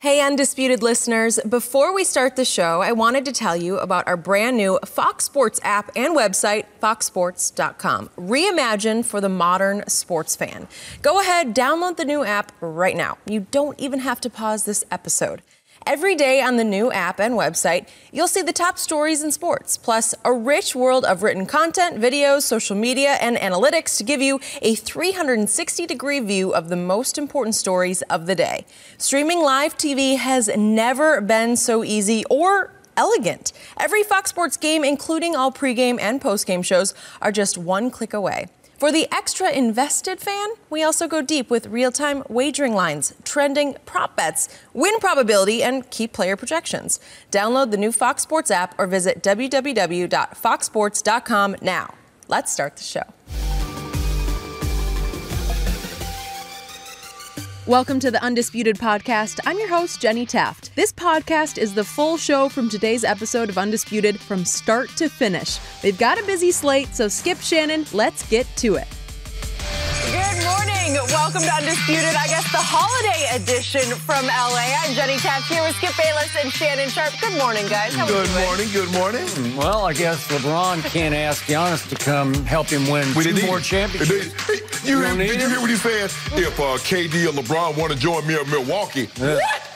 Hey, Undisputed listeners. Before we start the show, I wanted to tell you about our brand new Fox Sports app and website, foxsports.com. Reimagined for the modern sports fan. Go ahead, download the new app right now. You don't even have to pause this episode. Every day on the new app and website, you'll see the top stories in sports, plus a rich world of written content, videos, social media, and analytics to give you a 360-degree view of the most important stories of the day. Streaming live TV has never been so easy or elegant. Every Fox Sports game, including all pregame and postgame shows, are just one click away. For the extra invested fan, we also go deep with real-time wagering lines, trending prop bets, win probability, and key player projections. Download the new Fox Sports app or visit www.foxsports.com now. Let's start the show. Welcome to the Undisputed podcast. I'm your host, Jenny Taft. This podcast is the full show from today's episode of Undisputed from start to finish. They've got a busy slate, so Skip, Shannon, let's get to it. Good morning. Welcome to Undisputed, I guess the holiday edition from LA. I'm Jenny Taft here with Skip Bayless and Shannon Sharp. Good morning, guys. How are you doing? Good morning. Well, I guess LeBron can't ask Giannis to come help him win two more championships. Did you hear what he said? If KD or LeBron want to join me in Milwaukee,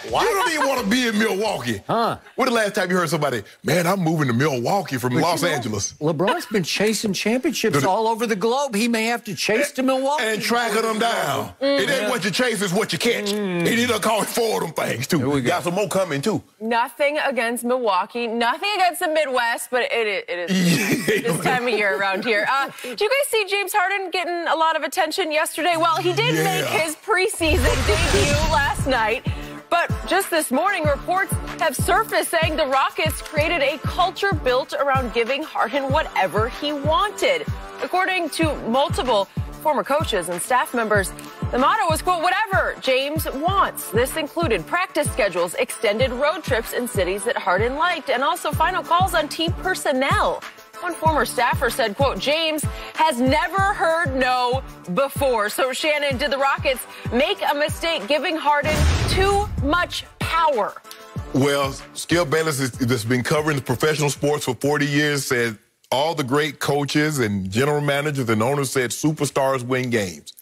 what? You don't even want to be in Milwaukee. Huh? When the last time you heard somebody, man, I'm moving to Milwaukee from Los Angeles? LeBron's been chasing championships all over the globe. He may have to chase to Milwaukee. And tracking them down. It ain't what you chase, it's what you catch. And he done called four of them things, too. Got some more coming, too. Nothing against Milwaukee, nothing against the Midwest, but it is this time of year around here. Did you guys see James Harden getting a lot of attention yesterday? Well, he did make his preseason debut last night. But just this morning, reports have surfaced saying the Rockets created a culture built around giving Harden whatever he wanted. According to multiple former coaches and staff members, the motto was, quote, whatever James wants. This included practice schedules, extended road trips in cities that Harden liked, and also final calls on team personnel. One former staffer said, quote, James has never heard no before. So, Shannon, did the Rockets make a mistake giving Harden too much power? Well, Skip Bayless that's been covering the professional sports for 40 years said all the great coaches and general managers and owners said superstars win games.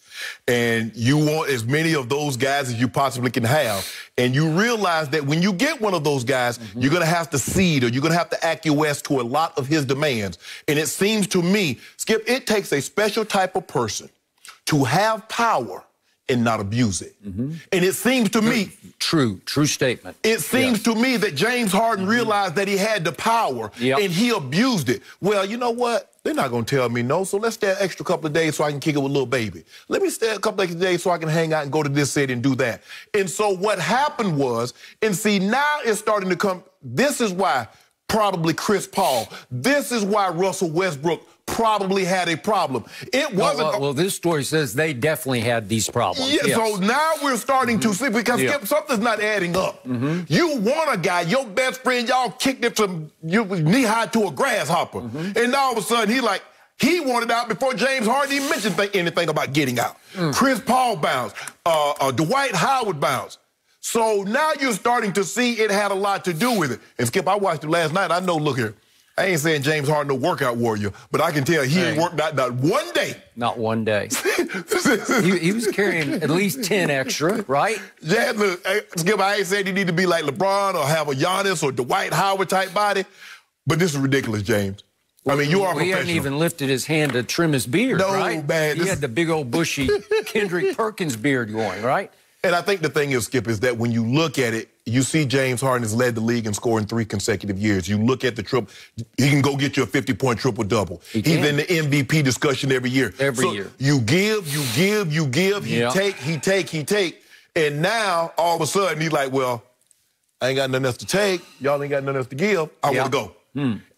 And you want as many of those guys as you possibly can have. And you realize that when you get one of those guys, you're going to have to cede or you're going to have to acquiesce to a lot of his demands. And it seems to me, Skip, it takes a special type of person to have power and not abuse it. And it seems to me... True statement. It seems to me that James Harden realized that he had the power and he abused it. Well, you know what? They're not going to tell me no, so let's stay an extra couple of days so I can kick it with little baby. Let me stay a couple of days so I can hang out and go to this city and do that. And so what happened was, and see, now it's starting to come, this is why probably Chris Paul, this is why Russell Westbrook probably had a problem. It wasn't... Well, this story says they definitely had these problems. Yeah, so now we're starting to see, because Skip, something's not adding up. You want a guy, your best friend, y'all kicked it from knee-high to a grasshopper. And all of a sudden, he wanted out before James Harden even mentioned anything about getting out. Chris Paul bounced. Dwight Howard bounced. So now you're starting to see it had a lot to do with it. And Skip, I watched it last night. I know, look here, I ain't saying James Harden no workout warrior, but I can tell he ain't worked out not one day. Not one day. he was carrying at least 10 extra, right? Yeah, look, Skip, I ain't saying he need to be like LeBron or have a Giannis or Dwight Howard type body, but this is ridiculous, James. I mean, you are professional. He hadn't even lifted his hand to trim his beard, right? No, man. He had the big old bushy Kendrick Perkins beard going, right? And I think the thing is, Skip, is that when you look at it, you see James Harden has led the league in scoring 3 consecutive years. You look at the triple, he can go get you a 50-point triple-double. He's in the MVP discussion every year. Every year. You give, he take. And now, all of a sudden, he's like, well, I ain't got nothing else to take. Y'all ain't got nothing else to give. I want to go.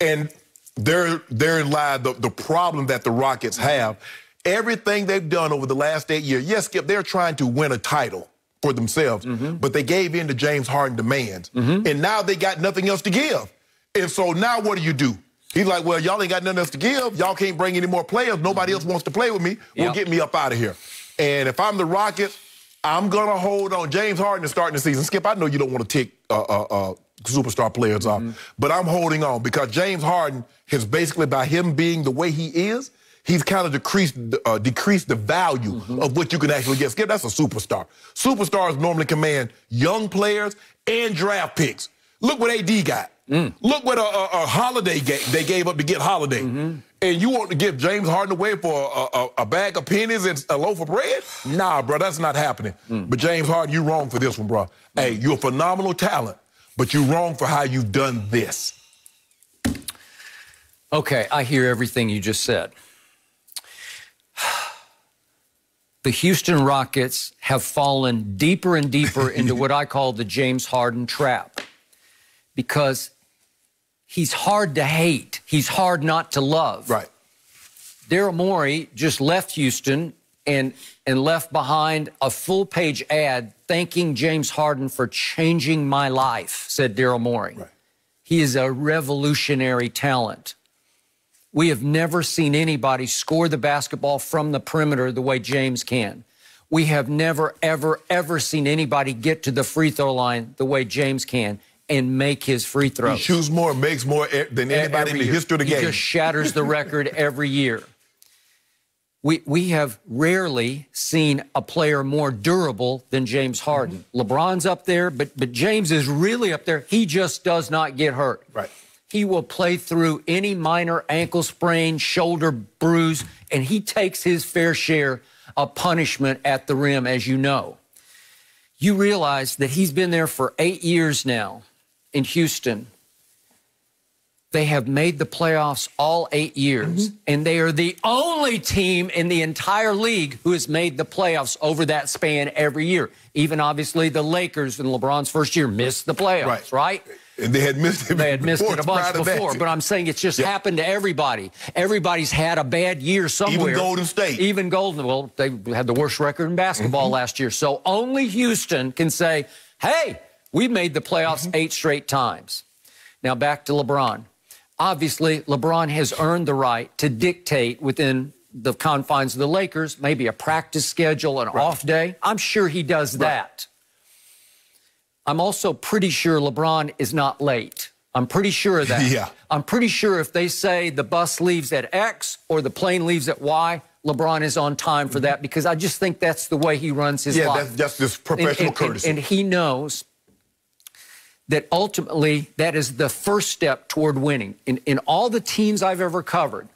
And there lies the problem that the Rockets have. Everything they've done over the last 8 years, yes, Skip, they're trying to win a title for themselves, but they gave in to James Harden demands. And now they got nothing else to give. And so now what do? He's like, well, y'all ain't got nothing else to give. Y'all can't bring any more players. Nobody else wants to play with me. Well, get me up out of here. And if I'm the Rockets, I'm going to hold on. James Harden is starting the season. Skip, I know you don't want to tick superstar players off, but I'm holding on because James Harden has basically, by him being the way he is, he's kind of decreased the value of what you can actually get. Skip, that's a superstar. Superstars normally command young players and draft picks. Look what AD got. Look what a Holiday they gave up to get Holiday. And you want to give James Harden away for a bag of pennies and a loaf of bread? Nah, bro, that's not happening. But James Harden, you're wrong for this one, bro. Hey, you're a phenomenal talent, but you're wrong for how you've done this. Okay, I hear everything you just said. The Houston Rockets have fallen deeper and deeper into what I call the James Harden trap because he's hard to hate. He's hard not to love. Right. Daryl Morey just left Houston and left behind a full-page ad thanking James Harden for changing my life, said Daryl Morey. Right. He is a revolutionary talent. We have never seen anybody score the basketball from the perimeter the way James can. We have never, ever, ever seen anybody get to the free throw line the way James can and make his free throws. He shoots more, makes more than anybody in the history of the game. He just shatters the record every year. We have rarely seen a player more durable than James Harden. LeBron's up there, but James is really up there. He just does not get hurt. Right. He will play through any minor ankle sprain, shoulder bruise, and he takes his fair share of punishment at the rim, as you know. You realize that he's been there for 8 years now in Houston. They have made the playoffs all 8 years, and they are the only team in the entire league who has made the playoffs over that span every year. Even, obviously, the Lakers in LeBron's first year missed the playoffs, right? And they had missed it. They had missed it a bunch before, but I'm saying it's just happened to everybody. Everybody's had a bad year somewhere. Even Golden State. Even Golden. Well, they had the worst record in basketball last year. So only Houston can say, hey, we made the playoffs 8 straight times. Now back to LeBron. Obviously, LeBron has earned the right to dictate within the confines of the Lakers, maybe a practice schedule, an off day. I'm sure he does that. I'm also pretty sure LeBron is not late. I'm pretty sure of that. I'm pretty sure if they say the bus leaves at X or the plane leaves at Y, LeBron is on time for that because I just think that's the way he runs his life. That's just this professional courtesy. And he knows that ultimately that is the first step toward winning. In all the teams I've ever covered,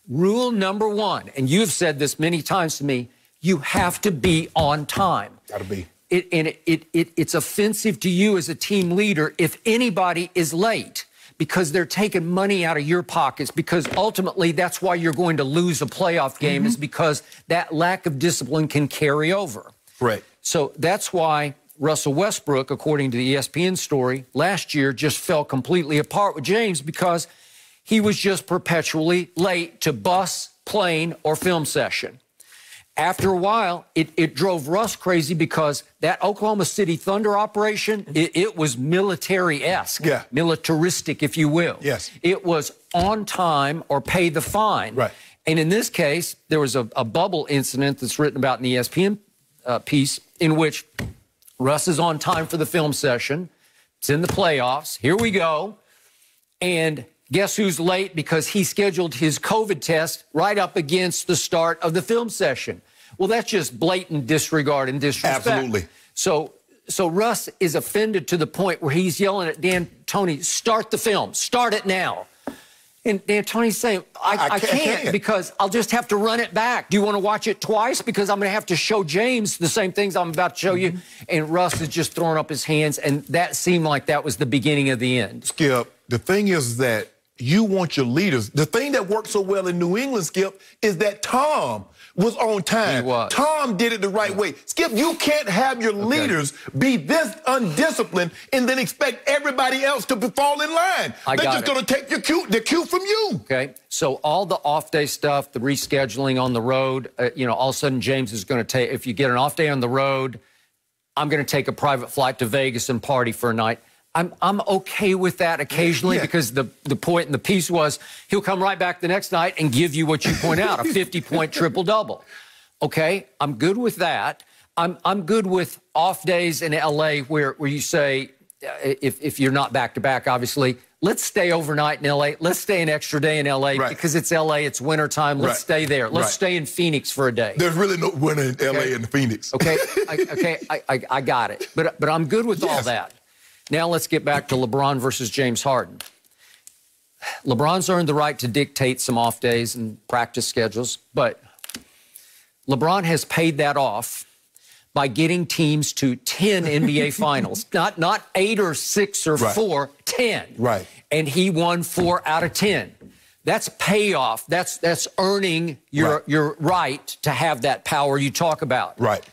rule number 1, and you've said this many times to me, you have to be on time. Got to be. It's offensive to you as a team leader if anybody is late because they're taking money out of your pockets because ultimately that's why you're going to lose a playoff game is because that lack of discipline can carry over. Right. So that's why Russell Westbrook, according to the ESPN story, last year just fell completely apart with James because he was just perpetually late to bus, plane, or film session. After a while, it drove Russ crazy because that Oklahoma City Thunder operation, it was military-esque, militaristic, if you will. Yes. It was on time or pay the fine. Right. And in this case, there was a bubble incident that's written about in the ESPN piece in which Russ is on time for the film session. It's in the playoffs. Here we go. And guess who's late because he scheduled his COVID test right up against the start of the film session. Well, that's just blatant disregard and disrespect. Absolutely. So Russ is offended to the point where he's yelling at D'Antoni, start the film, start it now. And D'Antoni's saying, I can't because I'll just have to run it back. Do you want to watch it twice? Because I'm going to have to show James the same things I'm about to show you. And Russ is just throwing up his hands, and that seemed like that was the beginning of the end. Skip, the thing is that you want your leaders. The thing that worked so well in New England, Skip, is that Tom was on time. He was. Tom did it the right way. Skip, you can't have your leaders be this undisciplined and then expect everybody else to fall in line. They're just going to take the cue from you. Okay, so all the off-day stuff, the rescheduling on the road, you know, all of a sudden James is going to take, if you get an off day on the road, I'm going to take a private flight to Vegas and party for a night. I'm okay with that occasionally because the point in the piece was he'll come right back the next night and give you what you point out, a 50-point triple-double. Okay, I'm good with that. I'm good with off days in LA where you say, if you're not back-to-back, obviously, let's stay overnight in LA. Let's stay an extra day in LA because it's LA, it's wintertime. Let's stay there. Let's stay in Phoenix for a day. There's really no winter in LA and Phoenix. Okay, I got it. But I'm good with all that. Now let's get back to LeBron versus James Harden. LeBron's earned the right to dictate some off days and practice schedules, but LeBron has paid that off by getting teams to 10 NBA finals. Not 8 or 6 or 4, 10. Right. And he won 4 out of 10. That's payoff. That's earning your right to have that power you talk about. Right.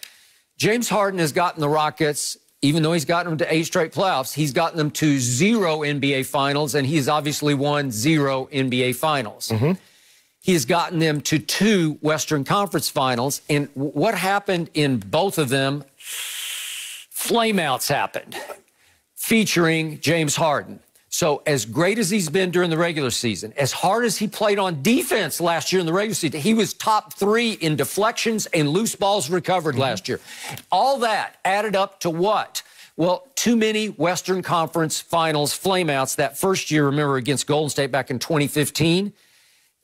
James Harden has gotten the Rockets, even though he's gotten them to 8 straight playoffs, he's gotten them to 0 NBA finals, and he's obviously won 0 NBA finals. He has gotten them to 2 Western Conference finals, and what happened in both of them? Flameouts happened, featuring James Harden. So as great as he's been during the regular season, as hard as he played on defense last year in the regular season, he was top 3 in deflections and loose balls recovered last year. All that added up to what? Well, too many Western Conference Finals flameouts that first year, remember, against Golden State back in 2015.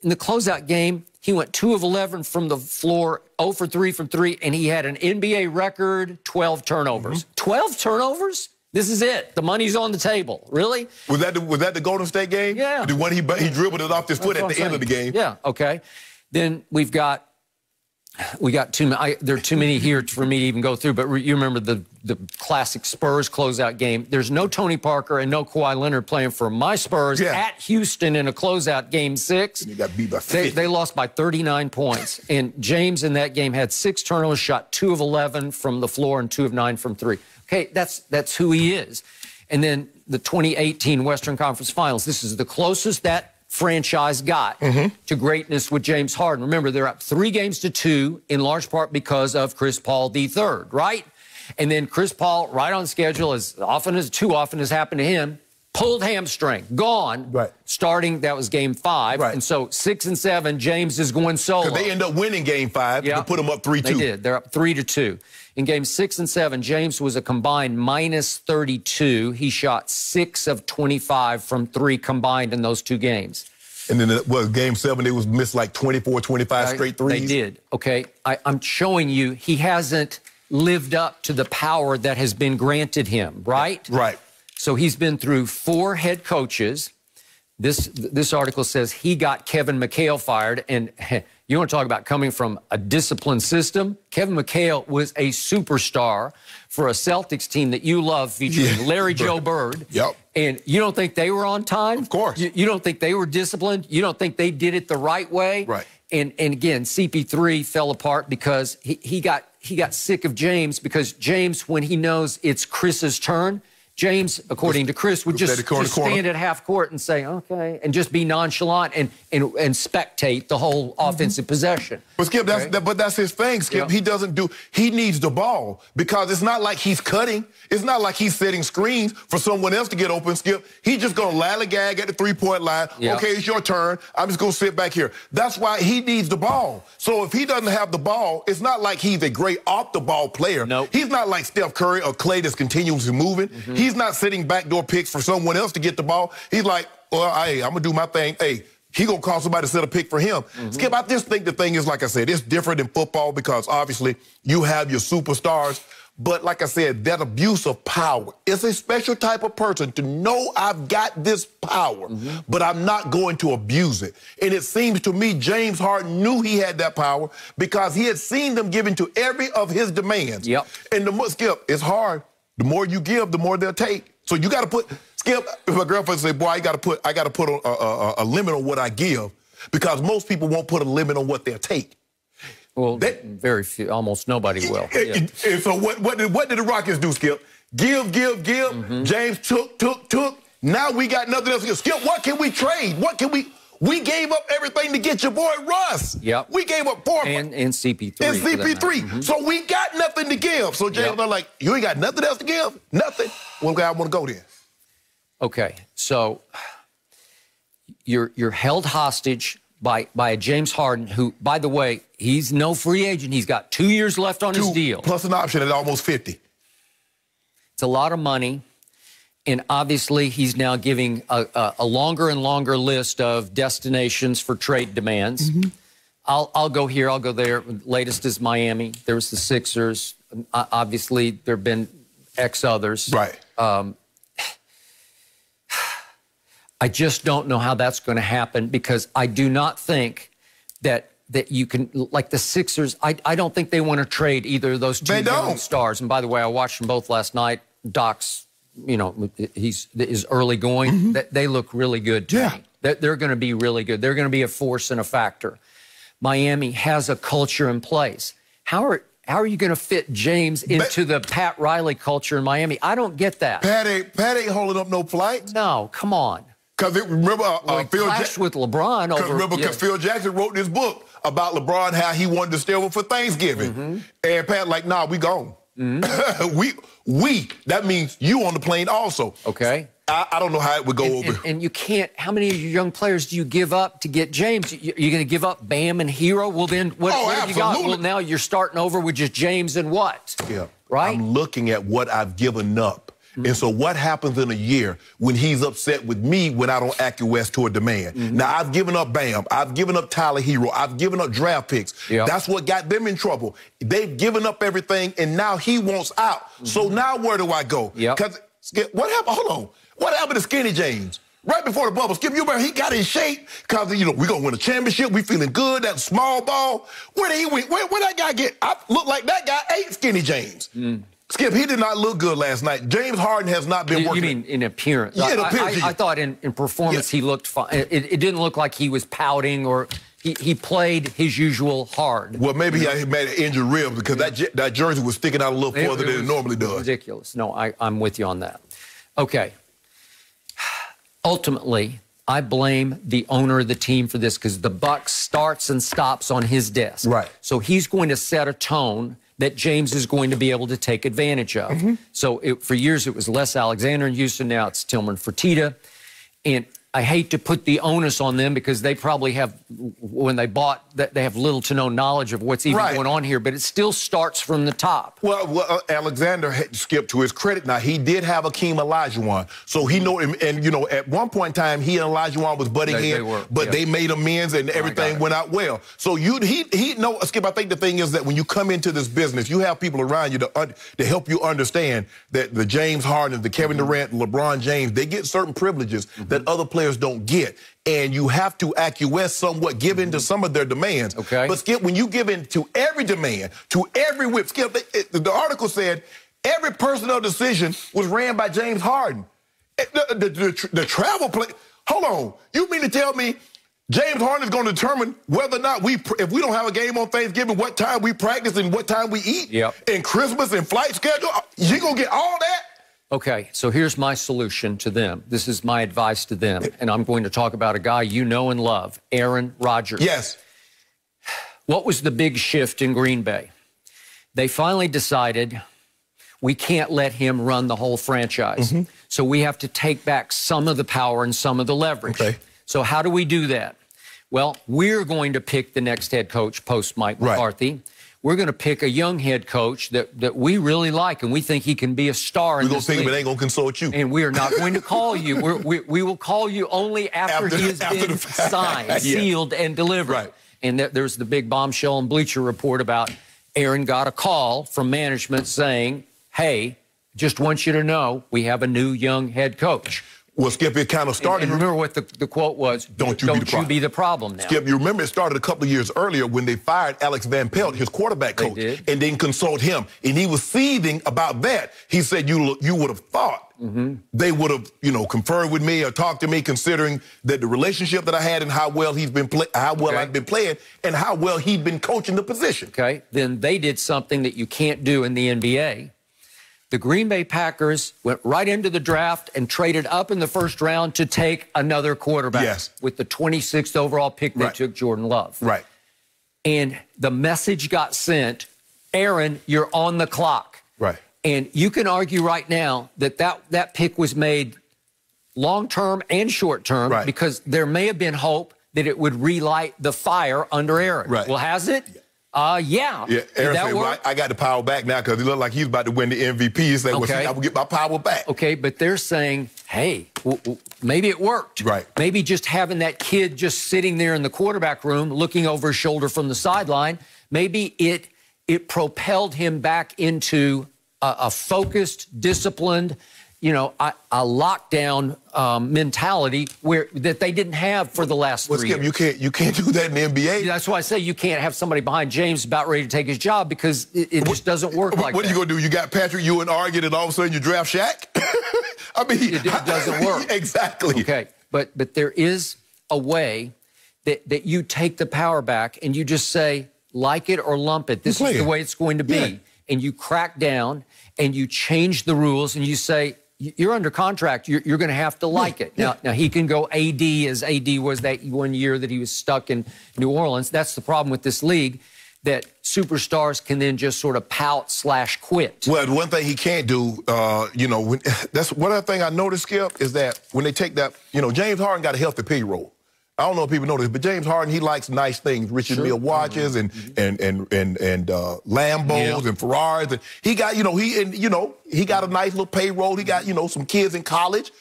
In the closeout game, he went 2 of 11 from the floor, 0 for 3 from 3, and he had an NBA record 12 turnovers. 12 turnovers? This is it. The money's on the table. Really? Was that the Golden State game? Yeah. The one he dribbled it off his foot at the end of the game. Yeah. Okay. Then we got too many. There are too many here for me to even go through. But you remember the classic Spurs closeout game. There's no Tony Parker and no Kawhi Leonard playing for my Spurs at Houston in a closeout game 6. And you got beat by 50. They lost by 39 points. And James in that game had 6 turnovers, shot 2 of 11 from the floor and 2 of 9 from 3. Okay, that's who he is. And then the 2018 Western Conference Finals. This is the closest that franchise got to greatness with James Harden. Remember, they're up 3 games to 2, in large part because of Chris Paul III, right? And then Chris Paul, right on schedule, too often has happened to him, pulled hamstring, gone. Right. Starting, that was game 5. Right. And so 6 and 7, James is going solo. Because they end up winning game 5 to put them up 3-2. They did. They're up 3-2. In games 6 and 7, James was a combined minus 32. He shot 6 of 25 from 3 combined in those 2 games. And then, game 7, they was missed like 24, 25 straight threes. They did. Okay. I'm showing you he hasn't lived up to the power that has been granted him, right? Right. So he's been through 4 head coaches. This article says he got Kevin McHale fired, and you want to talk about coming from a disciplined system? Kevin McHale was a superstar for a Celtics team that you love, featuring Larry Joe Bird. Yep. And you don't think they were on time? Of course. You don't think they were disciplined? You don't think they did it the right way? Right. And again, CP3 fell apart because he got sick of James, because James, when he knows it's Chris's turn, James, according to Chris, would just stand at half court and say, okay, and just be nonchalant and spectate the whole offensive possession. But, Skip, that's his thing, Skip. Yeah. He needs the ball, because it's not like he's cutting. It's not like he's setting screens for someone else to get open, Skip. He's just going to lallygag at the 3-point line. Yeah. Okay, it's your turn. I'm just going to sit back here. That's why he needs the ball. So if he doesn't have the ball, it's not like he's a great off-the-ball player. Nope. He's not like Steph Curry or Klay that's continuously moving. He's not sitting backdoor picks for someone else to get the ball. He's like, well, hey, I'm going to do my thing. Hey, he going to call somebody to set a pick for him. Skip, I just think the thing is, like I said, it's different in football because obviously you have your superstars. But like I said, that abuse of power is a special type of person to know I've got this power, but I'm not going to abuse it. And it seems to me James Harden knew he had that power because he had seen them giving to every of his demands. Yep. And Skip, it's hard. The more you give, the more they'll take. So you got to put, Skip, if my girlfriend say, boy, I got to put a limit on what I give, because most people won't put a limit on what they'll take. Well, very few, almost nobody will. And so what did the Rockets do, Skip? Give. James took. Now we got nothing else to give. Skip, what can we trade? We gave up everything to get your boy Russ. Yep. We gave up 4. And CP3. And CP3. So we got nothing to give. So James, I'm like, you ain't got nothing else to give? Nothing? Well, guy, I want to go there. Okay, so you're held hostage by a James Harden, who, by the way, he's no free agent. He's got 2 years left on his deal. Plus an option at almost 50. It's a lot of money. And obviously, he's now giving a longer and longer list of destinations for trade demands. I'll go here, I'll go there. Latest is Miami. There was the Sixers. Obviously, there have been X others. Right. I just don't know how that's going to happen, because I do not think that you can, like the Sixers, I don't think they want to trade either of those two young stars. And by the way, I watched them both last night. Doc's, you know, is early going. They look really good to me. They're going to be really good. They're going to be a force and a factor. Miami has a culture in place. How are you going to fit James into the Pat Riley culture in Miami? I don't get that. Pat ain't holding up no flights. No, come on. Because remember, Phil clashed with LeBron over. Remember, because Phil Jackson wrote this book about LeBron, how he wanted to stay over for Thanksgiving, and Pat like, nah, we gone. That means you on the plane also. Okay. I don't know how it would go over. And you can't. How many of your young players do you give up to get James? You're going to give up Bam and Hero? Well, then what have you got? Well, now you're starting over with just James and what? Yeah. Right? I'm looking at what I've given up. And so what happens in a year when he's upset with me when I don't acquiesce to a demand? Now, I've given up Bam. I've given up Tyler Hero. I've given up draft picks. That's what got them in trouble. They've given up everything, and now he wants out. So now where do I go? Because what happened? Hold on. What happened to Skinny James? Right before the bubble, Skip, you remember he got in shape because, you know, we're going to win a championship. We feeling good. That small ball. Where did he win? Where that guy get? I look like that guy ate Skinny James. Skip, he did not look good last night. James Harden has not been working. You mean in appearance? Yeah, in appearance. I thought in performance he looked fine. It didn't look like he was pouting or he played his usual hard. Well, maybe he had an injured rib because that jersey was sticking out a little further than it normally does. Ridiculous. No, I'm with you on that. Okay. Ultimately, I blame the owner of the team for this because the buck starts and stops on his desk. Right. So he's going to set a tone that James is going to be able to take advantage of. So for years it was Les Alexander in Houston. Now it's Tillman Fertitta. And I hate to put the onus on them because they probably have, when they bought, they have little to no knowledge of what's even going on here, but it still starts from the top. Well, Alexander had to skip to his credit. Now, he did have Akeem Olajuwon. So he know, and you know, at one point in time, he and Olajuwon was butting heads, but they made amends and everything went out well. So he know, Skip, I think the thing is that when you come into this business, you have people around you to help you understand that the James Harden, the Kevin Durant, LeBron James, they get certain privileges that other players don't get. And you have to acquiesce somewhat, give in to some of their demands. Okay. But, Skip, when you give in to every demand, to every whip, Skip, the article said every personnel decision was ran by James Harden. The travel play, hold on. You mean to tell me James Harden is going to determine whether or not if we don't have a game on Thanksgiving, what time we practice and what time we eat? And Christmas and flight schedule? You going to get all that? Okay, so here's my solution to them. This is my advice to them, and I'm going to talk about a guy you know and love, Aaron Rodgers. Yes. What was the big shift in Green Bay? They finally decided we can't let him run the whole franchise. So we have to take back some of the power and some of the leverage. So how do we do that? Well, we're going to pick the next head coach post Mike McCarthy. We're going to pick a young head coach that we really like, and we think he can be a star in this league. We're going to pick him and ain't going to consult you. And we are not going to call you. We will call you only after he has been signed, sealed, and delivered. And there's the big bombshell and Bleacher Report about Aaron got a call from management saying, hey, just want you to know we have a new young head coach. Well, Skip, it kind of started. And remember what the quote was? Don't you be the problem now. Skip, you remember it started a couple of years earlier when they fired Alex Van Pelt, his quarterback coach, and didn't consult him. And he was seething about that. He said, you would have thought they would have, you know, conferred with me or talked to me, considering that the relationship that I had and how well he's been I've been playing and how well he'd been coaching the position. Okay. Then they did something that you can't do in the NBA. The Green Bay Packers went right into the draft and traded up in the first round to take another quarterback. With the 26th overall pick, they took Jordan Love. And the message got sent, Aaron, you're on the clock. And you can argue right now that pick was made long-term and short-term because there may have been hope that it would relight the fire under Aaron. Right. Well, has it? Yeah. Yeah, Did Aaron that said, work? well, I got the power back now because he looked like he's about to win the MVP. He said, well, see, I will get my power back. Okay, but they're saying, hey, maybe it worked. Right. Maybe just having that kid just sitting there in the quarterback room looking over his shoulder from the sideline, maybe it propelled him back into a focused, disciplined, a lockdown mentality that they didn't have for the last 3 years. You can't do that in the NBA. That's why I say you can't have somebody behind James about ready to take his job because it just doesn't work like that. What are you going to do? You got Patrick Ewing arguing and all of a sudden you draft Shaq? I mean, it doesn't work. Exactly. Okay, but there is a way that you take the power back and you just say, like it or lump it. This is the way it's going to be. Yeah. And you crack down and you change the rules and you say, you're under contract. You're going to have to like it. Now he can go AD as AD was that 1 year that he was stuck in New Orleans. That's the problem with this league, that superstars can then just sort of pout/quit. Well, the one thing he can't do, that's one other thing I noticed, Skip, is that when they take that, James Harden got a healthy payroll. I don't know if people know this, but James Harden, he likes nice things, Richard Mille watches and Lambos and Ferraris. And he got, he got a nice little payroll. He got, some kids in college.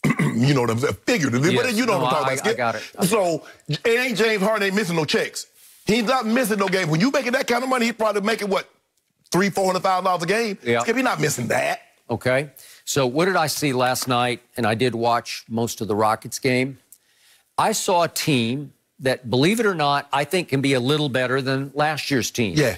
You know what I'm saying? Figuratively. Yes. But you know what I'm talking about. I got it. So it ain't James Harden ain't missing no checks. He's not missing no game. When you making that kind of money, he's probably making what, $300,000-$400,000 a game. Yeah. Skip, he's not missing that. Okay. So what did I see last night? And I did watch most of the Rockets game. I saw a team that, believe it or not, I think can be a little better than last year's team. Yeah.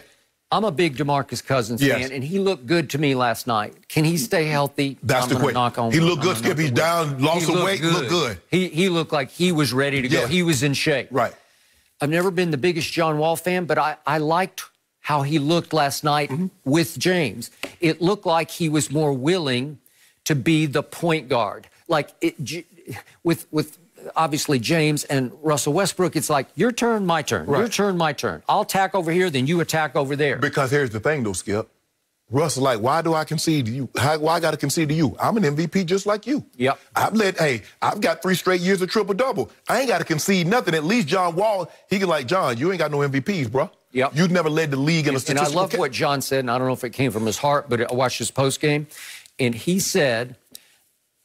I'm a big DeMarcus Cousins fan, and he looked good to me last night. Can he stay healthy? That's the question. He looked good, Skip. He's down, lost some weight, looked good. He looked like he was ready to go. Yeah. He was in shape. Right. I've never been the biggest John Wall fan, but I liked how he looked last night with James. It looked like he was more willing to be the point guard. Like, with obviously James and Russell Westbrook, it's like, your turn, my turn. Right. Your turn, my turn. I'll attack over here, then you attack over there. Because here's the thing, though, Skip. Russ is like, why do I concede to you? Why I got to concede to you? I'm an MVP just like you. Yep. I've got 3 straight years of triple-double. I ain't got to concede nothing. At least John Wall, he can like, John, you ain't got no MVPs, bro. Yep. You've never led the league in a statistical. And I love what John said, and I don't know if it came from his heart, but I watched his postgame, and he said,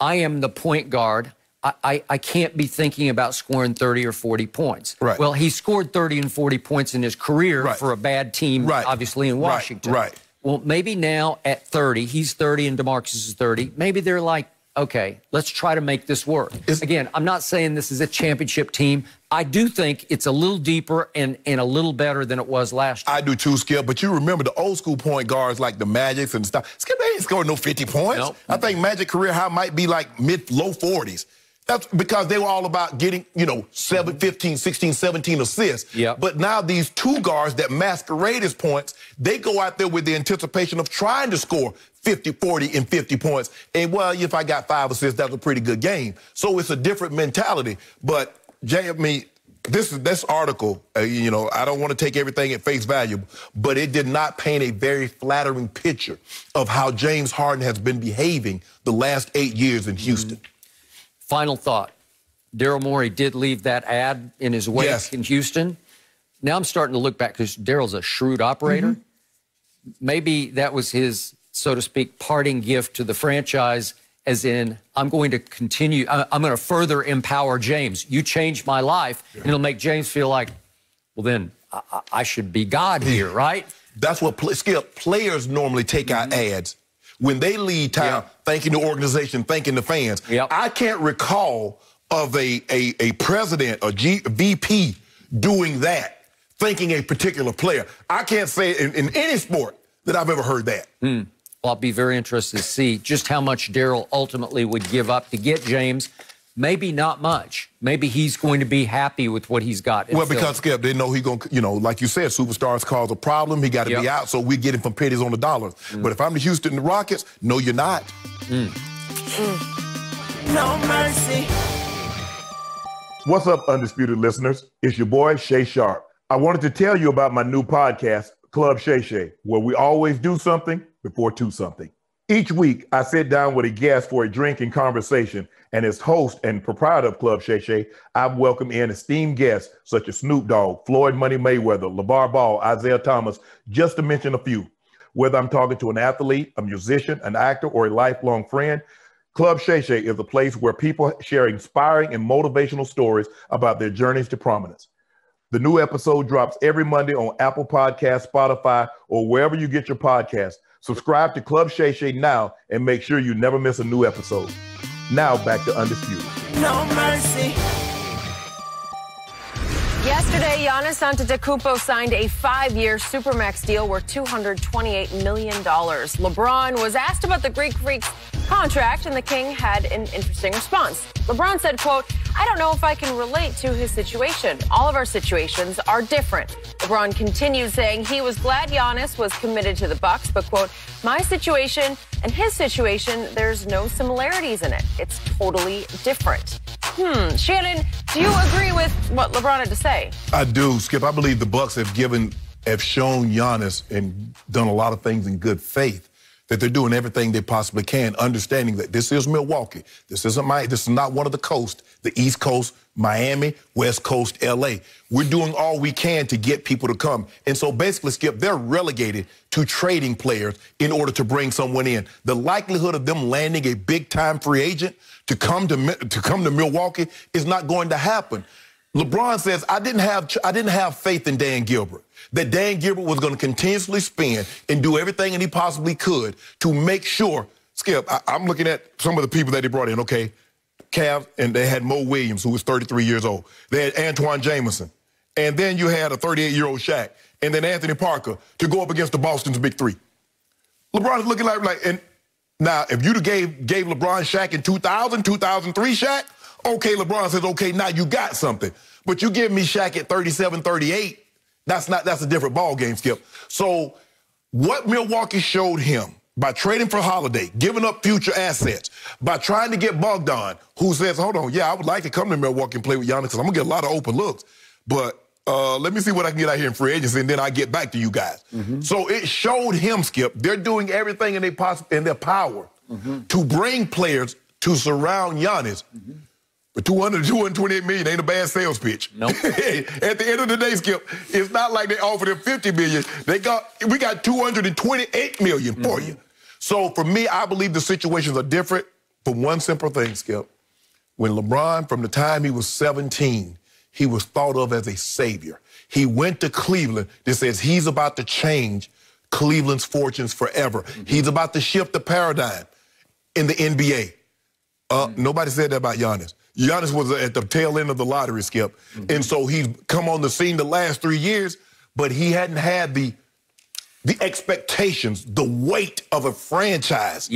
I am the point guard. I can't be thinking about scoring 30 or 40 points. Right. Well, he scored 30 and 40 points in his career for a bad team, obviously, in Washington. Right. Well, maybe now at 30, he's 30 and DeMarcus is 30, maybe they're like, okay, let's try to make this work. Again, I'm not saying this is a championship team. I do think it's a little deeper and a little better than it was last year. I do too, Skip, but you remember the old school point guards like the Magics and stuff. Skip, they ain't scoring no 50 points. Nope. I think Magic career high might be like low 40s. That's because they were all about getting, 7, 15, 16, 17 assists. Yep. But now these 2 guards that masquerade as points, they go out there with the anticipation of trying to score 50, 40, and 50 points. And, well, if I got 5 assists, that's a pretty good game. So it's a different mentality. But, Jay, this article, I don't want to take everything at face value, but it did not paint a very flattering picture of how James Harden has been behaving the last 8 years in Houston. Final thought. Daryl Morey did leave that ad in his wake in Houston. Now I'm starting to look back because Daryl's a shrewd operator. Maybe that was his, so to speak, parting gift to the franchise, as in, I'm going to continue, I'm going to further empower James. You changed my life, and it'll make James feel like, well, then I should be God here, right? That's what Skip, players normally take out ads. When they leave town, thanking the organization, thanking the fans. I can't recall of a president or VP doing that, thanking a particular player. I can't say in any sport that I've ever heard that. Well, I'll be very interested to see just how much Daryl ultimately would give up to get James. Maybe not much. Maybe he's going to be happy with what he's got. Well, because Skip, they know he's going to, like you said, superstars cause a problem. He got to be out, so we're getting from pennies on the dollars. But if I'm the Houston Rockets, no, you're not. No mercy. What's up, Undisputed listeners? It's your boy, Shay Sharp. I wanted to tell you about my new podcast, Club Shay Shay, where we always do something before 2 something. Each week, I sit down with a guest for a drink and conversation, and as host and proprietor of Club Shay Shay, I've welcomed in esteemed guests such as Snoop Dogg, Floyd Money Mayweather, LaVar Ball, Isaiah Thomas, just to mention a few. Whether I'm talking to an athlete, a musician, an actor, or a lifelong friend, Club Shay Shay is a place where people share inspiring and motivational stories about their journeys to prominence. The new episode drops every Monday on Apple Podcasts, Spotify, or wherever you get your podcasts. Subscribe to Club Shay Shay now and make sure you never miss a new episode. Now back to Undisputed. No mercy. Yesterday, Giannis Antetokounmpo signed a 5-year supermax deal worth $228 million. LeBron was asked about the Greek Freak's contract, and the King had an interesting response. LeBron said, quote, "I don't know if I can relate to his situation. All of our situations are different." LeBron continued saying he was glad Giannis was committed to the Bucks, but, quote, "My situation and his situation, there's no similarities in it. It's totally different." Shannon, do you agree with what LeBron had to say? I do, Skip. I believe the Bucks have shown Giannis and done a lot of things in good faith, that they're doing everything they possibly can, understanding that this is Milwaukee. This is not one of the coasts, the East Coast, Miami, West Coast, LA. We're doing all we can to get people to come. And so basically, Skip, they're relegated to trading players in order to bring someone in. The likelihood of them landing a big-time free agent to come to Milwaukee is not going to happen. LeBron says, I didn't have faith in Dan Gilbert, that Dan Gilbert was going to continuously spin and do everything that he possibly could to make sure. Skip, I'm looking at some of the people that they brought in, okay? Cavs, and they had Mo Williams, who was 33 years old. They had Antoine Jameson. And then you had a 38-year-old Shaq. And then Anthony Parker to go up against the Boston's big three. LeBron is looking like, and now, if you gave LeBron Shaq in 2000, 2003 Shaq, okay, LeBron says, okay, now you got something. But you give me Shaq at 37, 38, that's a different ball game, Skip. So what Milwaukee showed him by trading for Holiday, giving up future assets, by trying to get Bogdan, who says, hold on, yeah, I would like to come to Milwaukee and play with Giannis because I'm going to get a lot of open looks. But let me see what I can get out here in free agency, and then I get back to you guys. So it showed him, Skip, they're doing everything in their power to bring players to surround Giannis. But $228 million ain't a bad sales pitch. Nope. At the end of the day, Skip, it's not like they offered him $50 million. We got $228 million for you. So for me, I believe the situations are different for one simple thing, Skip. When LeBron, from the time he was 17, he was thought of as a savior. He went to Cleveland that says he's about to change Cleveland's fortunes forever. He's about to shift the paradigm in the NBA. Nobody said that about Giannis. Giannis was at the tail end of the lottery, Skip. And so he's come on the scene the last 3 years, but he hadn't had the expectations, the weight of a franchise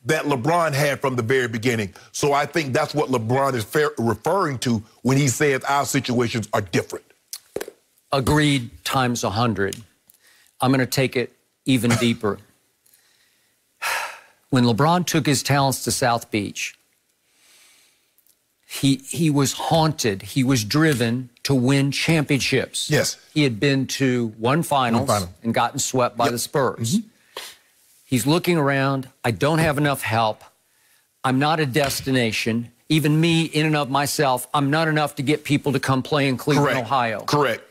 that LeBron had from the very beginning. So I think that's what LeBron is referring to when he says our situations are different. Agreed times 100. I'm going to take it even deeper. When LeBron took his talents to South Beach, he was haunted. He was driven to win championships. Yes. He had been to one finals and gotten swept by the Spurs. He's looking around. I don't have enough help. I'm not a destination. Even me, in and of myself, I'm not enough to get people to come play in Cleveland, Ohio. Correct.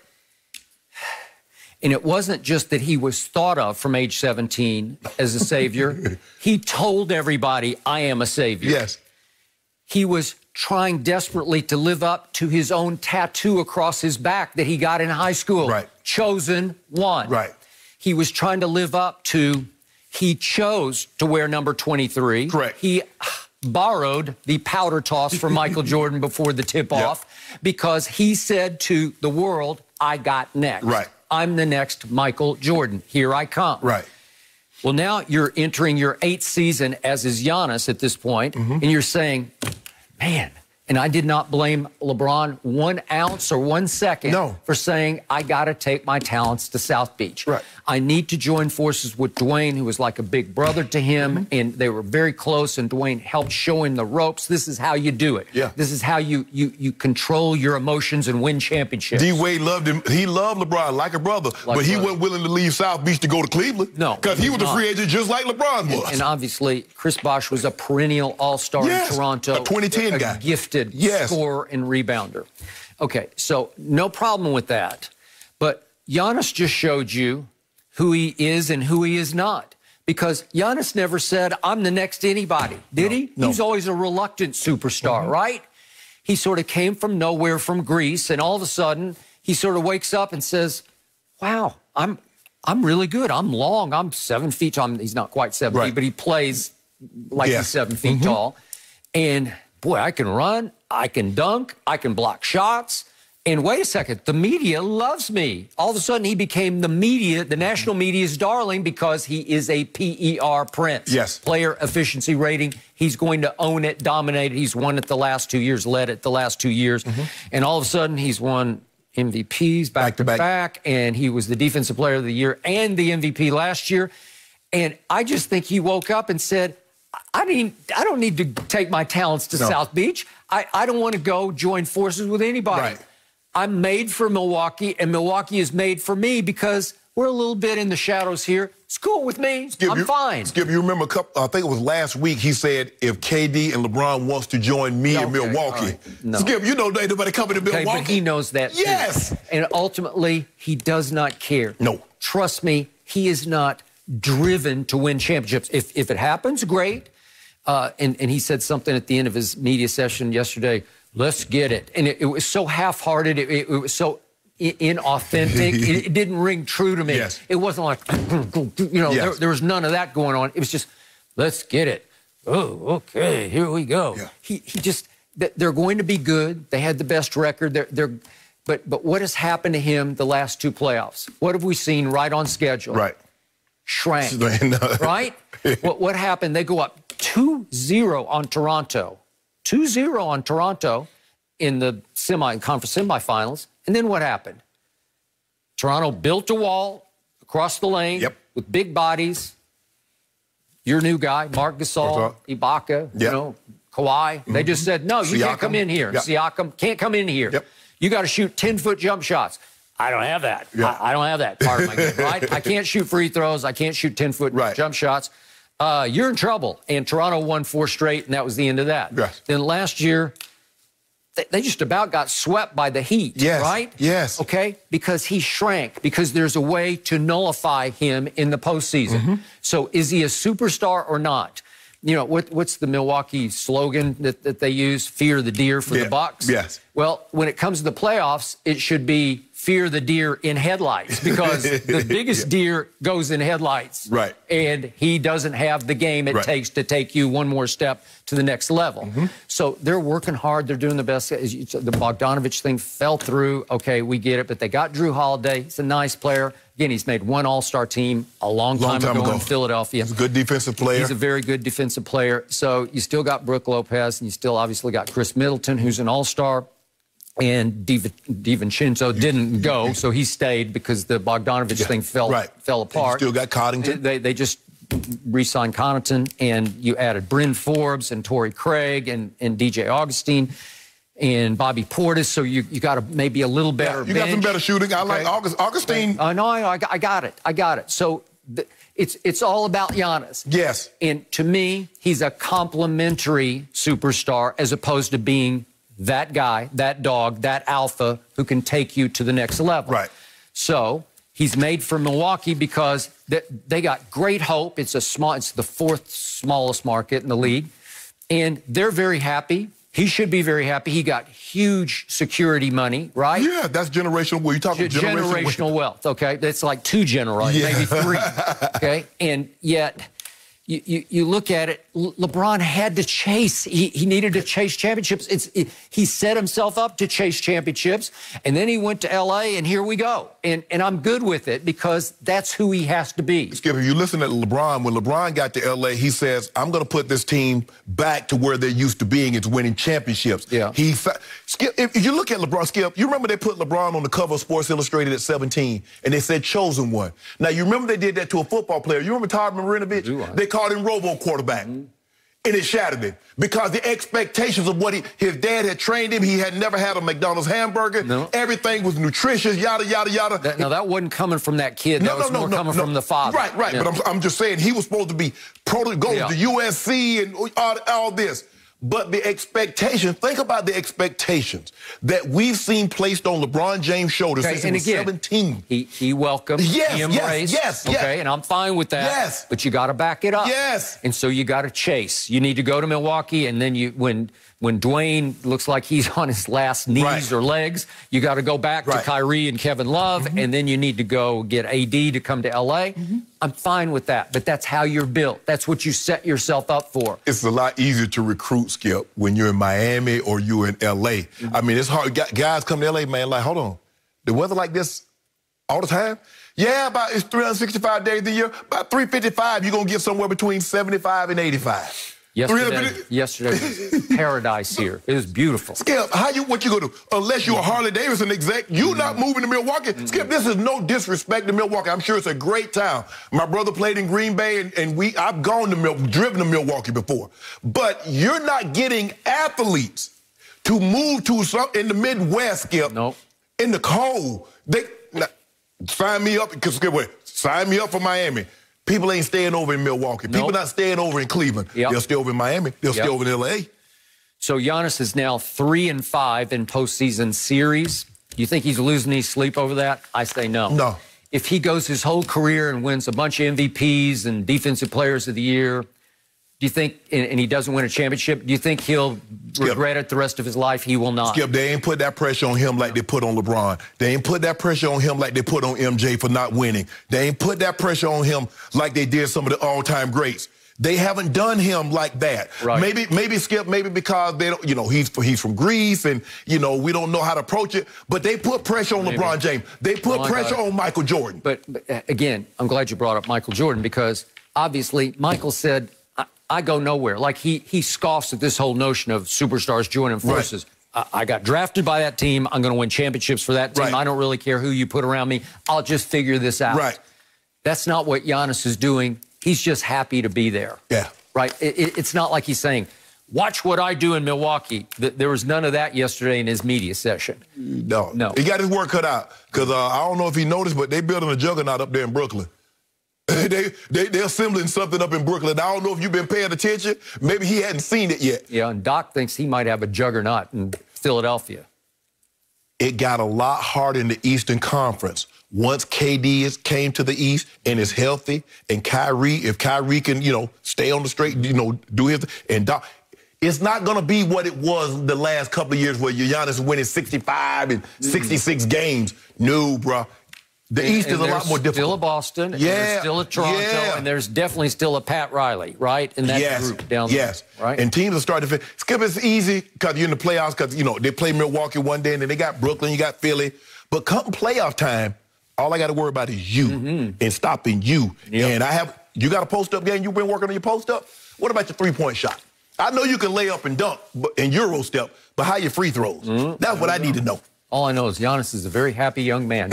And it wasn't just that he was thought of from age 17 as a savior. He told everybody, I am a savior. Yes. He was trying desperately to live up to his own tattoo across his back that he got in high school. Right. Chosen one. Right. He was trying to live up to, he chose to wear number 23. Correct. He borrowed the powder toss from Michael Jordan before the tip-off because he said to the world, I got next. Right. I'm the next Michael Jordan. Here I come. Right. Well, now you're entering your 8th season, as is Giannis at this point, and you're saying, man, and I did not blame LeBron 1 ounce or 1 second for saying, I got to take my talents to South Beach. Right. I need to join forces with Dwayne, who was like a big brother to him, and they were very close, and Dwayne helped show him the ropes. This is how you do it. Yeah. This is how you control your emotions and win championships. D-Wade loved him. He loved LeBron like a brother, but he wasn't willing to leave South Beach to go to Cleveland. No. Because he was a free agent just like LeBron was. And obviously, Chris Bosh was a perennial all-star in Toronto. A 2010 guy. Gifted scorer and rebounder. Okay, so no problem with that. But Giannis just showed you who he is and who he is not. Because Giannis never said, I'm the next to anybody, did he? No. He's always a reluctant superstar, right? He sort of came from nowhere from Greece, and all of a sudden, he sort of wakes up and says, wow, I'm really good. I'm long. I'm 7 feet tall. He's not quite 7 feet, but he plays like he's 7 feet tall. And, boy, I can run. I can dunk. I can block shots. And wait a second, the media loves me. All of a sudden, he became the national media's darling because he is a PER prince. Yes. Player efficiency rating. He's going to own it, dominate it. He's won it the last 2 years, led it the last 2 years. And all of a sudden, he's won MVPs back to back, and he was the Defensive Player of the Year and the MVP last year. And I just think he woke up and said, I don't need to take my talents to South Beach. I don't want to go join forces with anybody. Right. I'm made for Milwaukee, and Milwaukee is made for me because we're a little bit in the shadows here. It's cool with me. I'm fine. Skip, you remember I think it was last week, he said, if KD and LeBron wants to join me in Milwaukee. Right. No. Skip, you know ain't nobody coming to Milwaukee. But he knows that too. Yes. And ultimately, he does not care. No. Trust me, he is not driven to win championships. If it happens, great. And he said something at the end of his media session yesterday, let's get it. And it was so half-hearted. It was so inauthentic. It didn't ring true to me. Yes. It wasn't like, you know, there was none of that going on. It was just, let's get it. Oh, okay, here we go. Yeah. He just, they're going to be good. They had the best record. But what has happened to him the last two playoffs? What have we seen right on schedule? Right. Shrank. Right? What happened? They go up 2-0 on Toronto. 2-0 on Toronto in the conference semifinals. And then what happened? Toronto built a wall across the lane with big bodies. Your new guy, Marc Gasol, Ibaka, you know, Kawhi. They just said, no, you can't come in here. Siakam can't come in here. You got to shoot 10-foot jump shots. I don't have that. I don't have that part of my game, right? I can't shoot free throws. I can't shoot 10-foot jump shots. You're in trouble. And Toronto won 4 straight, and that was the end of that. Yes. Then last year, they just about got swept by the Heat, right? Yes. Okay? Because he shrank, because there's a way to nullify him in the postseason. So is he a superstar or not? You know, what's the Milwaukee slogan that they use? Fear the deer for the Bucks? Yes. Well, when it comes to the playoffs, it should be fear the deer in headlights, because the biggest deer goes in headlights. Right. And he doesn't have the game it takes to take you one more step to the next level. So they're working hard. They're doing the best. The Bogdanovich thing fell through. Okay, we get it. But they got Drew Holiday. He's a nice player. Again, he's made one All-Star team a long time ago in Philadelphia. He's a good defensive player. He's a very good defensive player. So you still got Brook Lopez, and you still obviously got Chris Middleton, who's an All-Star. And DiVincenzo didn't go, so he stayed because the Bogdanovich thing fell apart. You still got Connington. They just re-signed Connaughton, and you added Bryn Forbes and Torrey Craig and DJ Augustine and Bobby Portis, so you got maybe a little better bench. You got some better shooting. I like Augustine. No, I got it. So it's all about Giannis. Yes. And to me, he's a complementary superstar as opposed to being that guy, that dog, that alpha who can take you to the next level. Right. So he's made for Milwaukee because they got great hope. It's the 4th smallest market in the league. And they're very happy. He should be very happy. He got huge security money, right? Yeah, that's generational. Well, you're talking generational wealth, okay? That's like 2 generations, maybe 3, okay? And yet You look at it, LeBron had to chase. He needed to chase championships. He set himself up to chase championships, and then he went to L.A., and here we go. And I'm good with it because that's who he has to be. Skip, if you listen to LeBron, when LeBron got to L.A., he says, I'm going to put this team back to where they're used to being. It's winning championships. Yeah. Skip, if you look at LeBron, Skip, you remember they put LeBron on the cover of Sports Illustrated at 17, and they said chosen one. Now, you remember they did that to a football player. You remember Todd Marinovich? They called him robo-quarterback. And it shattered him because the expectations of what his dad had trained him, he had never had a McDonald's hamburger. No. Everything was nutritious, yada, yada, yada. That wasn't coming from that kid. That was more coming from the father. Right. Yeah. But I'm just saying he was supposed to be go to USC and all this. But the expectations, think about the expectations that we've seen placed on LeBron James' shoulders since he was 17. He welcomed, he embraced. Yes. Okay, and I'm fine with that. Yes. But you got to back it up. Yes. And so you got to chase. You need to go to Milwaukee, and then when Dwayne looks like he's on his last knees or legs, you got to go back to Kyrie and Kevin Love, and then you need to go get AD to come to L.A. I'm fine with that, but that's how you're built. That's what you set yourself up for. It's a lot easier to recruit, Skip, when you're in Miami or you're in L.A. I mean, it's hard. Guys come to L.A., man, like, hold on. The weather like this all the time? Yeah, it's 365 days a year. About 355, you're going to get somewhere between 75 and 85. Yesterday was paradise here. It was beautiful. Skip, what you gonna do? Unless you're a Harley Davidson exec, you not moving to Milwaukee. Skip, this is no disrespect to Milwaukee. I'm sure it's a great town. My brother played in Green Bay, and I've driven to Milwaukee before. But you're not getting athletes to move to in the Midwest, Skip. Nope. In the cold. Sign me up, sign me up for Miami. People ain't staying over in Milwaukee. People not staying over in Cleveland. They'll stay over in Miami. They'll stay over in L.A. So Giannis is now 3-5 in postseason series. Do you think he's losing any sleep over that? I say no. No. If he goes his whole career and wins a bunch of MVPs and Defensive Players of the Year, do you think, and he doesn't win a championship, do you think he'll regret it the rest of his life? He will not. Skip, they ain't put that pressure on him like they put on LeBron. They ain't put that pressure on him like they put on MJ for not winning. They ain't put that pressure on him like they did some of the all-time greats. They haven't done him like that. Right. Maybe Skip, because they don't, he's from Greece and, we don't know how to approach it. But they put pressure on LeBron James. They put pressure on Michael Jordan. But again, I'm glad you brought up Michael Jordan because obviously Michael said, I go nowhere. Like he scoffs at this whole notion of superstars joining forces. I got drafted by that team. I'm going to win championships for that team. I don't really care who you put around me. I'll just figure this out. Right. That's not what Giannis is doing. He's just happy to be there. Yeah. Right? It's not like he's saying, watch what I do in Milwaukee. There was none of that yesterday in his media session. No. No. He got his work cut out. Because I don't know if he noticed, but they building a juggernaut up there in Brooklyn. They're assembling something up in Brooklyn. I don't know if you've been paying attention. Maybe he hadn't seen it yet. Yeah, and Doc thinks he might have a juggernaut in Philadelphia. It got a lot harder in the Eastern Conference. Once KD came to the East and is healthy, and Kyrie, if Kyrie can, stay on the straight, do his, and Doc, it's not going to be what it was the last couple of years where Giannis is winning 65 and 66 games. No, bro. The East is a lot more difficult. There's still a Boston, and there's still a Toronto, and there's definitely still a Pat Riley, right? In that group down there, right? And teams are starting to fit. Skip, it's easy because you're in the playoffs because, they play Milwaukee one day, and then they got Brooklyn, you got Philly. But come playoff time, all I got to worry about is you and stopping you. Yep. And you got a post-up game, you've been working on your post-up? What about your three-point shot? I know you can lay up and dunk and Euro step, but how your free throws? That's what I need to know. All I know is Giannis is a very happy young man.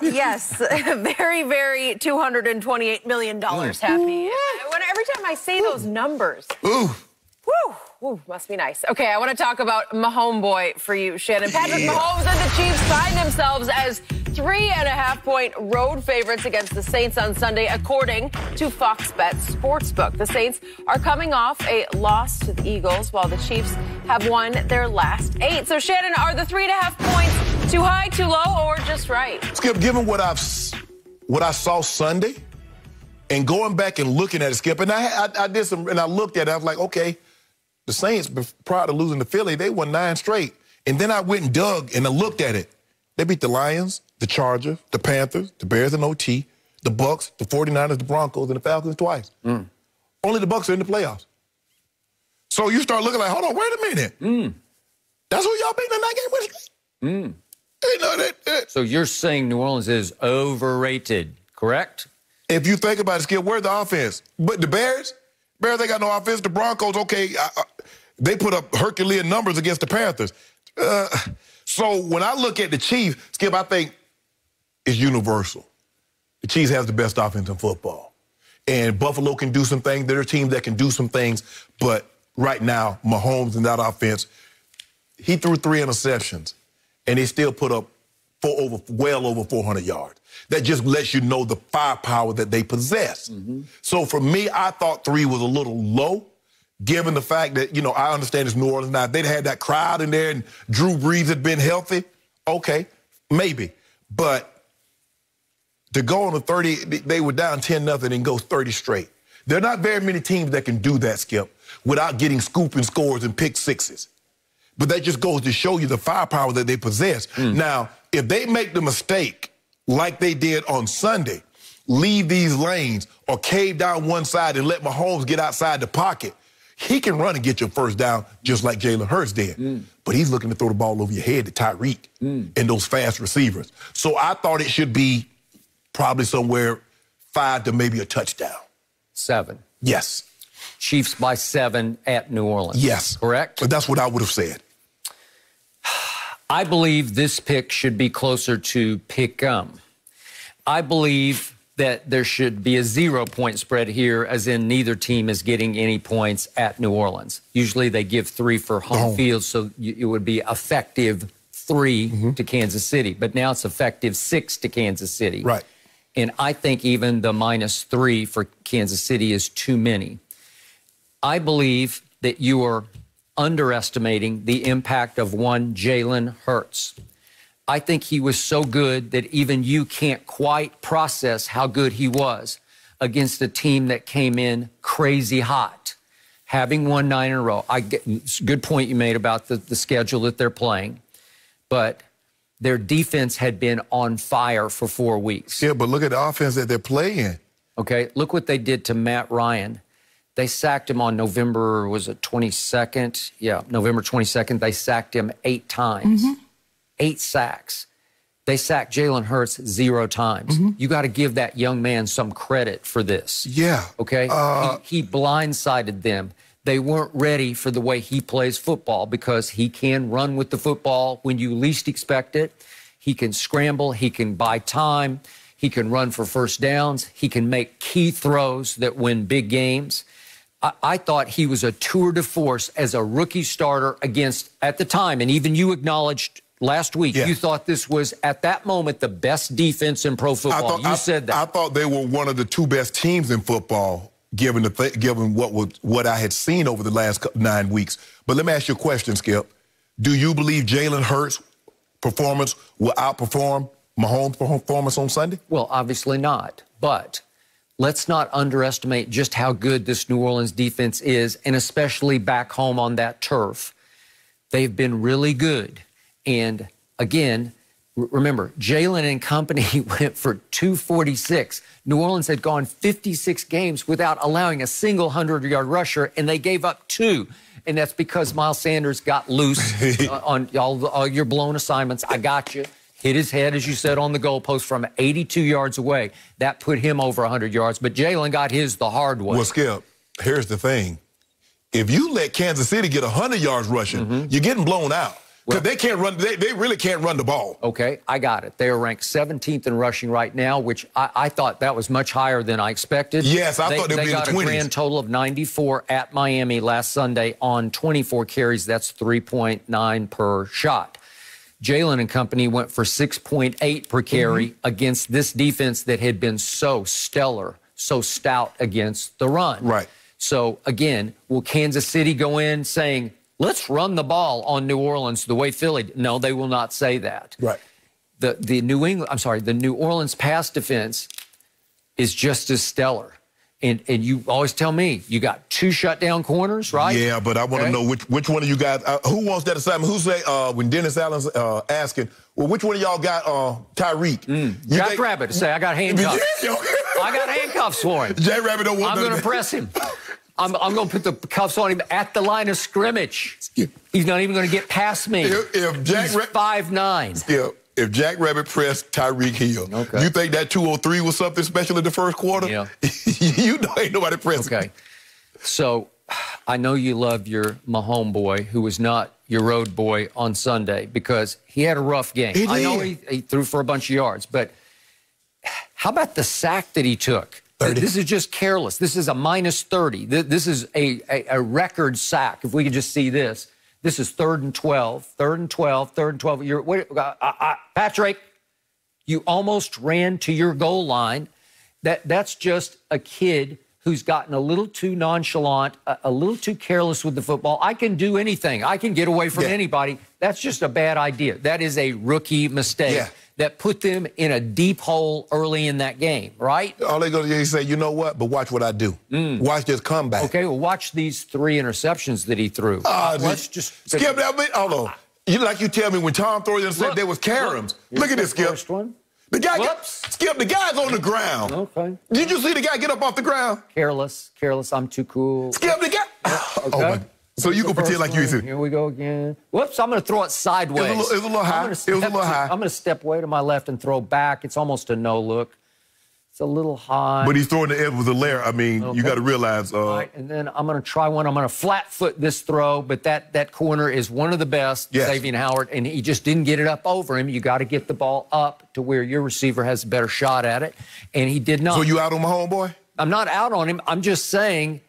Yes, very, very $228 million happy. Every time I say those numbers, woo, must be nice. Okay, I want to talk about Mahomeboy for you, Shannon. Patrick Mahomes and the Chiefs find themselves as 3.5-point road favorites against the Saints on Sunday, according to Fox Bet Sportsbook. The Saints are coming off a loss to the Eagles, while the Chiefs have won their last 8. So, Shannon, are the 3.5 points too high, too low, or just right? Skip, given what I saw Sunday, and going back and looking at it, Skip, and I did some, and I looked at it, I was like, okay, the Saints, prior to losing to Philly, they won 9 straight. And then I went and dug and I looked at it. They beat the Lions, the Chargers, the Panthers, the Bears in OT, the Bucks, the 49ers, the Broncos, and the Falcons twice. Only the Bucks are in the playoffs. So you start looking like, hold on, wait a minute. That's who y'all beat in that game with? You know that. So you're saying New Orleans is overrated, correct? If you think about it, Skip, where's the offense? But the Bears, they got no offense. The Broncos, okay, they put up Herculean numbers against the Panthers. So when I look at the Chiefs, Skip, I think it's universal. The Chiefs has the best offense in football. And Buffalo can do some things. They're a team that can do some things. But right now, Mahomes in that offense, he threw 3 interceptions, and he still put up well over 400 yards. That just lets you know the firepower that they possess. So for me, I thought 3 was a little low, given the fact that, you know, I understand it's New Orleans now. If they'd had that crowd in there and Drew Brees had been healthy, okay, maybe. But to go on a 30, they were down 10-0 and go 30 straight. There are not very many teams that can do that, Skip, without getting scooping scores and pick sixes. But that just goes to show you the firepower that they possess. Now, if they make the mistake like they did on Sunday, leave these lanes or cave down one side and let Mahomes get outside the pocket, he can run and get your first down just like Jalen Hurts did. But he's looking to throw the ball over your head to Tyreek and those fast receivers. So I thought it should be probably somewhere 5 to maybe a touchdown. 7. Yes. Chiefs by 7 at New Orleans. Yes. Correct? But that's what I would have said. I believe this pick should be closer to pick-em. I believe that there should be a 0-point spread here, as in neither team is getting any points at New Orleans. Usually they give 3 for home field, so it would be effective 3 to Kansas City. But now it's effective 6 to Kansas City. Right. And I think even the -3 for Kansas City is too many. I believe that you are underestimating the impact of one Jalen Hurts. I think he was so good that even you can't quite process how good he was against a team that came in crazy hot, having won 9 in a row. It's a good point you made about the schedule that they're playing, but their defense had been on fire for 4 weeks. Yeah, but look at the offense that they're playing. Okay, look what they did to Matt Ryan. They sacked him on November, was it 22nd? Yeah, November 22nd. They sacked him 8 times. 8 sacks. They sacked Jalen Hurts 0 times. You got to give that young man some credit for this. Yeah. Okay? He blindsided them. They weren't ready for the way he plays football because he can run with the football when you least expect it. He can scramble. He can buy time. He can run for first downs. He can make key throws that win big games. I thought he was a tour de force as a rookie starter against, at the time, and even you acknowledged last week, you thought this was, at that moment, the best defense in pro football. You said that. I thought they were one of the 2 best teams in football, given what I had seen over the last 9 weeks. But let me ask you a question, Skip. Do you believe Jalen Hurts' performance will outperform Mahomes' performance on Sunday? Well, obviously not. But let's not underestimate just how good this New Orleans defense is, and especially back home on that turf. They've been really good. And again, remember, Jalen and company went for 246. New Orleans had gone 56 games without allowing a single 100-yard rusher, and they gave up 2. And that's because Miles Sanders got loose on all your blown assignments. I got you. Hit his head, as you said, on the goalpost from 82 yards away. That put him over 100 yards. But Jalen got his the hard way. Well, Skip, here's the thing. If you let Kansas City get 100 yards rushing, you're getting blown out. Because they can't run. They really can't run the ball. Okay, I got it. They are ranked 17th in rushing right now, which I thought that was much higher than I expected. Yes, I thought they'd be in the 20s. They got a grand total of 94 at Miami last Sunday on 24 carries. That's 3.9 per shot. Jalen and company went for 6.8 per carry against this defense that had been so stellar, so stout against the run. Right. So, again, will Kansas City go in saying, let's run the ball on New Orleans the way Philly did? No, they will not say that. Right. The New Orleans pass defense is just as stellar. And you always tell me, you got 2 shutdown corners, right? Yeah, but I want to know which one of you guys, who wants that assignment? Who say, when Dennis Allen's asking, well, which one of y'all got Tyreek? Jack Rabbit to say, I got handcuffs. I got handcuffs for him. Jack Rabbit don't want I'm going to press him. I'm going to put the cuffs on him at the line of scrimmage. He's not even going to get past me. If Jack He's 5'9". If Jack Rabbit pressed Tyreek Hill, you think that 203 was something special in the first quarter? Yeah. You know ain't nobody pressing. Okay. So I know you love your Mahomes boy, who was not your road boy on Sunday, because he had a rough game. He did. I know he threw for a bunch of yards, but how about the sack that he took? 30. This is just careless. This is a minus 30. This is a record sack. If we could just see this. This is 3rd and 12. 3rd and 12. 3rd and 12. Patrick, you almost ran to your goal line. That's just a kid who's gotten a little too nonchalant, a little too careless with the football. I can do anything. I can get away from anybody. That's just a bad idea. That is a rookie mistake that put them in a deep hole early in that game, right? All they go to say, you know what? But watch what I do. Watch this comeback. Okay, well, watch these 3 interceptions that he threw. Let's just Skip that bit. Hold on. You tell me when Tom Thornton said there was caroms. Look at this, Skip. First one. The guy, Skip, the guy's on the ground. Okay. Did you see the guy get up off the ground? Careless. I'm too cool. Skip, the guy. Okay. So you can pretend like you see. Here we go again. Whoops, I'm going to throw it sideways. It was a little high. I'm going to step way to my left and throw back. It's almost a no look. It's a little high. But he's throwing the edge with a layer. I mean, you got to realize. All right, and then I'm going to try one. I'm going to flat foot this throw, but that corner is one of the best, Xavier Howard, and he just didn't get it up over him. You got to get the ball up to where your receiver has a better shot at it, and he did not. So you out on my homeboy? I'm not out on him. I'm just saying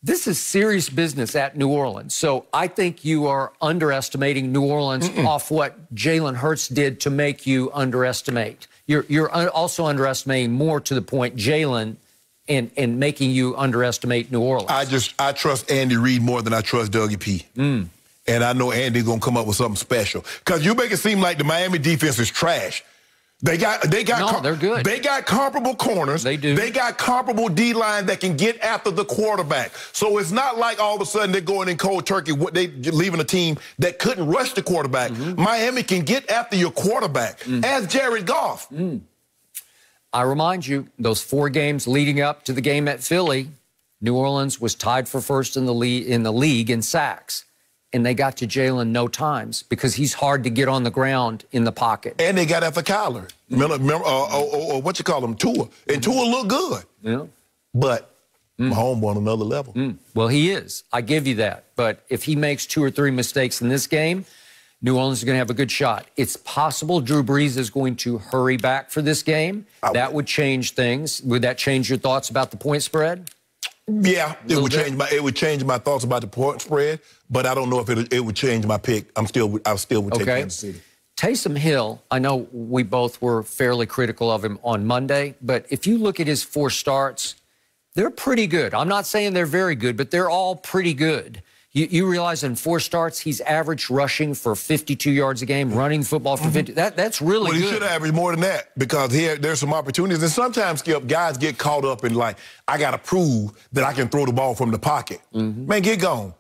this is serious business at New Orleans. So I think you are underestimating New Orleans off what Jalen Hurts did to make you underestimate. You're also underestimating more to the point Jalen and making you underestimate New Orleans. I trust Andy Reid more than I trust Dougie P. And I know Andy's going to come up with something special. Because you make it seem like the Miami defense is trash. They got no, they're good. They got comparable corners. They do. They got comparable D-line that can get after the quarterback. So it's not like all of a sudden they're going in cold turkey. They leaving a team that couldn't rush the quarterback. Miami can get after your quarterback. As Jared Goff. I remind you, those 4 games leading up to the game at Philly, New Orleans was tied for first in the league in sacks. And they got to Jalen no times because he's hard to get on the ground in the pocket. And they got after Kyler. Remember what you call him, Tua. And Tua looked good. Yeah. But Mahomes on another level. Well, he is. I give you that. But if he makes 2 or 3 mistakes in this game, New Orleans is going to have a good shot. It's possible Drew Brees is going to hurry back for this game. That would change things. Would that change your thoughts about the point spread? Yeah, it would change my thoughts about the point spread, but I don't know if it would change my pick. I still would take Kansas City. Taysom Hill, I know we both were fairly critical of him on Monday, but if you look at his 4 starts, they're pretty good. I'm not saying they're very good, but they're all pretty good. You realize in 4 starts, he's averaged rushing for 52 yards a game, running football for 50. That's really good. Well, he should average more than that because there's some opportunities. And sometimes, Skip, guys get caught up in like, I got to prove that I can throw the ball from the pocket. Man, get gone.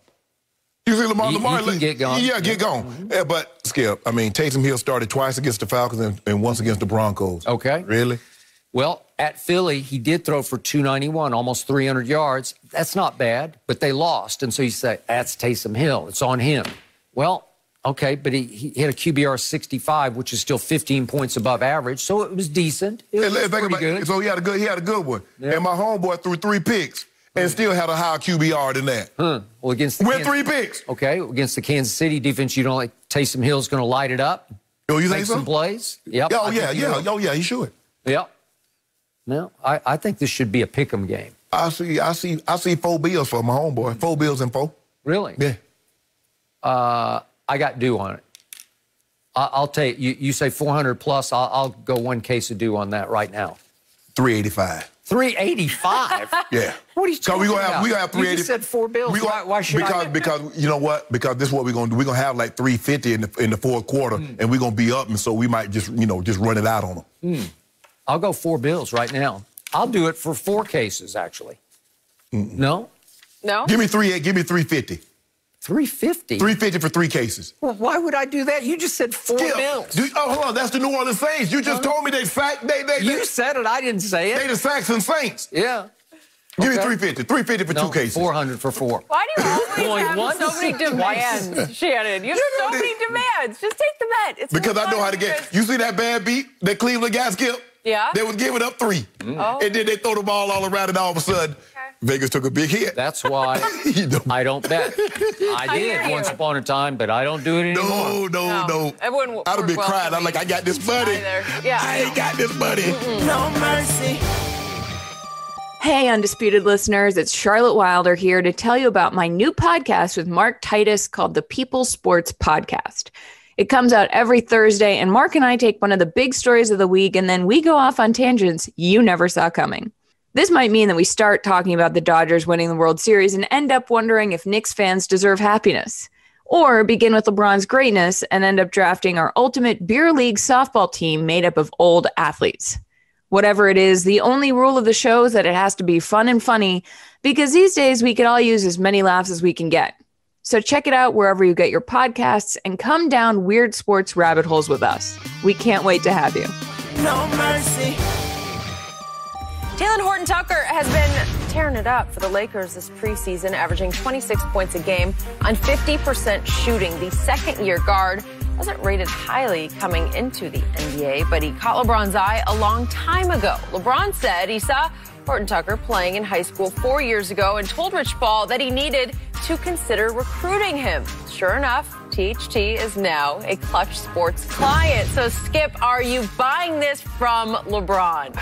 You see Lamar? You can get gone. Yeah, get gone. Yeah, but, Skip, I mean, Taysom Hill started twice against the Falcons and once against the Broncos. Okay. Really? Well, at Philly, he did throw for 291, almost 300 yards. That's not bad, but they lost. And so you say, that's Taysom Hill. It's on him. Well, okay, but he hit a QBR 65, which is still 15 points above average. So it was decent. It was pretty good. So he had a good one. Yeah. And my homeboy threw 3 picks and still had a higher QBR than that. Well, against the with 3 picks. Okay, against the Kansas City defense, you don't like Taysom Hill's going to light it up. Oh, you make think so? Some plays. Yep. Oh, yeah, he should. Yep. No, I think this should be a pick'em game. I see 4 bills for my homeboy. 4 bills and 4. Really? Yeah. I got due on it. I'll take you say 400 plus. I'll go 1 case of due on that right now. 385. 385? Yeah. What are you talking about? We gonna have 380. You just said 4 bills. Why should I? Because you know what? Because this is what we're gonna do. We're gonna have like 350 in the 4th quarter, and we're gonna be up, and so we might just run it out on them. I'll go 4 bills right now. I'll do it for 4 cases, actually. No? No? Give me 350. 350? 350 for 3 cases. Well, why would I do that? You just said 4 bills. Hold on. That's the New Orleans Saints. You just told me they sacked. You said it. I didn't say it. They the Saxon Saints. Yeah. Give me 350. 350 for 2 cases. 400 for 4. Why do you always have once, so many demands, Shannon? You have so many demands. Just take the bet. It's because I know how to get. You see that bad beat that Cleveland guys killed? Yeah. They was giving up 3. Oh. And then they throw the ball all around, and all of a sudden, Vegas took a big hit. That's why I don't bet. I did once upon a time, but I don't do it anymore. No. Everyone I'd have been crying. I'm like, I got this buddy. Yeah. I ain't got this buddy. No mercy. Hey, Undisputed listeners, it's Charlotte Wilder here to tell you about my new podcast with Mark Titus called the People Sports Podcast. It comes out every Thursday, and Mark and I take one of the big stories of the week, and then we go off on tangents you never saw coming. This might mean that we start talking about the Dodgers winning the World Series and end up wondering if Knicks fans deserve happiness. Or begin with LeBron's greatness and end up drafting our ultimate beer league softball team made up of old athletes. Whatever it is, the only rule of the show is that it has to be fun and funny, because these days we could all use as many laughs as we can get. So check it out wherever you get your podcasts and come down weird sports rabbit holes with us. We can't wait to have you. No mercy. Talen Horton-Tucker has been tearing it up for the Lakers this preseason, averaging 26 points a game on 50% shooting. The second-year guard wasn't rated highly coming into the NBA, but he caught LeBron's eye a long time ago. LeBron said he saw Horton-Tucker playing in high school 4 years ago and told Rich Paul that he needed to consider recruiting him. Sure enough, THT is now a Clutch Sports client. So, Skip, are you buying this from LeBron?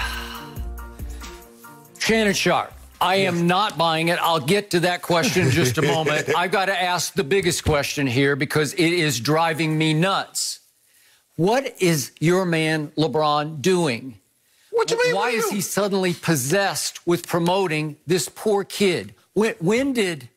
Shannon Sharp, I am not buying it. I'll get to that question in just a moment. I've got to ask the biggest question here because it is driving me nuts. What is your man LeBron doing? What you mean? Why is he suddenly possessed with promoting this poor kid? When did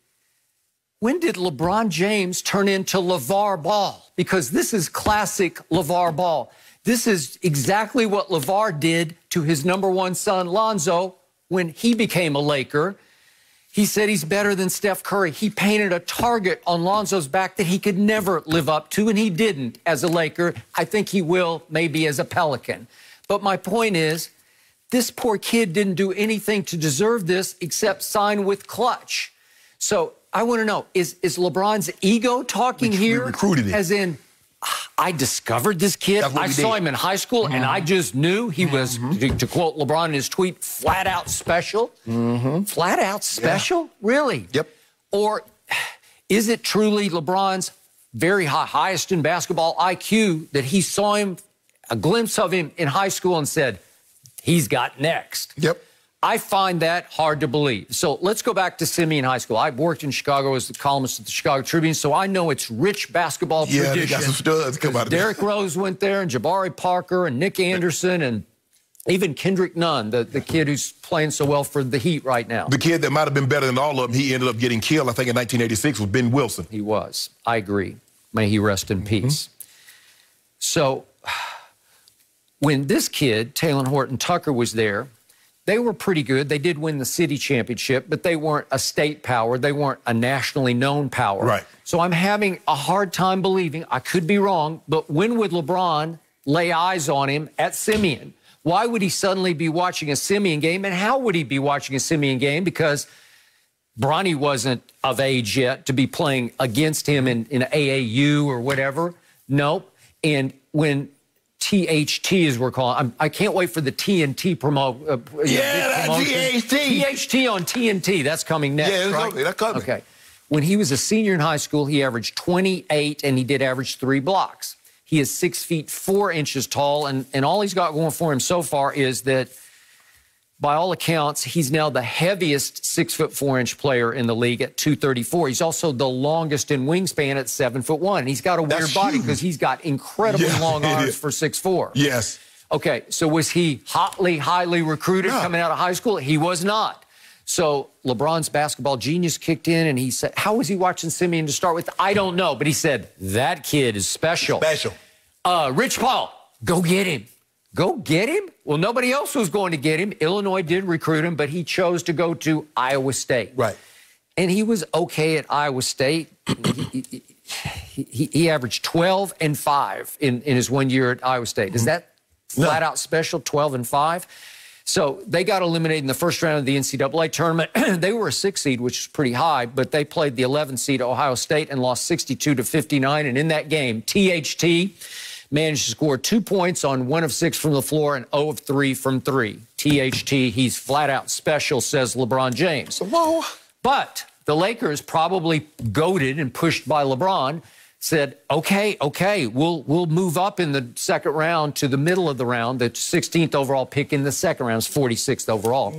LeBron James turn into LaVar Ball? Because this is classic LaVar Ball. This is exactly what LaVar did to his number one son, Lonzo, when he became a Laker. He said he's better than Steph Curry. He painted a target on Lonzo's back that he could never live up to, and he didn't as a Laker. I think he will maybe as a Pelican. But my point is, this poor kid didn't do anything to deserve this except sign with Clutch. So I want to know, is LeBron's ego talking here? We recruited him. As in, I discovered this kid. I saw him in high school, and I just knew he was, to quote LeBron in his tweet, flat out special. Flat out special? Really? Yep. Or is it truly LeBron's very highest in basketball IQ that he saw him, a glimpse of him in high school and said, he's got next? Yep. I find that hard to believe. So let's go back to Simeon High School. I worked in Chicago as the columnist at the Chicago Tribune, so I know it's rich basketball tradition. They got some studs come out of there. Derrick Rose went there, and Jabari Parker, and Nick Anderson, and even Kendrick Nunn, the kid who's playing so well for the Heat right now. The kid that might have been better than all of them, he ended up getting killed, I think, in 1986, was Ben Wilson. He was. I agree. May he rest in peace. So when this kid, Talen Horton-Tucker, was there, they were pretty good. They did win the city championship, but they weren't a state power. They weren't a nationally known power. Right. So I'm having a hard time believing, I could be wrong, but when would LeBron lay eyes on him at Simeon? Why would he suddenly be watching a Simeon game? And how would he be watching a Simeon game? Because Bronny wasn't of age yet to be playing against him in AAU or whatever. Nope. And when THT, as we're calling, I can't wait for the TNT promo. THT. THT on TNT. That's coming next, Yeah, right? that's coming. Okay. When he was a senior in high school, he averaged 28, and he did average 3 blocks. He is 6 feet 4 inches tall, and all he's got going for him so far is that, by all accounts, he's now the heaviest 6 foot 4 inch player in the league at 234. He's also the longest in wingspan at 7'1". And he's got a weird body because he's got incredibly long arms for 6'4". Yes. Okay, so was he highly recruited coming out of high school? He was not. So LeBron's basketball genius kicked in, and he said, how was he watching Simeon to start with? I don't know, but he said, that kid is special. Rich Paul, go get him. Go get him? Well, nobody else was going to get him. Illinois did recruit him, but he chose to go to Iowa State. Right. And he was okay at Iowa State. he averaged 12 and 5 in his 1 year at Iowa State. Is that flat out special, 12 and 5? So they got eliminated in the first round of the NCAA tournament. They were a 6 seed, which is pretty high, but they played the 11 seed Ohio State and lost 62-59. And in that game, THT managed to score 2 points on 1 of 6 from the floor and 0 of 3 from 3. THT, he's flat out special, says LeBron James. Whoa. But the Lakers, probably goaded and pushed by LeBron, said, okay, we'll move up in the second round to the middle of the round. The 16th overall pick in the second round is 46th overall.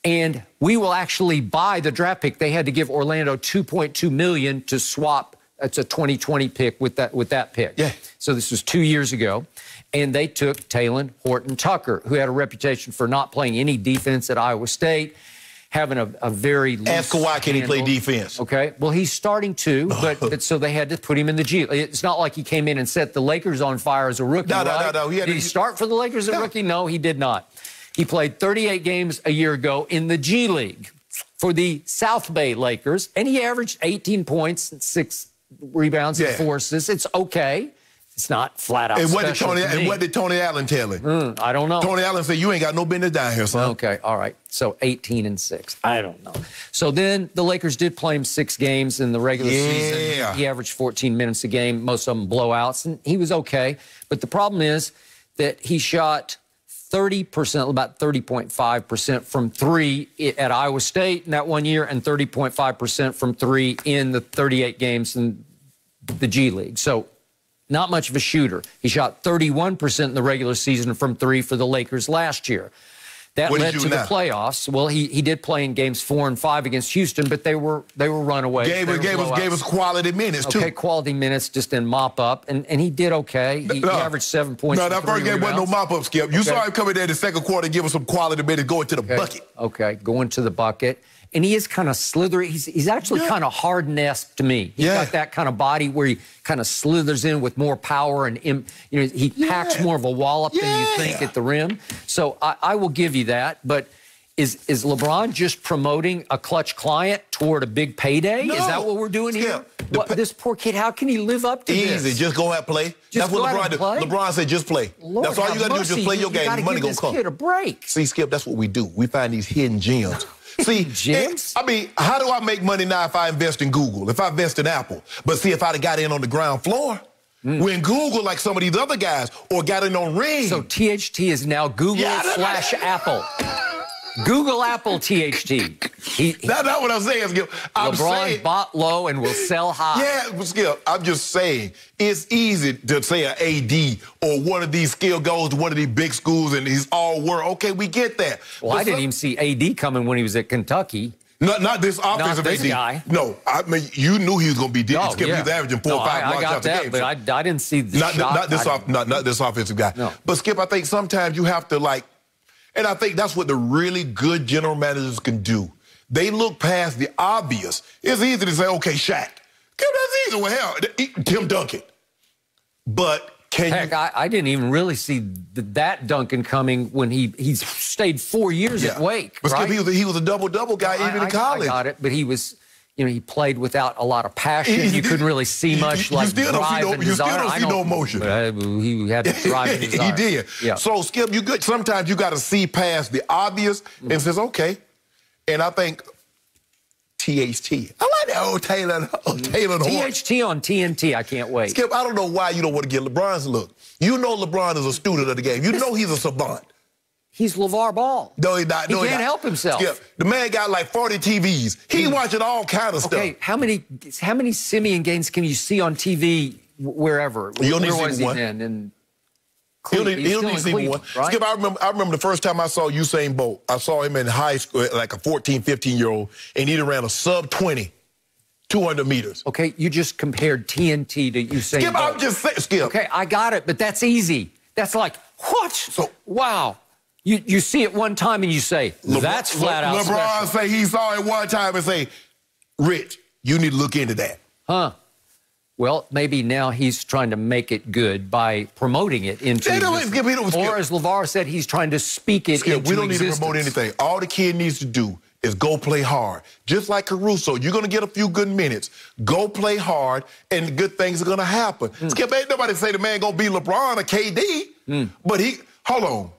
And we will actually buy the draft pick. They had to give Orlando $2.2 million to swap. It's a 2020 pick with that pick. Yeah. So this was 2 years ago. And they took Talen Horton-Tucker, who had a reputation for not playing any defense at Iowa State, having a very loose Ask Kawhi, can he play handle. defense? Okay, well, he's starting to, but so they had to put him in the G. It's not like he came in and set the Lakers on fire as a rookie, right? No. Did he start for the Lakers as a rookie? No, he did not. He played 38 games a year ago in the G League for the South Bay Lakers, and he averaged 18 points, 6 rebounds, and 4 assists. It's okay. It's not flat out. And what special did Tony Allen tell him? I don't know. Tony Allen said, "You ain't got no business down here, son." Okay, all right. So 18-6. I don't know. So then the Lakers did play him 6 games in the regular season. He averaged 14 minutes a game, most of them blowouts, and he was okay. But the problem is that he shot 30%, about 30.5% from 3 at Iowa State in that 1 year, and 30.5% from 3 in the 38 games in the G League. So not much of a shooter. He shot 31% in the regular season from 3 for the Lakers last year. That led to the playoffs. Well, he did play in games 4 and 5 against Houston, but they were runaways. Gave us quality minutes too. Okay, quality minutes, just in mop up, and he did okay. He averaged 7 points. No, that first game wasn't no mop up, Skip. You saw him coming there in the second quarter and give us some quality minutes, going to the bucket. Okay, going to the bucket. And he is kind of slithery. He's actually kind of Harden-esque to me. He's got that kind of body where he kind of slithers in with more power, and he packs more of a wallop than you think at the rim. So I will give you that. But is LeBron just promoting a clutch client toward a big payday? No. Is that what we're doing here? This poor kid, how can he live up to this? Easy, just go out and play. That's what LeBron did. LeBron said, just play. Lord, that's all you got to do is just play your game. The money gonna come. Kid a break. See, Skip, that's what we do. We find these hidden gems. See, James? I mean, how do I make money now if I invest in Google, if I invest in Apple? But see, if I'd have got in on the ground floor, when Google, like some of these other guys, or got in on Ring. So THT is now Google / Apple. Google, Apple, THT. That's not what I'm saying, Skip. LeBron bought low and will sell high. Yeah, but Skip, I'm just saying, it's easy to say an AD or one of these skill goes to one of these big schools and he's all world. Okay, we get that. Well, I didn't even see AD coming when he was at Kentucky. Not this offensive AD. guy. No, I mean, you knew he was going to be different. Skip, he was averaging 4 or 5 block shots a game. But I didn't see the shot. Not this offensive guy. No. But, Skip, I think sometimes you have to, and I think that's what the really good general managers can do. They look past the obvious. It's easy to say, okay, Shaq. That's easy. Well, hell, Tim Duncan. But can you... I didn't even really see that Duncan coming when he stayed 4 years at Wake. But right? Skip, he was a double-double guy even in college. I got it, but he was... he played without a lot of passion. You couldn't really see much drive and desire. You still don't see no emotion. He had drive and desire. He did. Yeah. So, Skip, sometimes you got to see past the obvious and says, okay. And I think THT. I like that old Talen Horton. THT on TNT. I can't wait. Skip, I don't know why you don't want to get LeBron's look. You know LeBron is a student of the game. You know he's a savant. He's LaVar Ball. No, he's not. He can't help himself. Skip, the man got like 40 TVs. He's watching all kind of stuff. Okay, how many Simeon games can you see on TV wherever? You only see one. He only see one. Right? Skip, I remember the first time I saw Usain Bolt. I saw him in high school, like a 14, 15-year-old, and he ran a sub-20, 200 meters. Okay, you just compared TNT to Usain Skip, Bolt. I'm just saying, Skip. Okay, I got it, but that's easy. That's like, what? So, wow. You see it one time and you say, that's flat out LeBron say he saw it one time and say, Rich, you need to look into that. Huh. Well, maybe now he's trying to make it good by promoting it into existence. Or as LaVar said, he's trying to speak it into existence. We don't need to promote anything. All the kid needs to do is go play hard. Just like Caruso, you're going to get a few good minutes. Go play hard, and good things are going to happen. Skip, ain't nobody say the man going to be LeBron or KD. But hold on.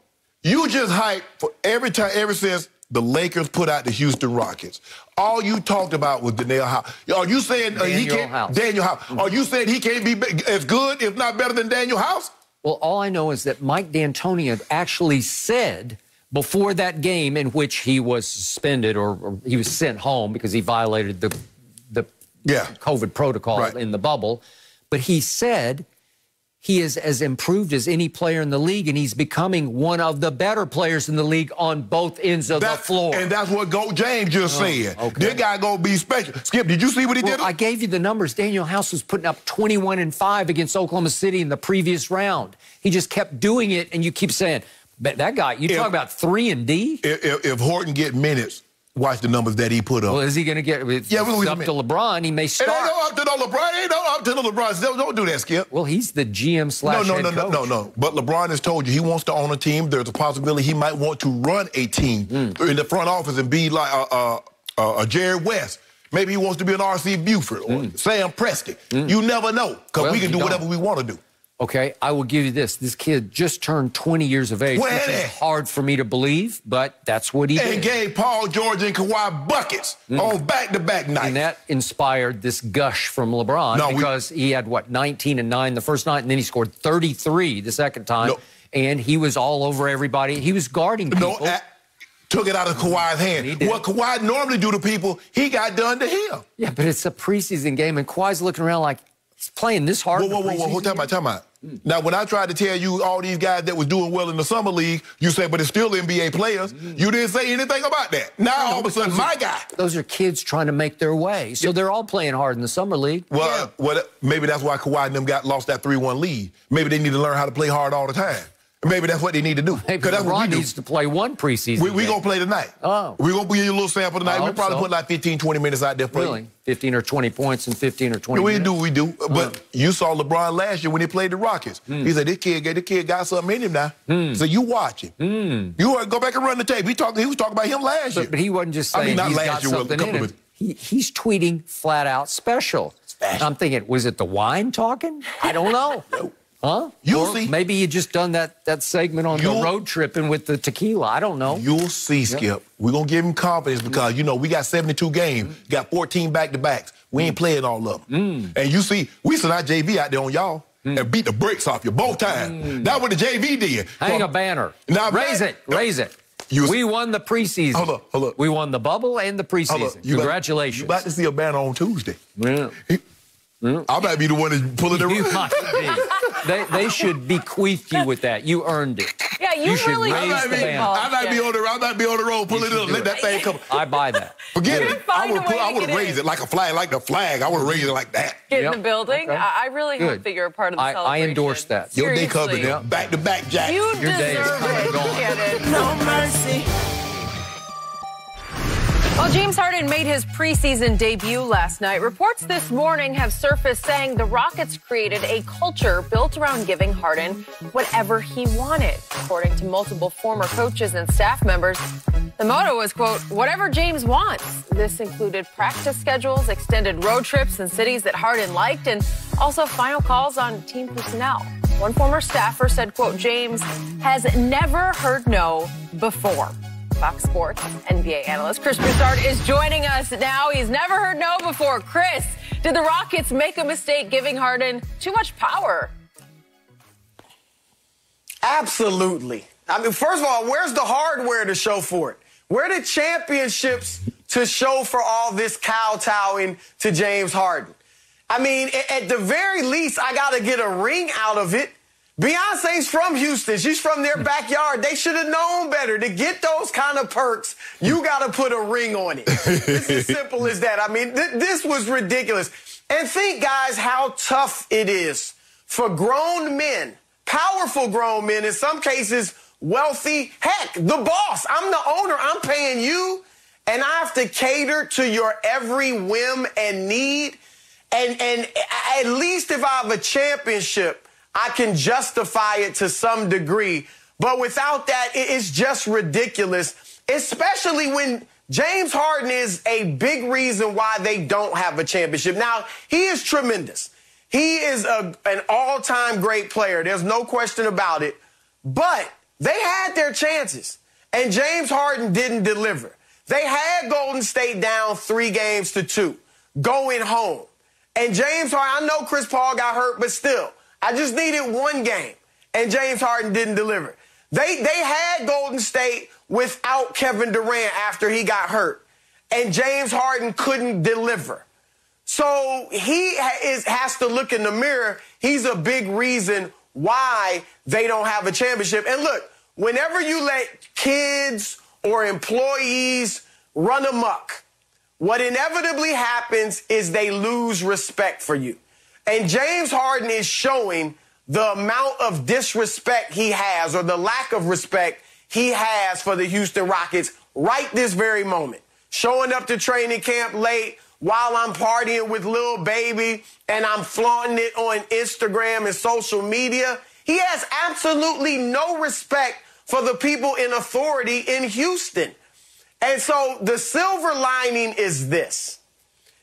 You just hype for every time, ever since the Lakers put out the Houston Rockets. All you talked about was Daniel House. Are you saying Daniel House? Are you saying he can't be as good, if not better than Daniel House? Well, all I know is that Mike D'Antoni actually said before that game in which he was suspended or he was sent home because he violated the COVID protocol in the bubble, but he said he is as improved as any player in the league, and he's becoming one of the better players in the league on both ends of the floor. And that's what Goat James just said. Okay. This guy gonna be special. Skip, did you see what he did? I gave you the numbers. Daniel House was putting up 21-5 against Oklahoma City in the previous round. He just kept doing it, and you keep saying, but that guy, you talk about 3-and-D? If Horton get minutes, watch the numbers that he put up. Well, is he going to get it's up to LeBron? He may start. It ain't no up to no LeBron. It ain't no up to no LeBron. Don't do that, Skip. Well, he's the GM slash head coach. No. But LeBron has told you he wants to own a team. There's a possibility he might want to run a team in the front office and be like a Jerry West. Maybe he wants to be an R.C. Buford or Sam Presti. You never know, because we can do whatever we want to do. Okay, I will give you this. This kid just turned 20 years of age, which is hard for me to believe, but that's what he did. And gave Paul George and Kawhi buckets on back-to-back nights. And that inspired this gush from LeBron because he had, 19-9 the first night, and then he scored 33 the second time, and he was all over everybody. He was guarding people. Took it out of Kawhi's hand. What Kawhi normally do to people, he got done to him. Yeah, but it's a preseason game, and Kawhi's looking around like, he's playing this hard. Whoa, time out. Now, when I tried to tell you all these guys that was doing well in the summer league, you said, but it's still NBA players. You didn't say anything about that. Now, all of a sudden, my guy. Those are kids trying to make their way. So they're all playing hard in the summer league. Well, maybe that's why Kawhi and them lost that 3-1 lead. Maybe they need to learn how to play hard all the time. Maybe that's what they need to do. Because that's what we needs to play one preseason. We're going to play tonight. Oh. We're going to give you a little sample tonight. We'll probably put like 15, 20 minutes out there for you. 15 or 20 points and 15 or 20 minutes. We do. But you saw LeBron last year when he played the Rockets. He said, this kid got something in him now. So you watch him. You go back and run the tape. He was talking about him last year. But he wasn't just saying he's got something in him. He's tweeting flat out special. I'm thinking, was it the wine talking? I don't know. Huh? You'll see. Maybe you just done that segment on the road tripping with the tequila. I don't know. You'll see, Skip. We're going to give him confidence because, we got 72 games, got 14 back-to-backs. We ain't playing all of them. And you see, we sent our JV out there on y'all and beat the brakes off you both times. That's what the JV did. Hang a banner. Now, raise it. We won the preseason. Hold up. We won the bubble and the preseason. Congratulations. You about to see a banner on Tuesday. Yeah. I might be the one that's pulling it. You might be. They should bequeath you with that. You earned it. Yeah, you should really raise the banner. I might be on the road, pull it up, let that thing come. I buy that. Forget it. I would have raised it like a flag, like the flag. I would have raised it like that. Get in the building. Okay. I really hope that you're a part of the celebration. I endorse that. Your day covered. Back-to-back, Jack. You deserve it. No mercy. Well, James Harden made his preseason debut last night. Reports this morning have surfaced saying the Rockets created a culture built around giving Harden whatever he wanted. According to multiple former coaches and staff members, the motto was, quote, whatever James wants. This included practice schedules, extended road trips in cities that Harden liked, and also final calls on team personnel. One former staffer said, quote, James has never heard no before. Fox Sports NBA analyst Chris Broussard is joining us now. He's never heard no before. Chris, did the Rockets make a mistake giving Harden too much power? Absolutely. I mean, first of all, where's the hardware to show for it? Where are the championships to show for all this kowtowing to James Harden? I mean, at the very least, I got to get a ring out of it. Beyonce's from Houston. She's from their backyard. They should have known better. To get those kind of perks, you got to put a ring on it. It's as simple as that. I mean, this was ridiculous. And think, guys, how tough it is for grown men, powerful grown men, in some cases wealthy. Heck, the boss. I'm the owner. I'm paying you, and I have to cater to your every whim and need. And at least if I have a championship, I can justify it to some degree. But without that, it's just ridiculous, especially when James Harden is a big reason why they don't have a championship. Now, he is tremendous. He is an all-time great player. There's no question about it. But They had their chances, and James Harden didn't deliver. They had Golden State down 3-2 going home. And James Harden, I know Chris Paul got hurt, but still, I just needed one game, and James Harden didn't deliver. They had Golden State without Kevin Durant after he got hurt, and James Harden couldn't deliver. So he has to look in the mirror. He's a big reason why they don't have a championship. And look, whenever you let kids or employees run amok, what inevitably happens is they lose respect for you. And James Harden is showing the amount of disrespect he has, or the lack of respect he has for the Houston Rockets right this very moment. Showing up to training camp late while I'm partying with Lil Baby and I'm flaunting it on Instagram and social media. He has absolutely no respect for the people in authority in Houston. And so the silver lining is this.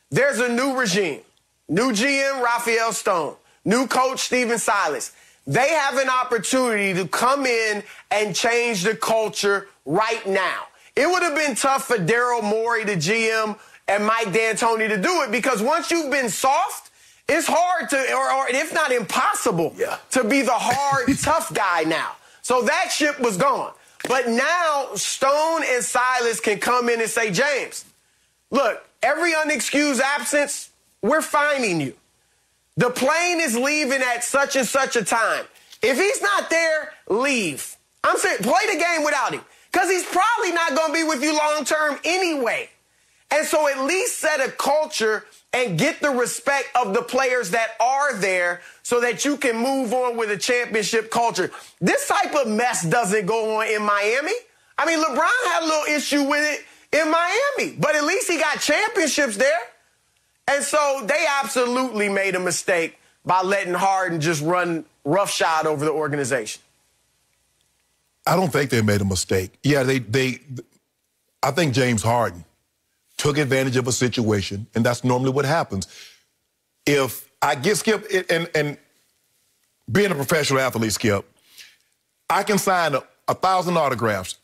There's a new regime, new GM Raphael Stone, new coach Stephen Silas. They have an opportunity to come in and change the culture right now. It would have been tough for Daryl Morey, the GM, and Mike D'Antoni to do it, because once you've been soft, it's hard to, or if not impossible, to be the hard, tough guy now. So that ship was gone. But now Stone and Silas can come in and say, James, look, every unexcused absence, we're fining you. The plane is leaving at such and such a time. If he's not there, leave. I'm saying play the game without him, because he's probably not going to be with you long term anyway. And so at least set a culture and get the respect of the players that are there so that you can move on with a championship culture. This type of mess doesn't go on in Miami. I mean, LeBron had a little issue with it in Miami, but at least he got championships there. And so they absolutely made a mistake by letting Harden just run roughshod over the organization. I don't think they made a mistake. Yeah, I think James Harden took advantage of a situation, and that's normally what happens. If I get Skip, and being a professional athlete, Skip, I can sign 1,000 autographs.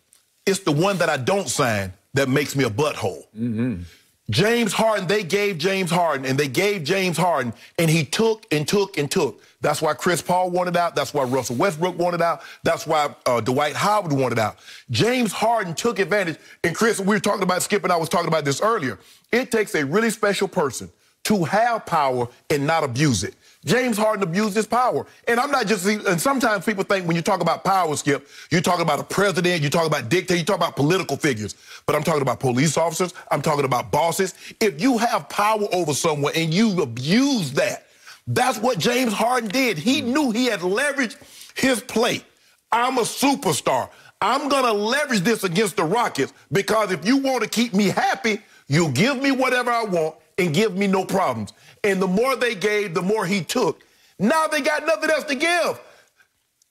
It's the one that I don't sign that makes me a butthole. Mm-hmm. James Harden, they gave James Harden, and and he took and took and took. That's why Chris Paul wanted out. That's why Russell Westbrook wanted out. That's why Dwight Howard wanted out. James Harden took advantage. And Chris, we were talking about, Skip and I was talking about this earlier. It takes a really special person to have power and not abuse it. James Harden abused his power. And I'm not just, and sometimes people think when you talk about power, Skip, you're talking about a president, you're talking about dictators, you're talking about political figures. But I'm talking about police officers, I'm talking about bosses. If you have power over someone and you abuse that, that's what James Harden did. He knew he had leveraged his play. I'm a superstar. I'm going to leverage this against the Rockets, because if you want to keep me happy, you'll give me whatever I want and give me no problems. And the more they gave, the more he took. Now they got nothing else to give.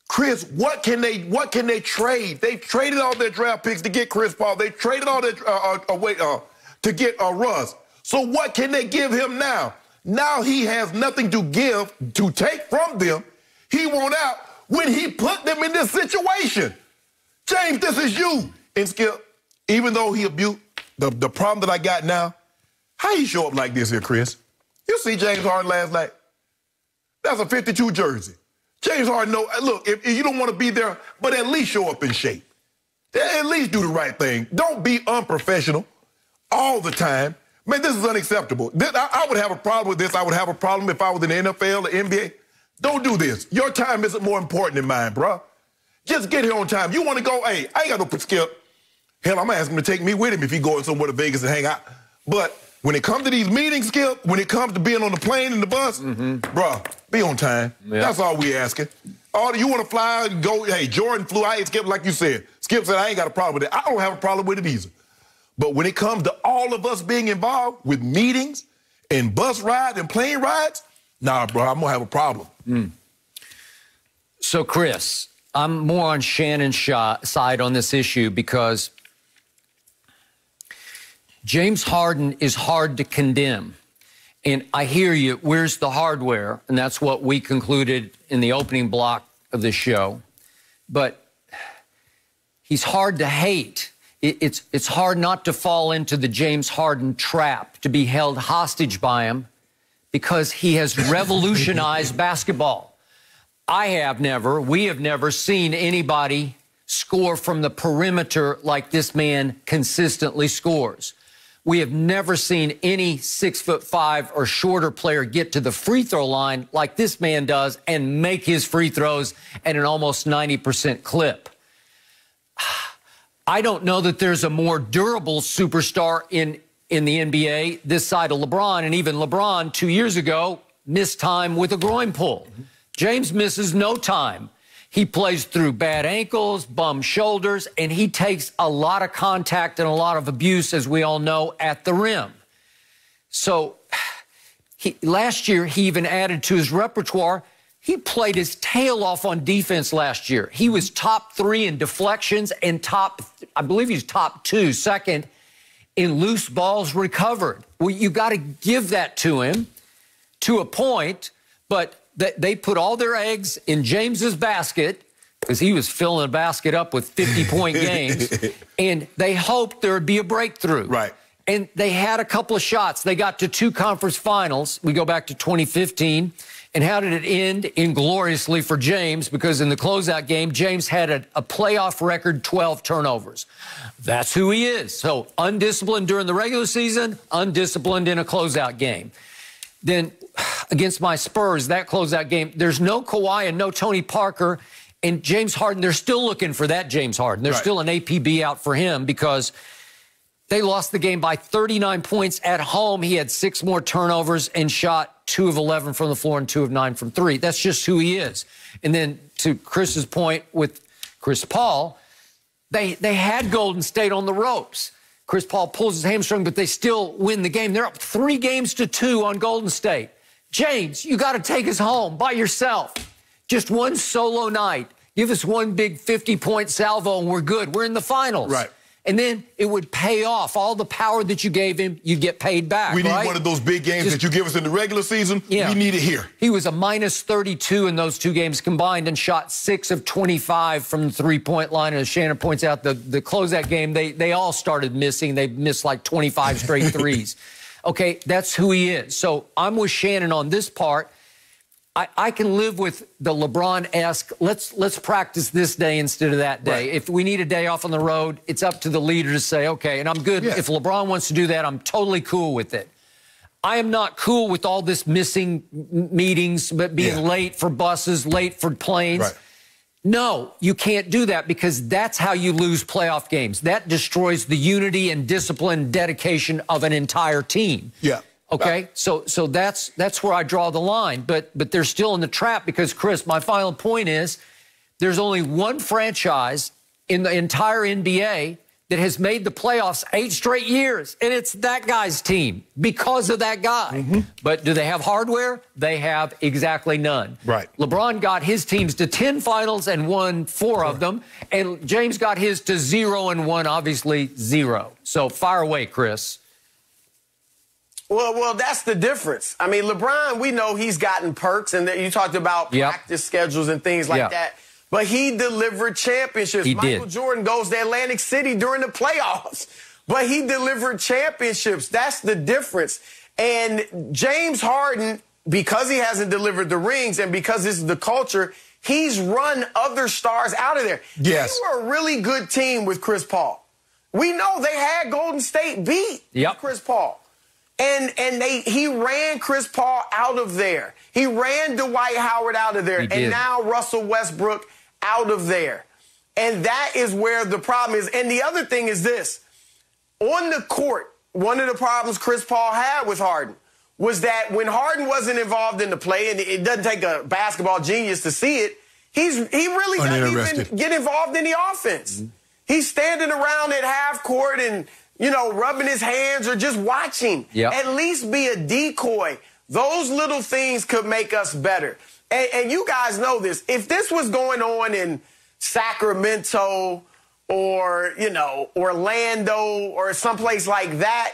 Chris, what can they trade? They traded all their draft picks to get Chris Paul. They traded all their to get Russ. So what can they give him now? Now he has nothing to give, to take from them. He won't out when he put them in this situation. James, this is you. And Skip, even though he abused, the problem that I got now, how he show up like this here, Chris? You see James Harden last night? That's a 52 jersey. James Harden, look, if you don't want to be there, but at least show up in shape. At least do the right thing. Don't be unprofessional all the time. Man, this is unacceptable. I would have a problem with this. I would have a problem if I was in the NFL or NBA. Don't do this. Your time isn't more important than mine, bro. Just get here on time. You want to go, hey, I ain't got no Skip. Hell, I'm going to ask him to take me with him if he going somewhere to Vegas and hang out. But when it comes to these meetings, Skip, when it comes to being on the plane and the bus, bro, be on time. Yeah. That's all we asking. All you want to fly and go, hey, Jordan flew out, Skip, like you said. Skip said, I ain't got a problem with it. I don't have a problem with it either. But when it comes to all of us being involved with meetings and bus rides and plane rides, nah, bro, I'm going to have a problem. So, Chris, I'm more on Shannon's side on this issue, because James Harden is hard to condemn. And I hear you, where's the hardware? And that's what we concluded in the opening block of the show. But He's hard to hate. It's hard not to fall into the James Harden trap, to be held hostage by him, because he has revolutionized basketball. We have never seen anybody score from the perimeter like this man consistently scores. We have never seen any 6'5" or shorter player get to the free throw line like this man does and make his free throws at an almost 90% clip. I don't know that there's a more durable superstar in the NBA this side of LeBron, and even LeBron 2 years ago missed time with a groin pull. James misses no time. He plays through bad ankles, bum shoulders, and he takes a lot of contact and a lot of abuse, as we all know, at the rim. So last year, he even added to his repertoire. He played his tail off on defense last year. He was top 3 in deflections and I believe he's top 2, second in loose balls recovered. Well, you got to give that to him to a point, but they put all their eggs in James's basket, because he was filling the basket up with 50-point games, and they hoped there would be a breakthrough. Right. And they had a couple of shots. They got to 2 conference finals. We go back to 2015. And how did it end? Ingloriously for James, because in the closeout game, James had a playoff record 12 turnovers. That's who he is. So undisciplined during the regular season, undisciplined in a closeout game. Then against my Spurs, that closeout game, there's no Kawhi and no Tony Parker. And James Harden, they're still looking for that James Harden. There's still an APB out for him, because they lost the game by 39 points at home. He had 6 more turnovers and shot 2 of 11 from the floor and 2 of 9 from 3. That's just who he is. And then to Chris's point with Chris Paul, they had Golden State on the ropes. Chris Paul pulls his hamstring, but they still win the game. They're up 3 games to 2 on Golden State. James, you got to take us home by yourself. Just one solo night. Give us one big 50-point salvo and we're good. We're in the finals. Right. And then it would pay off. All the power that you gave him, you get paid back. We need one of those big games that you give us in the regular season. Yeah. We need it here. He was a minus 32 in those 2 games combined and shot 6 of 25 from the three-point line. And as Shannon points out, the closeout game, they all started missing. They missed like 25 straight threes. Okay, that's who he is. So I'm with Shannon on this part. I can live with the LeBron-esque, let's practice this day instead of that day. Right. If we need a day off on the road, it's up to the leader to say, okay, and I'm good. Yeah. If LeBron wants to do that, I'm totally cool with it. I am not cool with all this missing meetings, but being late for buses, late for planes. Right. No, you can't do that, because that's how you lose playoff games. That destroys the unity and discipline and dedication of an entire team. Yeah. Okay, so that's where I draw the line, but they're still in the trap, because, Chris, my final point is there's only one franchise in the entire NBA that has made the playoffs 8 straight years, and it's that guy's team, because of that guy. Mm-hmm. But do they have hardware? They have exactly none. Right. LeBron got his teams to 10 finals and won 4 of them, and James got his to 0 and 1, obviously 0. So fire away, Chris. Well, that's the difference. I mean, LeBron, we know he's gotten perks, and you talked about practice schedules and things like that. But he delivered championships. Michael Jordan goes to Atlantic City during the playoffs, but he delivered championships. That's the difference. And James Harden, because he hasn't delivered the rings and because this is the culture, he's run other stars out of there. Yes. They were a really good team with Chris Paul. We know they had Golden State beat with Chris Paul. And he ran Chris Paul out of there. He ran Dwight Howard out of there. And now Russell Westbrook out of there. And that is where the problem is. And the other thing is this. On the court, one of the problems Chris Paul had with Harden was that when Harden wasn't involved in the play, and it doesn't take a basketball genius to see it, he really doesn't even get involved in the offense. Mm-hmm. He's standing around at half court and, you know, rubbing his hands or just watching. Yep. At least be a decoy. Those little things could make us better. And you guys know this. If this was going on in Sacramento or, you know, Orlando or someplace like that,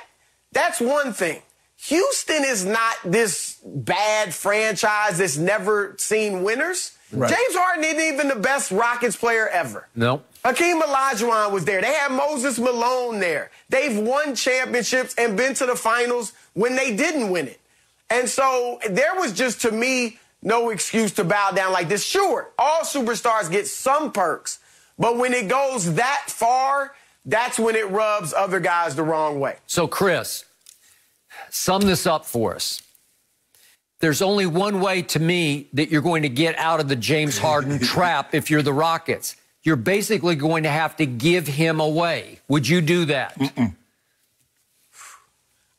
that's one thing. Houston is not this bad franchise that's never seen winners. Right. James Harden isn't even the best Rockets player ever. Nope. Hakeem Olajuwon was there. They had Moses Malone there. They've won championships and been to the finals when they didn't win it. And so there was just, to me, no excuse to bow down like this. Sure, all superstars get some perks, but when it goes that far, that's when it rubs other guys the wrong way. So, Chris, sum this up for us. There's only one way, to me, that you're going to get out of the James Harden trap if you're the Rockets. You're basically going to have to give him away. Would you do that?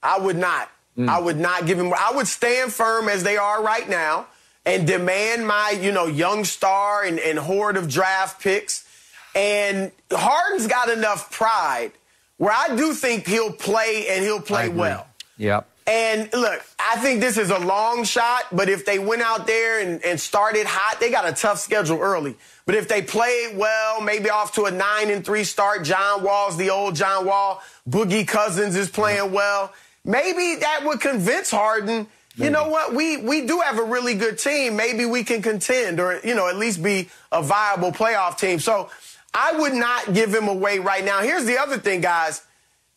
I would not. I would not give him. I would stand firm as they are right now and demand my, young star and horde of draft picks. And Harden's got enough pride where I do think he'll play and he'll play well. Yep. And look, I think this is a long shot, but if they went out there and started hot, they got a tough schedule early. But if they played well, maybe off to a 9-3 start, John Wall's the old John Wall, Boogie Cousins is playing well, maybe that would convince Harden, you know what, we do have a really good team. Maybe we can contend or, at least be a viable playoff team. So I would not give him away right now. Here's the other thing, guys.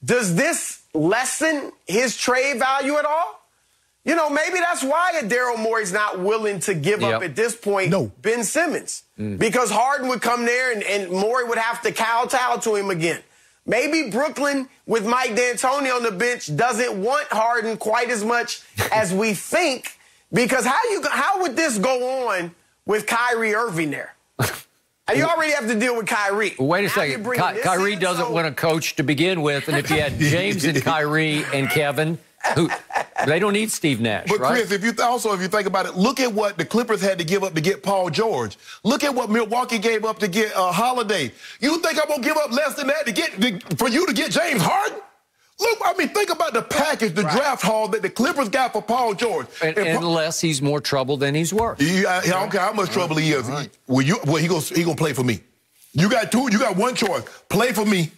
Does this lessen his trade value at all? Maybe that's why Daryl Morey's not willing to give up at this point Ben Simmons. Because Harden would come there and Morey would have to kowtow to him again. Maybe Brooklyn with Mike D'Antoni on the bench doesn't want Harden quite as much as we think, because how would this go on with Kyrie Irving there? You already have to deal with Kyrie. Wait a second. Kyrie doesn't want a coach to begin with, and if you had James and Kyrie and Kevin, they don't need Steve Nash, but right? Chris, if you think about it, look at what the Clippers had to give up to get Paul George. Look at what Milwaukee gave up to get Holiday. You think I'm going to give up less than that for you to get James Harden? Look, think about the package, the draft haul that the Clippers got for Paul George. Unless he's more trouble than he's worth. I don't care how much trouble he is. Right. He gonna play for me. You got one choice. Play for me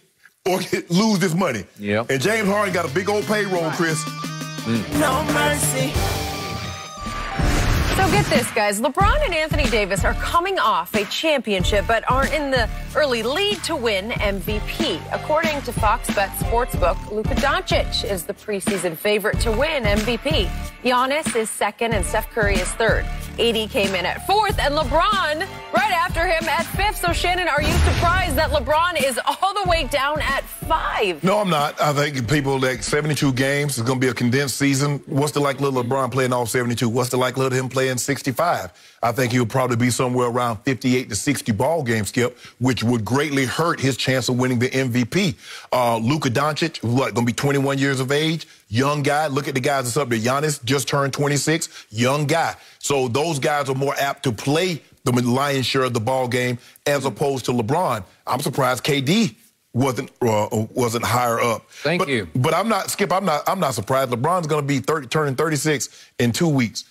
or lose this money. Yep. And James Harden got a big old payroll, Chris. No mercy. So get this, guys. LeBron and Anthony Davis are coming off a championship but aren't in the early lead to win MVP. According to Fox Bet Sportsbook, Luka Dončić is the preseason favorite to win MVP. Giannis is second and Steph Curry is third. AD came in at fourth and LeBron right after him at fifth. So, Shannon, are you surprised that LeBron is all the way down at 5? No, I'm not. I think people 72 games is going to be a condensed season. What's the likelihood of LeBron playing all 72? What's the likelihood of him playing 65? I think he'll probably be somewhere around 58 to 60 ball games, Skip, which would greatly hurt his chance of winning the MVP. Luka Dončić, going to be 21 years of age, young guy. Look at the guys that's up there. Giannis just turned 26, young guy. So those guys are more apt to play the lion's share of the ball game as opposed to LeBron. I'm surprised KD wasn't higher up. Thank you. But I'm not, Skip, I'm not surprised. LeBron's going to be turning 36 in 2 weeks,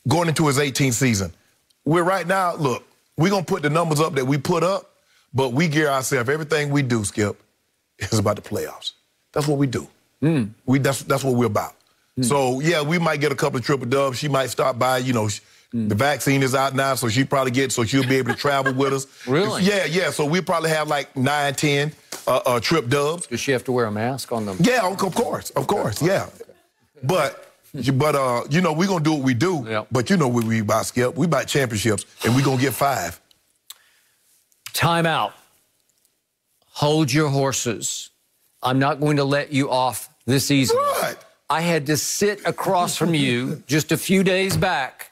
going into his 18th season. We're right now, look, we're going to put the numbers up that we put up, but we gear ourselves. Everything we do, Skip, is about the playoffs. That's what we do. That's what we're about. So, yeah, we might get a couple of triple dubs. She might stop by, the vaccine is out now, so she'll be able to travel with us. Really? Yeah. So we'll probably have like 9, 10 trip dubs. Does she have to wear a mask on them? Yeah, of course, yeah. But we're going to do what we do. Yep. But you know what we about, Skip. We about championships, and we're going to get 5. Timeout. Hold your horses. I'm not going to let you off this easily. What? I had to sit across from you just a few days back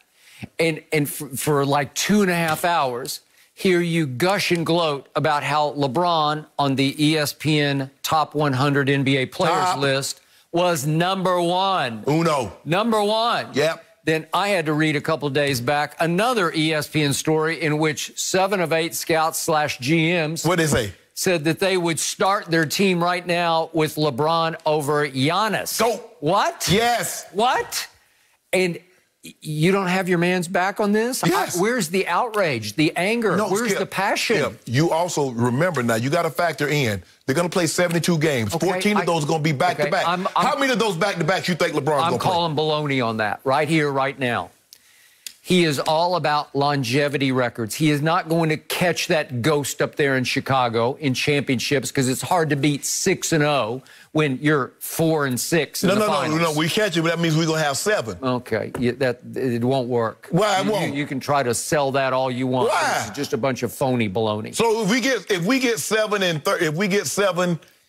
and for like 2.5 hours, hear you gush and gloat about how LeBron on the ESPN Top 100 NBA Players list was number 1. Uno. Number 1. Yep. Then I had to read a couple of days back another ESPN story in which 7 of 8 scouts/GMs What'd they say? said that they would start their team right now with LeBron over Giannis. Go. What? Yes. What? And you don't have your man's back on this? Yes. Where's the outrage, the anger? No, Where's Skip, the passion? Skip, you also remember now, you got to factor in, they're going to play 72 games. Okay, 14 of those are going to be back-to-back. How many of those back-to-backs you think LeBron's going to play? I'm calling baloney on that right here, right now. He is all about longevity records. He is not going to catch that ghost up there in Chicago in championships because it's hard to beat 6-0 when you're 4-6 in the finals. No, we catch it, but that means we're going to have 7. Okay, it won't work. Why it won't? You can try to sell that all you want. Why? It's just a bunch of phony baloney. So if we get 7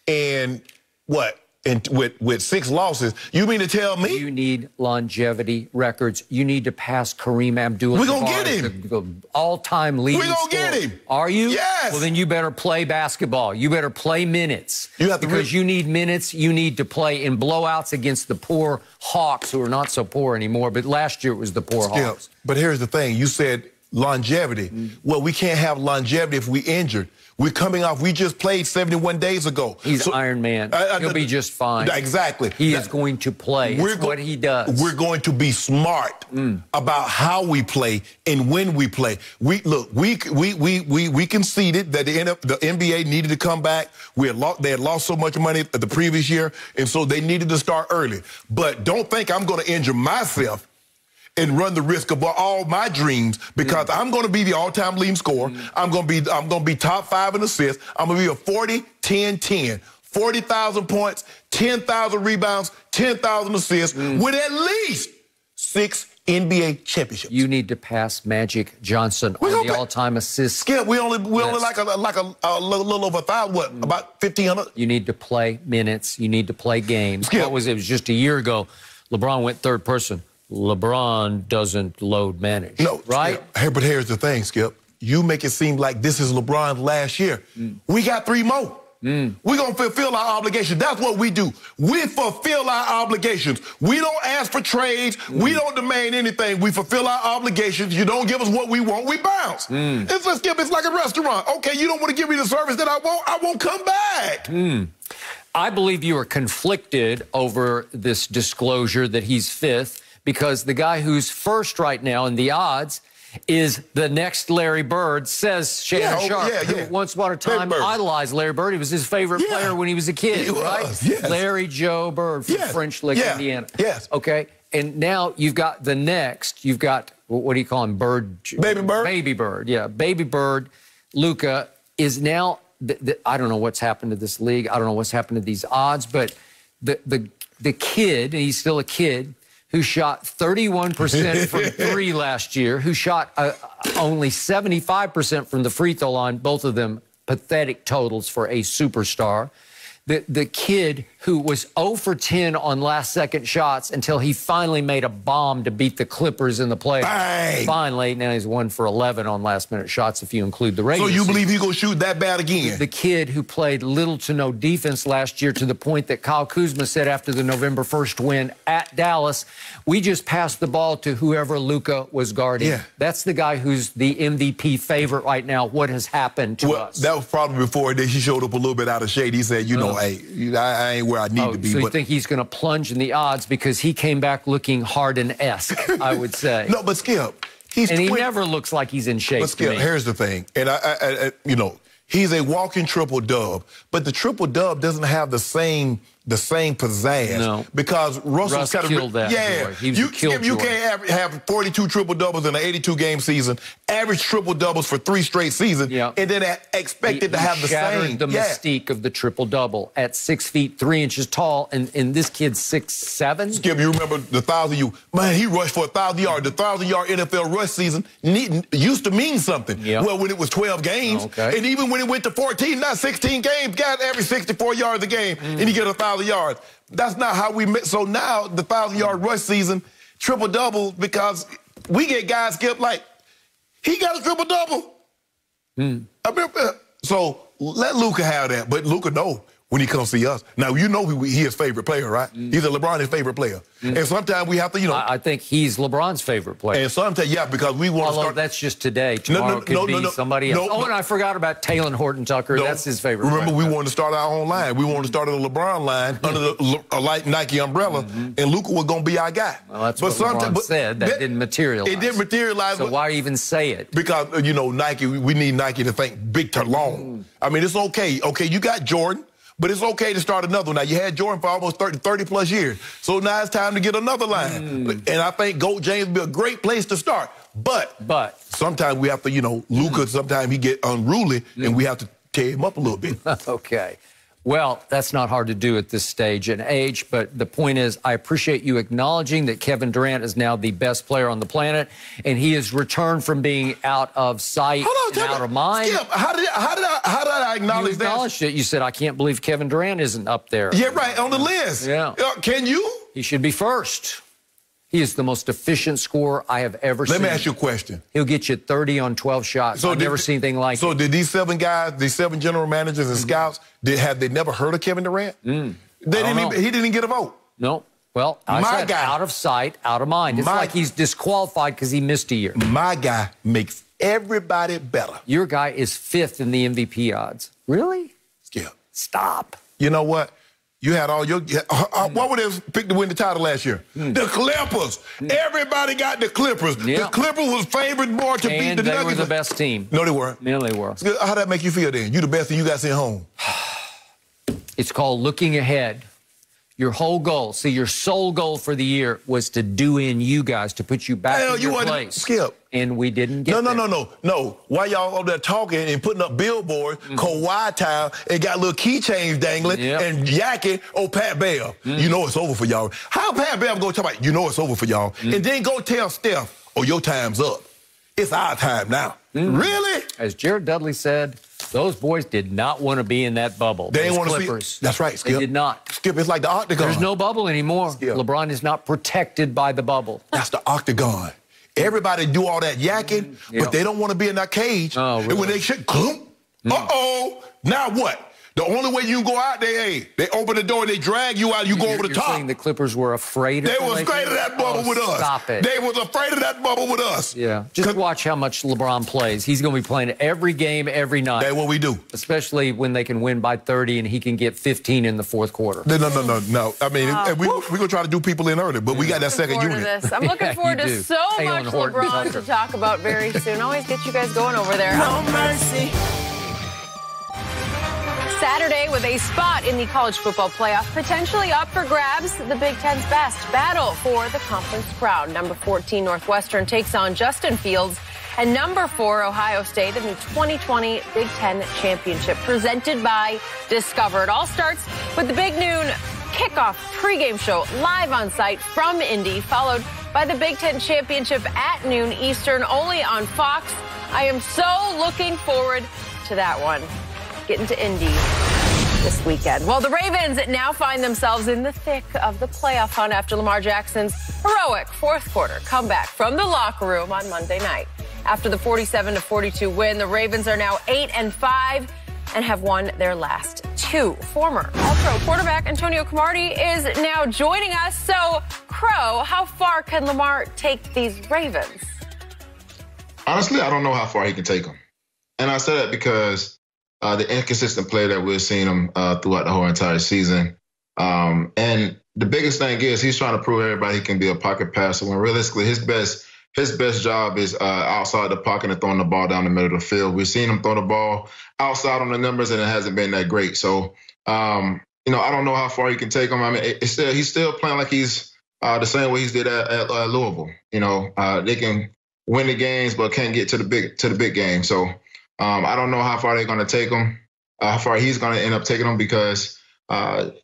and what? And with 6 losses, you mean to tell me? You need longevity records. You need to pass Kareem Abdul-Jabbar. We're going to get him. The all-time leading We're going to get him. Are you? Yes. Well, then you better play basketball. You better play minutes. Because you need minutes. You need to play in blowouts against the poor Hawks, who are not so poor anymore. But last year it was the poor Hawks. But here's the thing. You said longevity. Well, we can't have longevity if we injured. We're coming off. We just played 71 days ago. He's Iron Man. He'll be just fine. Exactly. He is going to play. It's what he does. We're going to be smart about how we play and when we play. We conceded that the NBA needed to come back. They had lost so much money the previous year, and so they needed to start early. But don't think I'm going to injure myself and run the risk of all my dreams because I'm going to be the all-time leading scorer. I'm going to be top 5 in assists. I'm going to be a 40-10-10. 40,000 points, 10,000 rebounds, 10,000 assists with at least 6 NBA championships. You need to pass Magic Johnson on the all-time assists. Skip, we only like a little over 1,000. What? About 1,500. You need to play minutes. You need to play games. Skip. It was just a year ago. LeBron went third person. LeBron doesn't load manage. No, right? Skip. But here's the thing, Skip. You make it seem like this is LeBron's last year. We got 3 more. We're going to fulfill our obligations. That's what we do. We fulfill our obligations. We don't ask for trades. We don't demand anything. We fulfill our obligations. You don't give us what we want, we bounce. It's like a restaurant. Okay, you don't want to give me the service that I won't come back. I believe you are conflicted over this disclosure that he's 5th. Because the guy who's first right now in the odds is the next Larry Bird, says Shannon Sharp, who once upon a time idolized Larry Bird. He was his favorite player when he was a kid, right? Larry Joe Bird from French Lick, Indiana. Okay, and now you've got the next. You've got, what do you call him, Bird? Baby Bird? Baby Bird, yeah. Baby Bird. Luka is now, I don't know what's happened to this league. I don't know what's happened to these odds, but the kid, and he's still a kid, who shot 31% from 3 last year, who shot only 75% from the free throw line, both of them pathetic totals for a superstar. The kid who was 0 for 10 on last-second shots until he finally made a bomb to beat the Clippers in the playoffs. Bang. Finally, now he's 1 for 11 on last-minute shots if you include the regular season. So you believe he's going to shoot that bad again? The kid who played little to no defense last year to the point that Kyle Kuzma said after the November 1st win at Dallas, we just passed the ball to whoever Luka was guarding. That's the guy who's the MVP favorite right now. What has happened to us? That was probably before he showed up a little bit out of shade. He said, you know, hey, I ain't where I need to be. So you think he's going to plunge in the odds because he came back looking Harden-esque, I would say. No, but Skip, he never looks like he's in shape. But Skip, here's the thing, and I you know, he's a walking triple-dub, but the triple-dub doesn't have the same pizzazz. No. Because Russell's kind of killed that. You can't have 42 triple-doubles in an 82-game season, average triple-doubles for 3 straight seasons, and then expect it to have the same. The mystique of the triple-double at 6 feet 3 inches tall, and this kid's 6'7". Skip, you remember the 1,000 man, he rushed for 1,000 yards. The 1,000-yard NFL rush season used to mean something. Well, when it was 12 games, and even when it went to 14, not 16 games, got every 64 yards a game, and he get 1,000 yards. That's not how we met. So now the 1,000-yard rush season, triple-double, because we get guys, Skip, like, he got a triple-double. So let Luka have that. But Luka know when he comes see us. Now, you know he his favorite player, right? He's a LeBron's favorite player. And sometimes we have to, you know. I think he's LeBron's favorite player. And sometimes, because we want to start. That's just today. Tomorrow could be somebody else. And I forgot about Talen Horton-Tucker. That's his favorite player. Remember, we wanted to start our own line. We wanted to start a LeBron line under a light Nike umbrella, and Luka was going to be our guy. Well, that's what LeBron said. That didn't materialize. It didn't materialize. So why even say it? Because, you know, Nike, we need Nike to think big to long. I mean, it's okay. Okay, you got Jordan. But it's okay to start another one. Now, you had Jordan for almost 30-plus years. So now it's time to get another line. And I think Goat James would be a great place to start. But sometimes we have to, Luka, sometimes he get unruly, and we have to tear him up a little bit. Okay. Well, that's not hard to do at this stage and age, but the point is I appreciate you acknowledging that Kevin Durant is now the best player on the planet, and he has returned from being out of sight and out of mind. Skip, how did I acknowledge that? You acknowledged it. You said, I can't believe Kevin Durant isn't up there. Yeah, right, on the list. Yeah. Can you? He should be first. He is the most efficient scorer I have ever seen. Let me ask you a question. He'll get you 30 on 12 shots. I've never seen anything like it. So did these 7 guys, these 7 general managers and scouts, have they never heard of Kevin Durant? He didn't get a vote. No. Well, I said out of sight, out of mind. It's like he's disqualified because he missed a year. My guy makes everybody better. Your guy is 5th in the MVP odds. Really? Skip. Stop. You know what? You had all your... what would they pick to win the title last year? The Clippers. Everybody got the Clippers. The Clippers was favored more to beat the Nuggets. They were the best team. No, they weren't. No, they were. How'd that make you feel then? You the best and you got sent home. It's called looking ahead. Your whole goal, your sole goal for the year was to do in you guys, to put you back in your place. Skip. And we didn't get there. No. Why y'all over there talking and putting up billboards, Kawhi time, and got little keychains dangling and yakking, Pat Bev. You know it's over for y'all. How Pat Bev go talk about, you know it's over for y'all, and then go tell Steph, your time's up. It's our time now. Really? As Jared Dudley said, those boys did not want to be in that bubble. They didn't want to see. That's right, Skip. They did not. Skip, it's like the octagon. There's no bubble anymore. Skip. LeBron is not protected by the bubble. That's the octagon. Everybody do all that yakking, but they don't want to be in that cage. Oh, really? And when they shit, now what? The only way you can go out there, they open the door and they drag you out, you go over the top. You're saying the Clippers were afraid of They were afraid of that bubble with us. Stop it. They was afraid of that bubble with us. Yeah. Just watch how much LeBron plays. He's going to be playing every game, every night. That's what we do. Especially when they can win by 30 and he can get 15 in the fourth quarter. No. I mean, we're going to try to do people in early, but we got that second unit. I'm looking forward to so much LeBron to talk about very soon. Always get you guys going over there. No mercy. Saturday with a spot in the college football playoff potentially up for grabs. The Big Ten's best battle for the conference crown. Number 14 Northwestern takes on Justin Fields and number 4 Ohio State in the 2020 Big Ten Championship presented by Discover. It all starts with the big noon kickoff pregame show live on site from Indy, followed by the Big Ten Championship at noon Eastern, only on Fox. I am so looking forward to that one. Getting to Indy this weekend. Well, the Ravens now find themselves in the thick of the playoff hunt after Lamar Jackson's heroic fourth quarter comeback from the locker room on Monday night. After the 47-42 win, the Ravens are now 8-5 and have won their last 2. Former All-Pro quarterback Antonio Cromartie is now joining us. So, Crow, how far can Lamar take these Ravens? Honestly, I don't know how far he can take them. And I say that because the inconsistent play that we're seeing him throughout the whole entire season. And the biggest thing is he's trying to prove everybody he can be a pocket passer when realistically his best job is outside the pocket and throwing the ball down the middle of the field. We've seen him throw the ball outside on the numbers and it hasn't been that great. So, I don't know how far he can take him. I mean, he's still playing like he's the same way he did at Louisville. They can win the games but can't get to the big game. So, I don't know how far they're going to take him, how far he's going to end up taking him because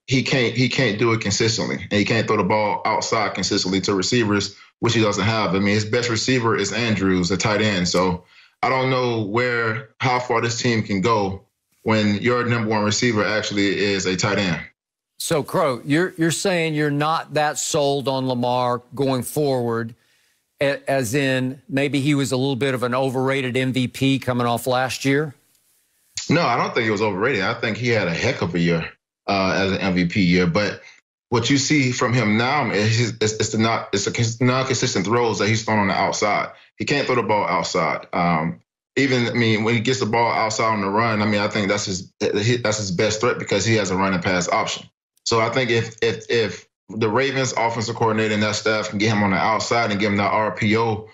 he can't do it consistently. And he can't throw the ball outside consistently to receivers, which he doesn't have. I mean, his best receiver is Andrews, the tight end. So I don't know how far this team can go when your number 1 receiver actually is a tight end. So, Crow, you're saying you're not that sold on Lamar going forward, as in maybe he was a little bit of an overrated MVP coming off last year? No, I don't think he was overrated. I think he had a heck of a year as an MVP year. But what you see from him now is it's the non-consistent throws that he's throwing on the outside. He can't throw the ball outside. When he gets the ball outside on the run, I think that's his best threat because he has a run and pass option. So I think if the Ravens offensive coordinator and that staff can get him on the outside and give him that RPO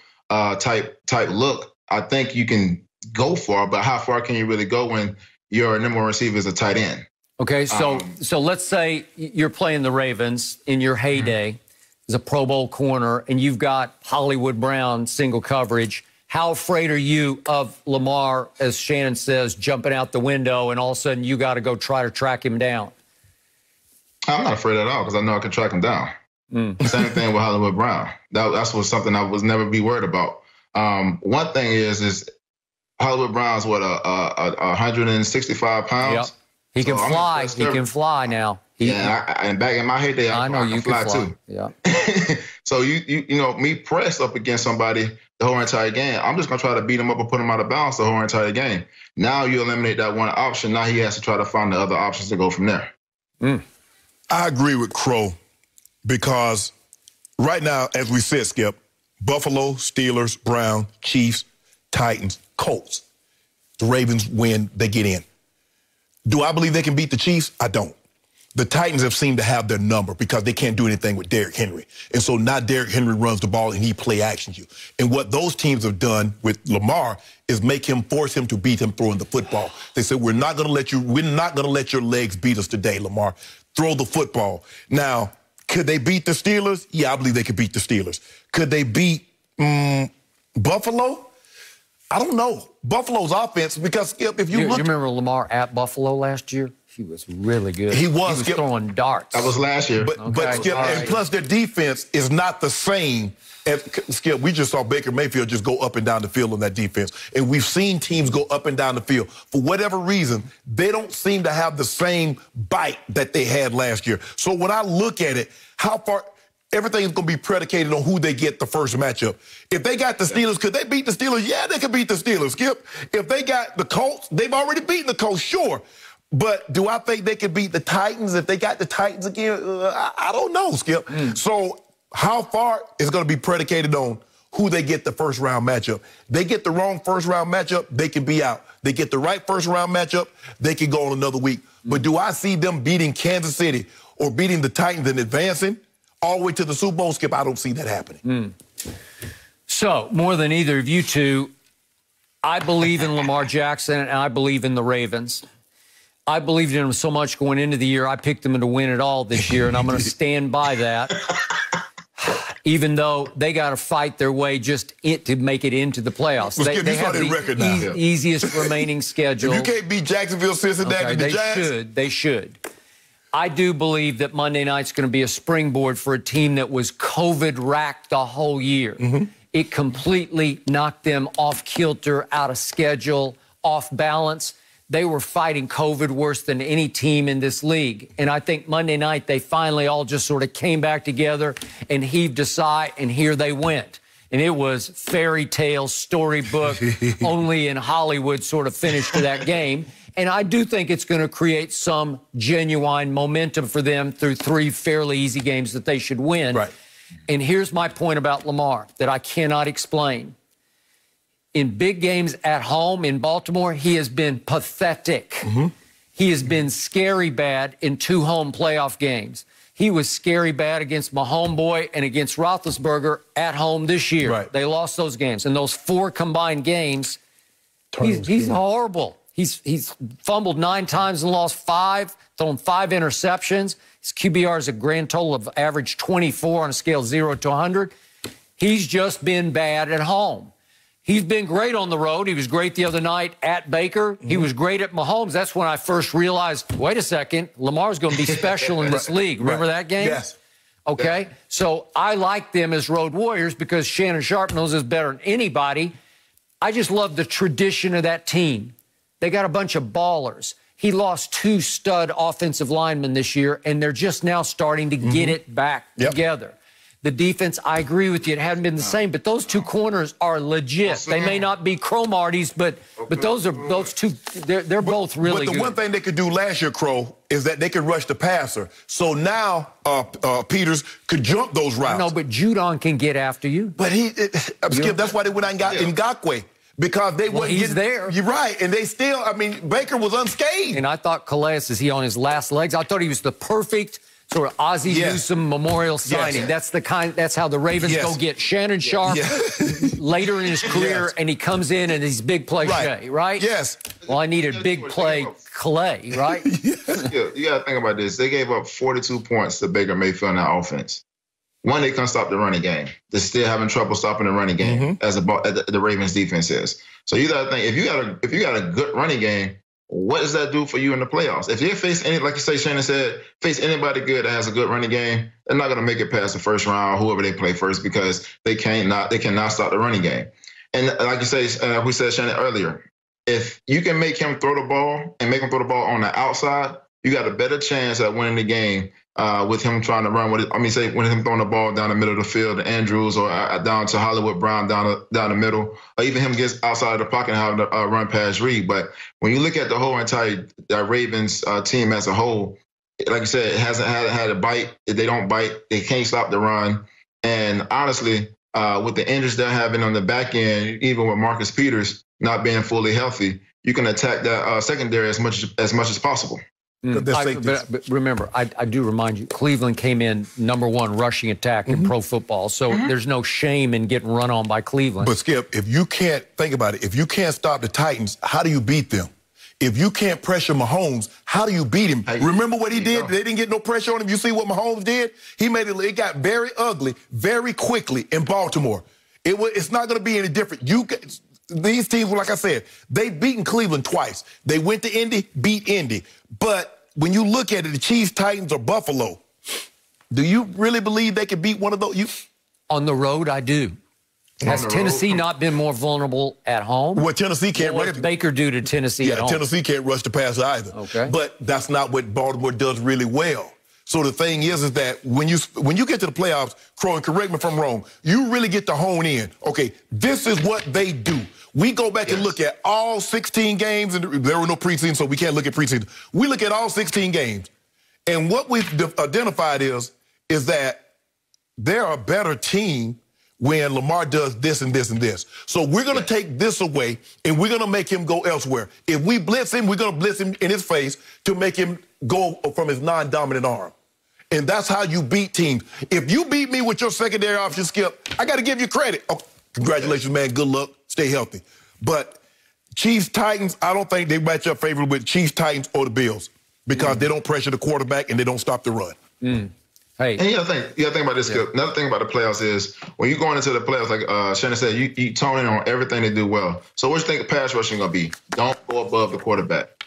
type look, I think you can go far. But how far can you really go when your number 1 receiver is a tight end? Okay, so let's say you're playing the Ravens in your heyday. is a Pro Bowl corner, and you've got Hollywood Brown single coverage. How afraid are you of Lamar, as Shannon says, jumping out the window, and all of a sudden you got to go try to track him down? I'm not afraid at all because I know I can track him down. Same thing with Hollywood Brown. That's something I was never be worried about. One thing is Hollywood Brown's what, 165 pounds? Yep. He can fly. He can fly now. And back in my heyday, I know you can fly too. Yeah. So you know, me press up against somebody the whole entire game, I'm just gonna try to beat him up and put him out of bounds the whole entire game. Now you eliminate that one option. Now he has to try to find the other options to go from there. I agree with Crow because right now, as we said, Skip, Buffalo, Steelers, Browns, Chiefs, Titans, Colts. The Ravens win, they get in. Do I believe they can beat the Chiefs? I don't. The Titans have seemed to have their number because they can't do anything with Derrick Henry. And so now Derrick Henry runs the ball and he play actions you. And what those teams have done with Lamar is force him to beat him throwing the football. They said, we're not going to let your legs beat us today, Lamar. Throw the football. Now, could they beat the Steelers? Yeah, I believe they could beat the Steelers. Could they beat Buffalo? I don't know. Buffalo's offense, because if you look... You remember Lamar at Buffalo last year? He was really good. He was throwing darts. That was last year. But Skip, and plus their defense is not the same as Skip. We just saw Baker Mayfield just go up and down the field on that defense. And we've seen teams go up and down the field. For whatever reason, they don't seem to have the same bite that they had last year. So when I look at it, how far... Everything's going to be predicated on who they get the first matchup. If they got the Steelers, could they beat the Steelers? Yeah, they could beat the Steelers, Skip. If they got the Colts, they've already beaten the Colts, sure. But do I think they could beat the Titans if they got the Titans again? I don't know, Skip. So how far is going to be predicated on who they get the first-round matchup. They get the wrong first-round matchup, they can be out. They get the right first-round matchup, they can go on another week. But do I see them beating Kansas City or beating the Titans and advancing all the way to the Super Bowl, Skip? I don't see that happening. So, more than either of you two, I believe in Lamar Jackson and I believe in the Ravens. I believed in them so much going into the year, I picked them to win it all this year, and I'm going to stand by that. Even though they got to fight their way just to make it into the playoffs. Well, they have the easiest remaining schedule. If you can't beat Jacksonville, Cincinnati, okay, the Giants. They should. I do believe that Monday night's going to be a springboard for a team that was COVID-racked the whole year. It completely knocked them off kilter, out of schedule, off balance. They were fighting COVID worse than any team in this league. And I think Monday night they finally all just sort of came back together and heaved a sigh, and here they went. And it was fairy tale, storybook, only in Hollywood sort of finish to that game. And I do think it's going to create some genuine momentum for them through 3 fairly easy games that they should win. Right. And here's my point about Lamar that I cannot explain. In big games at home in Baltimore, he has been pathetic. He has been scary bad in 2 home playoff games. He was scary bad against my homeboy and against Roethlisberger at home this year. Right. They lost those games. And those 4 combined games, he's horrible. He's fumbled 9 times and lost 5, thrown 5 interceptions. His QBR is a grand total of average 24 on a scale of 0 to 100. He's just been bad at home. He's been great on the road. He was great the other night at Baker. He was great at Mahomes. That's when I first realized, wait a second, Lamar's going to be special in this league. Remember that game? Yes. Okay? So I like them as road warriors because Shannon Sharp knows us better than anybody. I just love the tradition of that team. They got a bunch of ballers. He lost 2 stud offensive linemen this year, and they're just now starting to get it back together. The defense, I agree with you, it hadn't been the same, but those 2 corners are legit. They may not be Crow-Martys, but those 2, they're both really good. But the one thing they could do last year, Crow, is that they could rush the passer. So now Peters could jump those routes. No, but Judon can get after you. But Skip, that's why they went out and got Ngakoue. Because they wouldn't get there. You're right. And they still, I mean, Baker was unscathed. And I thought Calais, is he on his last legs? I thought he was the perfect sort of Ozzie Newsome memorial signing. That's how the Ravens go get Shannon Sharp later in his career, and he comes in and he's big play Shay, right? Yes. Well, I needed big play Calais, right? You got to think about this. They gave up 42 points to Baker Mayfield in that offense. One, they can't stop the running game. They're still having trouble stopping the running game as the Ravens defense is. So you got to think, if you got a good running game, what does that do for you in the playoffs? If they face like you say, Shannon said, face anybody good that has a good running game, they're not going to make it past the first round, whoever they play first, because they cannot stop the running game. And like you say, we said, Shannon, earlier, if you can make him throw the ball and make him throw the ball on the outside, you got a better chance at winning the game with him trying to run with it. I mean, say when him throwing the ball down the middle of the field to Andrews or down to Hollywood Brown down the middle, or even him gets outside of the pocket and have to run past Reed. But when you look at the whole entire Ravens team as a whole, like you said, it hasn't had a bite. If they don't bite, they can't stop the run. And honestly, with the injuries they're having on the back end, even with Marcus Peters not being fully healthy, you can attack that secondary as much as possible. But remember, I do remind you, Cleveland came in #1 rushing attack in pro football, so there's no shame in getting run on by Cleveland. But, Skip, if you can't, think about it, if you can't stop the Titans, how do you beat them? If you can't pressure Mahomes, how do you beat him? Remember what he did? They didn't get no pressure on him. You see what Mahomes did? He made it. It got very ugly very quickly in Baltimore. It's not going to be any different. These teams, like I said, they've beaten Cleveland twice. They went to Indy, beat Indy. But when you look at it, the Chiefs, Titans, or Buffalo, do you really believe they could beat one of those? On the road, I do. Has Tennessee not been more vulnerable at home? Well, Tennessee can't rush. What did Baker do to Tennessee at home? Tennessee can't rush the passer either. Okay. But that's not what Baltimore does really well. So the thing is that when you get to the playoffs, Crow, and correct me if I'm wrong, you really get to hone in. Okay, this is what they do. We go back and look at all 16 games, and there were no preseason, so we can't look at preseason. We look at all 16 games, and what we've identified is that they're a better team when Lamar does this and this and this. So we're going to take this away, and we're going to make him go elsewhere. If we blitz him, we're going to blitz him in his face to make him go from his non-dominant arm. And that's how you beat teams. If you beat me with your secondary option, Skip, I got to give you credit. Oh, congratulations, man. Good luck. Stay healthy. But Chiefs, Titans, I don't think they match up favorably with Chiefs, Titans, or the Bills because they don't pressure the quarterback and they don't stop the run. Hey. And you gotta think about this, Skip. Another thing about the playoffs is when you're going into the playoffs, like Shannon said, you tone in on everything they do well. So what do you think pass rushing gonna be? Don't go above the quarterback.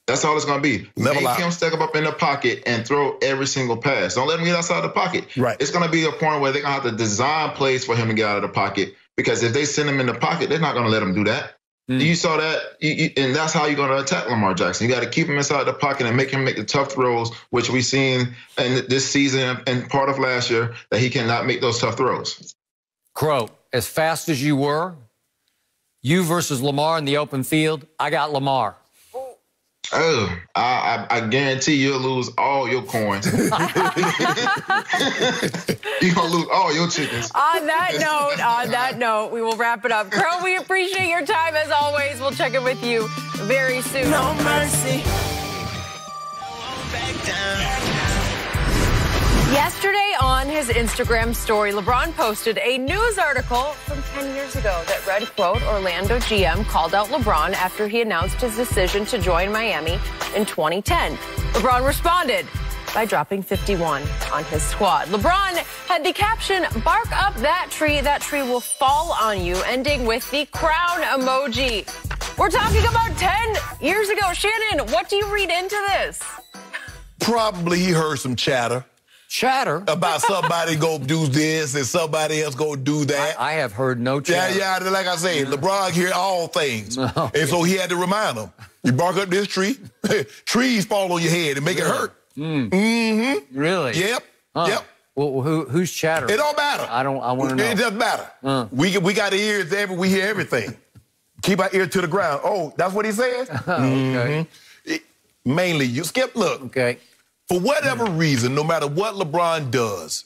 That's all it's gonna be. Make him stack up in the pocket and throw every single pass. Don't let him get outside the pocket. Right. It's gonna be a point where they're gonna have to design plays for him to get out of the pocket because if they send him in the pocket, they're not gonna let him do that. You saw that, and that's how you're going to attack Lamar Jackson. You got to keep him inside the pocket and make him make the tough throws, which we've seen in this season and part of last year that he cannot make those tough throws. Crow, as fast as you were, you versus Lamar in the open field, I got Lamar. Oh, I guarantee you'll lose all your coins. You're going to lose all your chickens. On that note, we will wrap it up. Crow, we appreciate your time as always. We'll check in with you very soon. No mercy. Yesterday on his Instagram story, LeBron posted a news article from 10 years ago that read, quote, Orlando GM called out LeBron after he announced his decision to join Miami in 2010. LeBron responded by dropping 51 on his squad. LeBron had the caption, bark up that tree will fall on you, ending with the crown emoji. We're talking about 10 years ago. Shannon, what do you read into this? Probably he heard some chatter. Chatter? About somebody go do this and somebody else go do that. I have heard no chatter. Yeah, like I say, LeBron hear all things. And so he had to remind them, you bark up this tree, trees fall on your head and make it hurt. Really? Yep. Yep. Well, who's chatter? It don't matter. I want to know. It doesn't matter. We got ears, we hear everything. Keep our ear to the ground. Oh, that's what he said? Okay. Mainly, you Skip, look. Okay. For whatever reason, no matter what LeBron does,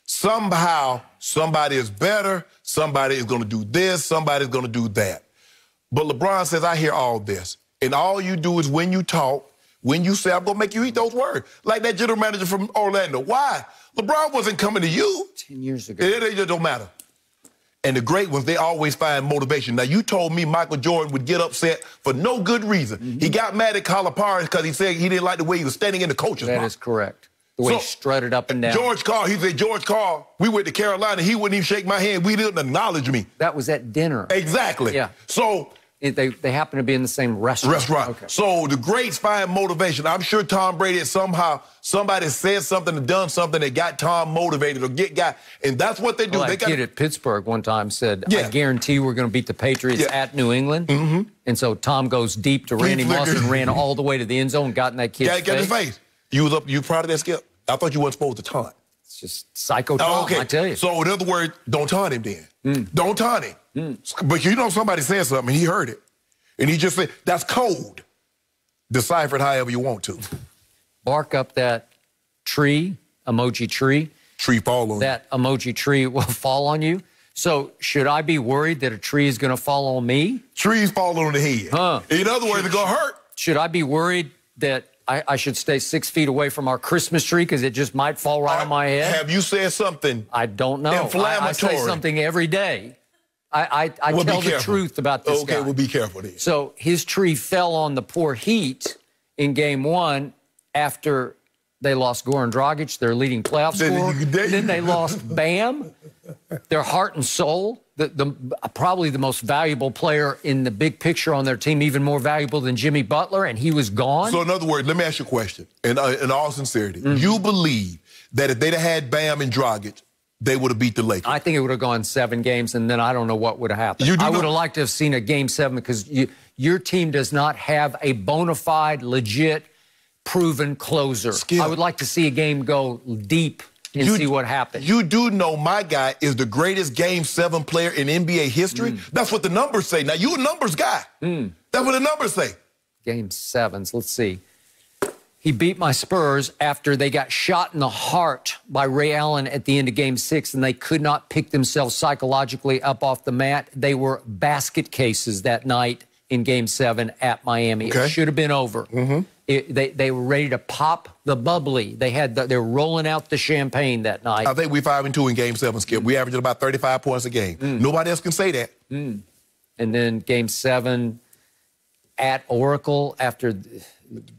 somehow somebody is better, somebody is going to do this, somebody's going to do that. But LeBron says, I hear all this. And all you do is when you talk, when you say, I'm going to make you eat those words. Like that general manager from Orlando. Why? LeBron wasn't coming to you. 10 years ago. It just don't matter. And the great ones, they always find motivation. Now, you told me Michael Jordan would get upset for no good reason. He got mad at Calipari because he said he didn't like the way he was standing in the coach's box. That is correct. The way he strutted up and down. George Carl, he said, George Carl, we went to Carolina, he wouldn't even shake my hand. We didn't acknowledge me. That was at dinner. Exactly. Yeah. So they happen to be in the same restaurant. Okay. So the greats find motivation. I'm sure Tom Brady somehow, somebody said something or done something that got Tom motivated or and that's what they do. Well, they that kid at Pittsburgh one time said, I guarantee we're going to beat the Patriots at New England. And so Tom goes deep to Randy Moss and ran all the way to the end zone, got in that kid's face. Got in his face. You proud of that, Skip? I thought you weren't supposed to taunt. It's just psycho talk, I tell you. So in other words, don't taunt him then. Don't taunt him. But you know somebody said something and he heard it. And he just said, that's code. Decipher it however you want to. Bark up that tree, emoji tree. Tree fall on you. That emoji tree will fall on you. So should I be worried that a tree is going to fall on me? Trees fall on the head. In other words, it's going to hurt. Should I be worried that I should stay 6 feet away from our Christmas tree because it just might fall right on my head? Have you said something? I don't know. Inflammatory. I say something every day. I tell the truth about this guy. Okay, well, be careful then. So his tree fell on the poor Heat in Game 1 after they lost Goran Dragic, their leading playoff scorer. Then they lost Bam, their heart and soul, probably the most valuable player in the big picture on their team, even more valuable than Jimmy Butler, and he was gone. So in other words, let me ask you a question. In all sincerity, you believe that if they'd have had Bam and Dragic, they would have beat the Lakers? I think it would have gone 7 games, and then I don't know what would have happened. I would have liked to have seen a Game 7 because your team does not have a bona fide, legit, proven closer. I would like to see a game go deep and see what happens. You do know my guy is the greatest Game 7 player in NBA history? That's what the numbers say. Now, you a numbers guy. That's what the numbers say. Game 7s, let's see. He beat my Spurs after they got shot in the heart by Ray Allen at the end of Game 6, and they could not pick themselves psychologically up off the mat. They were basket cases that night in Game 7 at Miami. It should have been over. They were ready to pop the bubbly. They were rolling out the champagne that night. I think we're 5-2 in Game 7, Skip. We averaged about 35 points a game. Nobody else can say that. And then Game 7 at Oracle after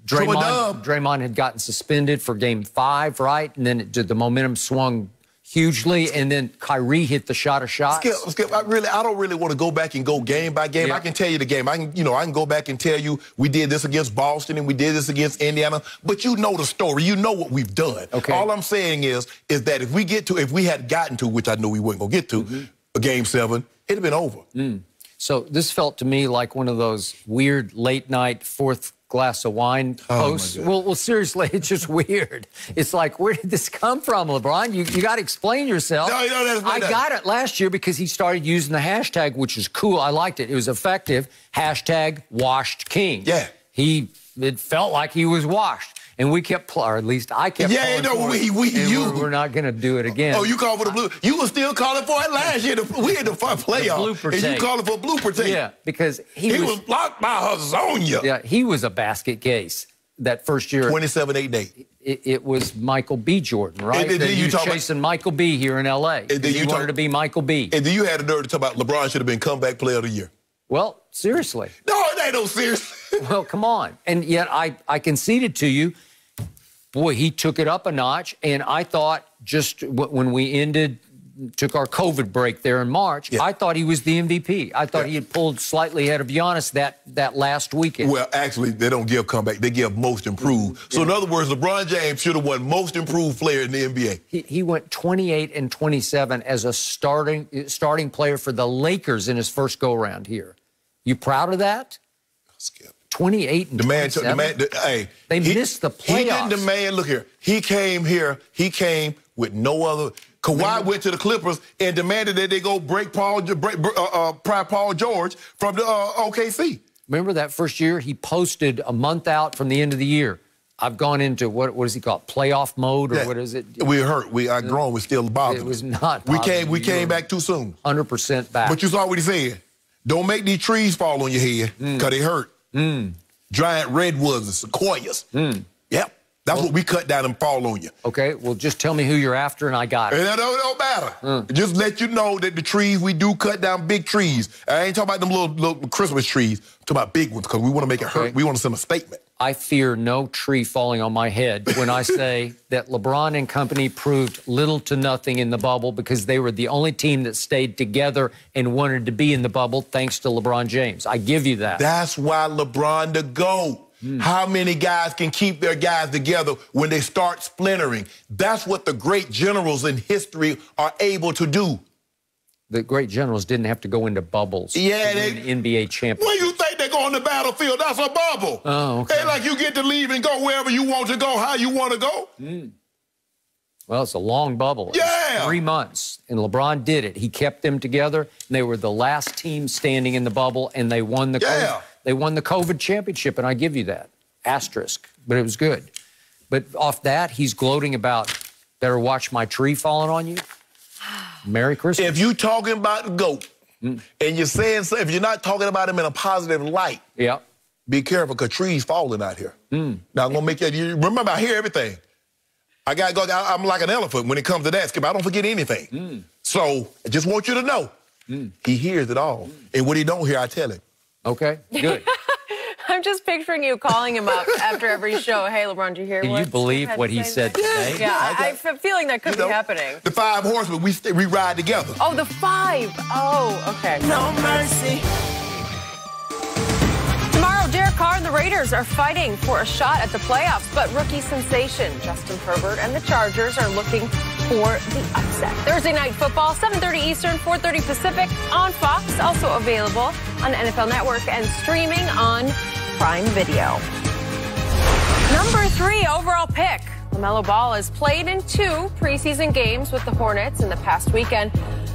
Draymond had gotten suspended for Game 5, right? And then the momentum swung hugely, and then Kyrie hit the shot of shots. Skip, I don't really want to go back and go game by game. I can tell you the game. I can go back and tell you we did this against Boston and we did this against Indiana. But you know the story. You know what we've done. All I'm saying is that if we had gotten to, which I knew we weren't gonna get to, a Game 7, it'd have been over. So this felt to me like one of those weird late night fourth glass of wine posts. Well, seriously, it's just weird. It's like, where did this come from, LeBron? You got to explain yourself. I got it last year because he started using the hashtag, which is cool. I liked it. It was effective. Hashtag washed king. Yeah. It felt like he was washed. And we kept, or at least I kept we're not going to do it again. Oh, you called for the blue. You were still calling for it last year. We had the playoff. And you calling for a blooper tape. Yeah, because he was blocked by Hazonia. Yeah, he was a basket case that first year. 27-8-8. It was Michael B. Jordan, right? And then you chasing Michael B. here in L.A. And then you wanted to be Michael B. And then you had the nerve to talk about LeBron should have been comeback player of the year. Well, seriously. No, it ain't no serious. Well, come on. And yet I conceded to you. Boy, he took it up a notch, and I thought just when we took our COVID break there in March, I thought he was the MVP. I thought he had pulled slightly ahead of Giannis that last weekend. Well, actually, they don't give comeback. They give most improved. So, in other words, LeBron James should have won most improved player in the NBA. He went 28 and 27 as a starting player for the Lakers in his first go-around here. You proud of that? Skip. 28 and 27. They missed the playoffs. He didn't demand. Look here. He came here. He came with no other. Kawhi went to the Clippers and demanded that they go break Paul George from the OKC. Remember that first year? He posted a month out from the end of the year. I've gone into what does he call it? Playoff mode, or what is it? We're hurt. Our grown was still bothering. It was not. We came back too soon. 100% back. But you saw what he said. Don't make these trees fall on your head because they hurt. Giant redwoods and sequoias. Yep. That's what we cut down and fall on you. Okay, well, just tell me who you're after, and I got it. And that don't matter. Just let you know that the trees, we do cut down big trees. I ain't talking about them little Christmas trees. I'm talking about big ones because we want to make it hurt. We want to send a statement. I fear no tree falling on my head when I say that LeBron and company proved little to nothing in the bubble because they were the only team that stayed together and wanted to be in the bubble thanks to LeBron James. I give you that. That's why LeBron the GOAT. How many guys can keep their guys together when they start splintering? That's what the great generals in history are able to do. The great generals didn't have to go into bubbles. Yeah, they NBA champions. When you think they go on the battlefield, that's a bubble. Oh, okay. Ain't like you get to leave and go wherever you want to go, how you want to go. Well, it's a long bubble. Yeah. It's 3 months, and LeBron did it. He kept them together, and they were the last team standing in the bubble, and they won the COVID championship, and I give you that. Asterisk, but it was good. But off that, he's gloating about, better watch my tree falling on you. Merry Christmas. If you talking about the GOAT, and you're saying so, if you're not talking about him in a positive light, be careful, because trees falling out here. Now, I'm going to make you remember, I hear everything. I got to go, I'm like an elephant when it comes to that, Skip. I don't forget anything. So I just want you to know, he hears it all. And what he don't hear, I tell him. Okay, good. I'm just picturing you calling him up after every show. Hey, LeBron, did you hear Can you believe what he said today? Yeah, I have a feeling that could be happening. The 5 horsemen, we ride together. Oh, the 5. Oh, okay. No mercy. Tomorrow, Derek Carr and the Raiders are fighting for a shot at the playoffs, but rookie sensation Justin Herbert and the Chargers are looking for the upset. Thursday Night Football, 7:30 Eastern, 4:30 Pacific on Fox, also available on NFL Network and streaming on Prime Video. Number 3 overall pick. LaMelo Ball has played in 2 preseason games with the Hornets in the past weekend.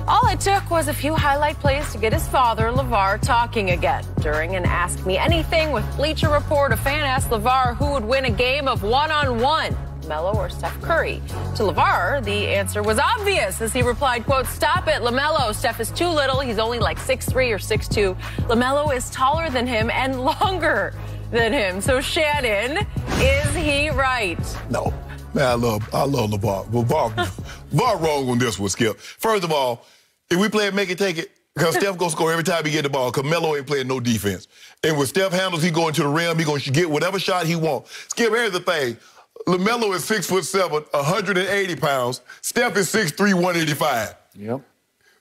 All it took was a few highlight plays to get his father, LaVar, talking again. During an Ask Me Anything with Bleacher Report, a fan asked LaVar who would win a game of one-on-one, LaMelo or Steph Curry. To LaVar, the answer was obvious as he replied, quote, "Stop it, LaMelo. Steph is too little. He's only like 6'3" or 6'2". LaMelo is taller than him and longer than him. So, Shannon, is he right? No. Man, I love LaVar. LaVar wrong on this one, Skip. First of all, if we play it, make it, take it, because Steph going to score every time he get the ball, because Melo ain't playing no defense. And when Steph handles, he going to the rim, he going to get whatever shot he wants. Skip, here's the thing. LaMelo is 6'7", 180 pounds. Steph is 6'3", 185. Yep.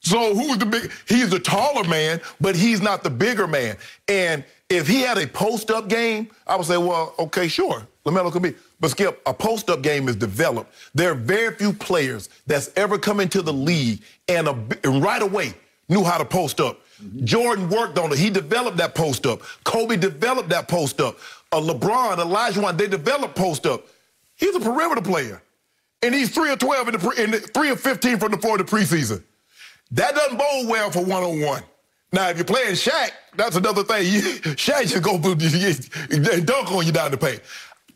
So who's the big? He's the taller man, but he's not the bigger man. And if he had a post-up game, I would say, well, okay, sure, LaMelo could be. But Skip, a post-up game is developed. There are very few players that's ever come into the league and right away knew how to post up. Jordan worked on it. He developed that post-up. Kobe developed that post-up. LeBron, Elijah, they developed post-up. He's a perimeter player. And he's 3 of 12 and 3 of 15 from the floor in the preseason. That doesn't bode well for one-on-one. Now, if you're playing Shaq, that's another thing. Shaq just go and dunk on you down the paint.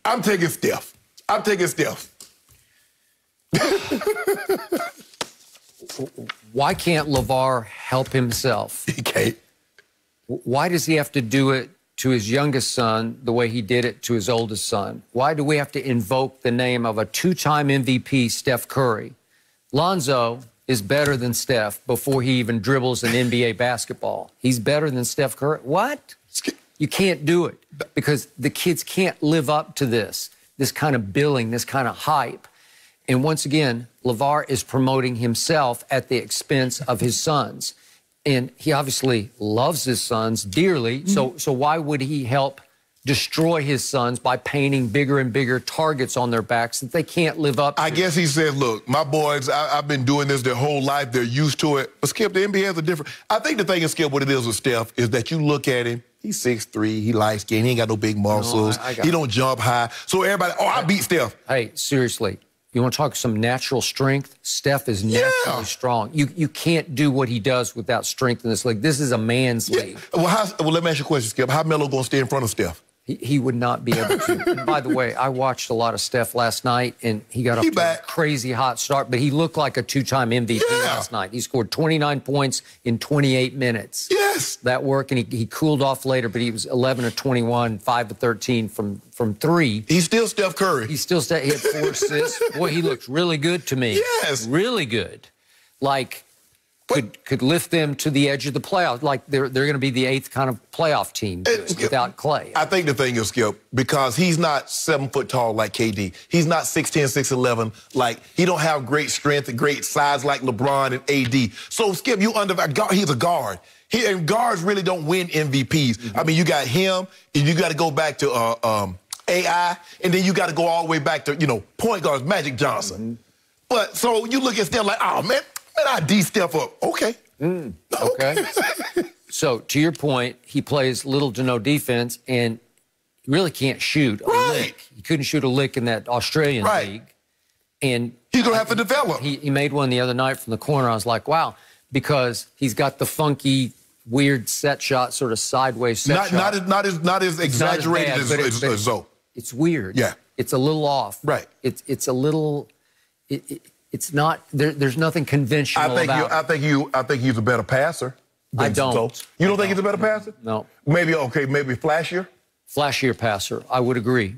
I'm taking Steph. I'm taking Steph. Why can't LaVar help himself? He can't. Why does he have to do it to his youngest son the way he did it to his oldest son? Why do we have to invoke the name of a 2-time MVP, Steph Curry? Lonzo is better than Steph before he even dribbles an NBA basketball. He's better than Steph Curry. What? You can't do it because the kids can't live up to this kind of billing, this kind of hype. And once again, LaVar is promoting himself at the expense of his sons. And he obviously loves his sons dearly, so why would he help destroy his sons by painting bigger and bigger targets on their backs that they can't live up to? I guess he says, look, my boys, I've been doing this their whole life. They're used to it. But, Skip, the NBA has a different... I think the thing is, Skip, what it is with Steph is that you look at him, he's 6'3", he light skinned, he ain't got no big muscles, he don't jump high. So everybody, I beat Steph. Hey, seriously. You want to talk some natural strength? Steph is naturally strong. You can't do what he does without strength in this league. This is a man's league. Well, let me ask you a question, Skip. How Melo going to stay in front of Steph? He would not be able to. And by the way, I watched a lot of Steph last night, and he got off to a crazy hot start, but he looked like a two-time MVP last night. He scored 29 points in 28 minutes. Yes. That worked, and he cooled off later, but he was 11 of 21, 5 of 13 from three. He's still Steph Curry. He had 4 assists. Boy, he looked really good to me. Yes. Really good. Like, could lift them to the edge of the playoffs. Like, they're going to be the 8th kind of playoff team without Clay. I think the thing is, Skip, because he's not 7 foot tall like KD. He's not 6'10", 6'11". Like, he don't have great strength and great size like LeBron and AD. So, Skip, he's a guard. And guards really don't win MVPs. I mean, you got him, and you got to go back to AI, and then you got to go all the way back to, point guards, Magic Johnson. But, so you look at Steph like, oh, man, I D-step up. Okay. Okay. So, to your point, he plays little to no defense, and he really can't shoot a lick. He couldn't shoot a lick in that Australian league. And he's going to have to develop. He made one the other night from the corner. I was like, wow, because he's got the funky, weird set shot, sort of sideways set shot. Not as exaggerated as Zoe. It's weird. Yeah. It's a little off. Right. It's a little... It's not. There's nothing conventional about it. I think he's a better passer. I don't. You don't think he's a better passer? No. Maybe flashier. Flashier passer. I would agree.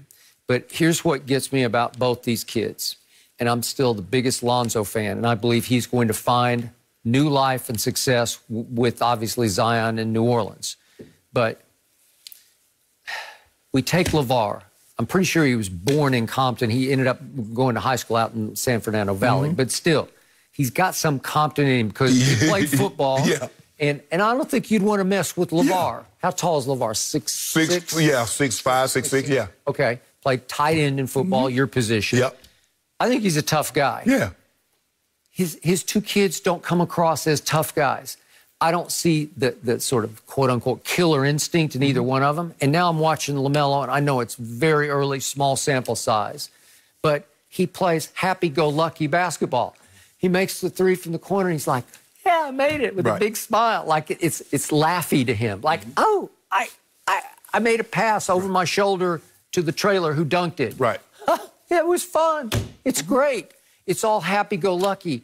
But here's what gets me about both these kids, and I'm still the biggest Lonzo fan, and I believe he's going to find new life and success with obviously Zion in New Orleans. But we take LaVar. I'm pretty sure he was born in Compton. He ended up going to high school out in San Fernando Valley. But still, he's got some Compton in him because he played football. And I don't think you'd want to mess with LaVar. How tall is LaVar? 6'6"? Yeah, 6'5", 6'6", yeah. Okay. Played tight end in football, your position. Yep. I think he's a tough guy. Yeah. His 2 kids don't come across as tough guys. I don't see the sort of quote-unquote killer instinct in either one of them. And now I'm watching LaMelo, and I know it's very early, small sample size, but he plays happy-go-lucky basketball. He makes the 3 from the corner, and he's like, yeah, I made it, with a big smile. Like, it's laughy to him. Like, oh, I made a pass over my shoulder to the trailer who dunked it. Right. It was fun. It's great. It's all happy-go-lucky.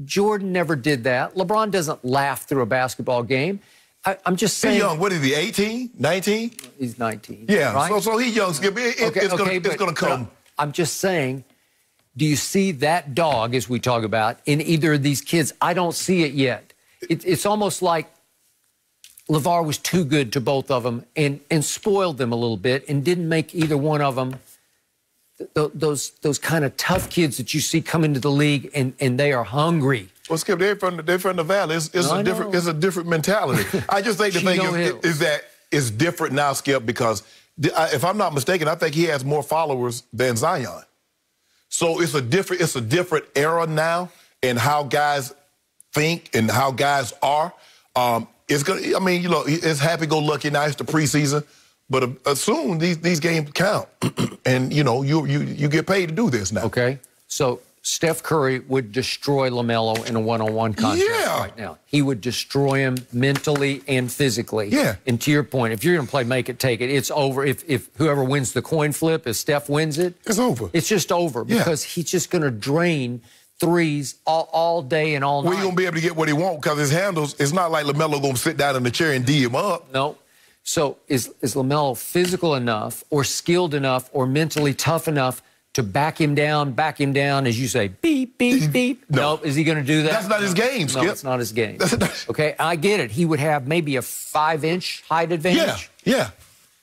Jordan never did that. LeBron doesn't laugh through a basketball game. I'm just saying. He's young. What is he, 18, 19? He's 19. Yeah, right? so he's young, Skip. It's going to come. I'm just saying, do you see that dog, as we talk about, in either of these kids? I don't see it yet. It's almost like LaVar was too good to both of them and spoiled them a little bit and didn't make either one of them those kind of tough kids that you see come into the league and they are hungry. Well, Skip, they're from the Valley. It's a different mentality. I just think the thing is that it's different now, Skip, because if I'm not mistaken, I think he has more followers than Zion. So it's a different era now in how guys think and how guys are. It's gonna. I mean, it's happy-go-lucky now. It's the preseason. But soon these games count, and you get paid to do this now. Okay, so Steph Curry would destroy LaMelo in a one-on-one contest right now. He would destroy him mentally and physically. Yeah. And to your point, if you're going to play make it, take it, it's over. If whoever wins the coin flip, if Steph wins it, it's over. It's just over because he's just going to drain threes all day and all night. Well, he's going to be able to get what he wants because his handles. It's not like LaMelo going to sit down in the chair and D him up. No. So is LaMelo physical enough or skilled enough or mentally tough enough to back him down, as you say, beep, beep, beep? No. Is he going to do that? That's not his game, Skip. No, it's not his game. Okay, I get it. He would have maybe a 5-inch height advantage. Yeah.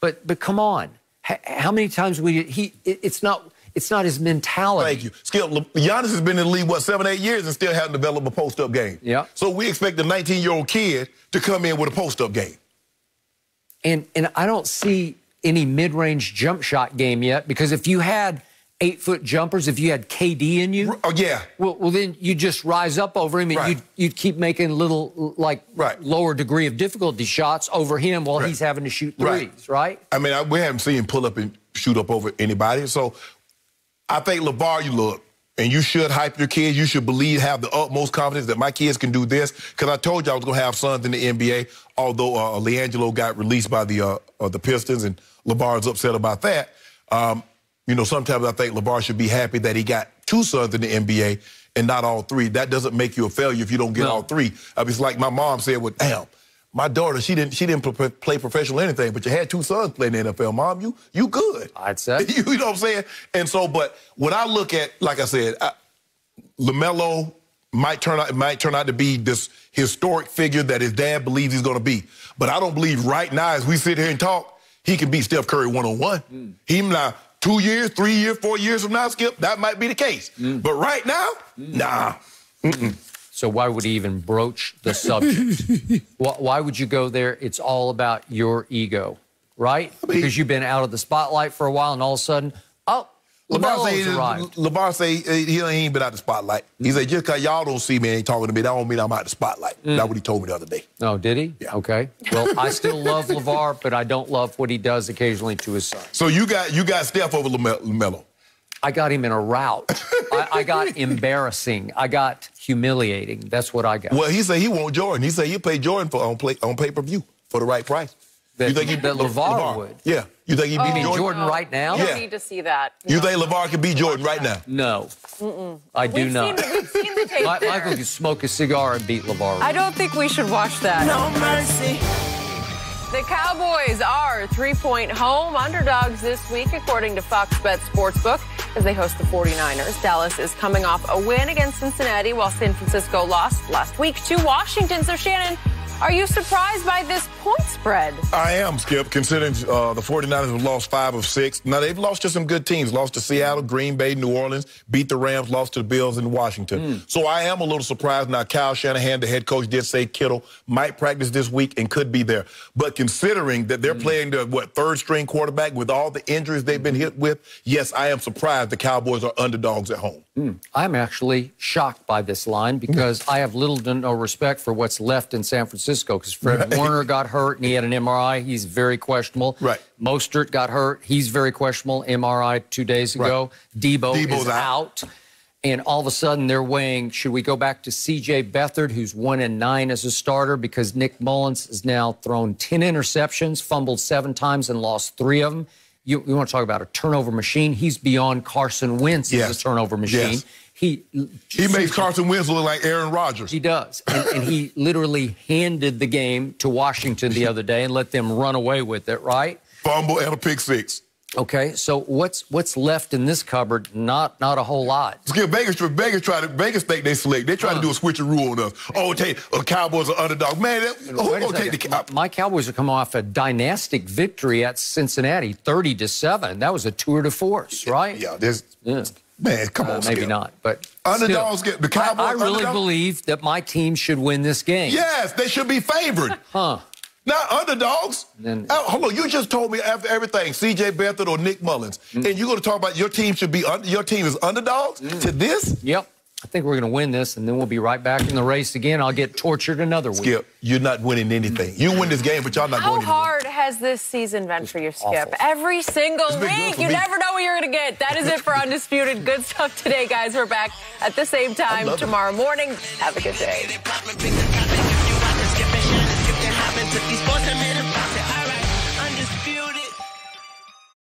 But come on. How many times it's not his mentality. Thank you. Skip, Giannis has been in the league, 7-8 years and still hasn't developed a post-up game. Yeah. So we expect a 19-year-old kid to come in with a post-up game. And I don't see any mid-range jump shot game yet because if you had 8-foot jumpers, if you had KD in you, well then you just rise up over him and you'd keep making little lower degree of difficulty shots over him while he's having to shoot threes, right? I mean, we haven't seen him pull up and shoot up over anybody. So I think LaVar, And you should hype your kids. You should have the utmost confidence that my kids can do this. Because I told you I was going to have sons in the NBA, although LiAngelo got released by the Pistons, and LaVar's upset about that. You know, sometimes I think LaVar should be happy that he got 2 sons in the NBA and not all 3. That doesn't make you a failure if you don't get all 3. It's like my mom said, well, damn, my daughter, she didn't play professional anything, but you had 2 sons playing in the NFL. Mom, you good. I'd say. You know what I'm saying? And so, but when I look at, like I said, LaMelo might turn out to be this historic figure that his dad believes he's going to be. But I don't believe right now, as we sit here and talk, he can beat Steph Curry one-on-one. He now 2 years, 3 years, 4 years from now, Skip, that might be the case. But right now, nah. So why would he even broach the subject? Why would you go there? It's all about your ego, right? Because you've been out of the spotlight for a while, and all of a sudden, oh, LaVar say he ain't been out the spotlight. He said, just because y'all don't see me and ain't talking to me, that don't mean I'm out the spotlight. That's what he told me the other day. Oh, did he? Yeah. Okay. Well, I still love LaVar, but I don't love what he does occasionally to his son. So you got Steph over LaMelo. I got him in a rout. I got embarrassing. I got humiliating. That's what I got. Well, he said he won't Jordan. He said he'll pay Jordan on pay-per-view for the right price. You think LaVar would? Yeah. You think he'd beat Jordan right now? I don't need to see that. You think LaVar could beat Jordan right now? No. I do not. We've seen the tape there. Michael could smoke a cigar and beat LaVar. I don't think we should watch that. No mercy. The Cowboys are 3-point home underdogs this week, according to Fox Bet Sportsbook, as they host the 49ers. Dallas is coming off a win against Cincinnati, while San Francisco lost last week to Washington. So, Shannon, are you surprised by this point spread? I am, Skip, considering the 49ers have lost 5 of 6. Now, they've lost to some good teams. Lost to Seattle, Green Bay, New Orleans, beat the Rams, lost to the Bills in Washington. So I am a little surprised. Now, Kyle Shanahan, the head coach, did say Kittle might practice this week and could be there. But considering that they're playing the, third-string quarterback with all the injuries they've been hit with, yes, I am surprised the Cowboys are underdogs at home. I'm actually shocked by this line because I have little to no respect for what's left in San Francisco because Fred Warner got hurt and he had an MRI. He's very questionable. Right. Mostert got hurt. He's very questionable. MRI 2 days ago. Debo's is out. And all of a sudden they're weighing, should we go back to C.J. Beathard, who's 1-9 as a starter because Nick Mullins has now thrown 10 interceptions, fumbled 7 times and lost 3 of them. You want to talk about a turnover machine? He's beyond Carson Wentz as a turnover machine. He makes Carson Wentz look like Aaron Rodgers. He does. And he literally handed the game to Washington the other day and let them run away with it, right? Fumble and a pick 6. Okay, so what's left in this cupboard? Not a whole lot. Vegas think they slick. They try to do a switcheroo on us. Oh, Cowboys are underdog. Man, my Cowboys are coming off a dynastic victory at Cincinnati, 30-7. That was a tour de force, right? Man, come on, maybe not, but underdogs still, get the Cowboys. I really believe that my team should win this game. Yes, they should be favored. Not underdogs. Hold on, you just told me after everything, C.J. Beathard or Nick Mullins, and you're going to talk about your team your team is underdogs to this? Yep. I think we're going to win this, and then we'll be right back in the race again. I'll get tortured another week. Skip, you're not winning anything. You win this game, but y'all not going anywhere. How hard has this season been for you, Skip? Every single week. You never know what you're going to get. That is it for Undisputed. Good stuff today, guys. We're back at the same time tomorrow morning. Have a good day.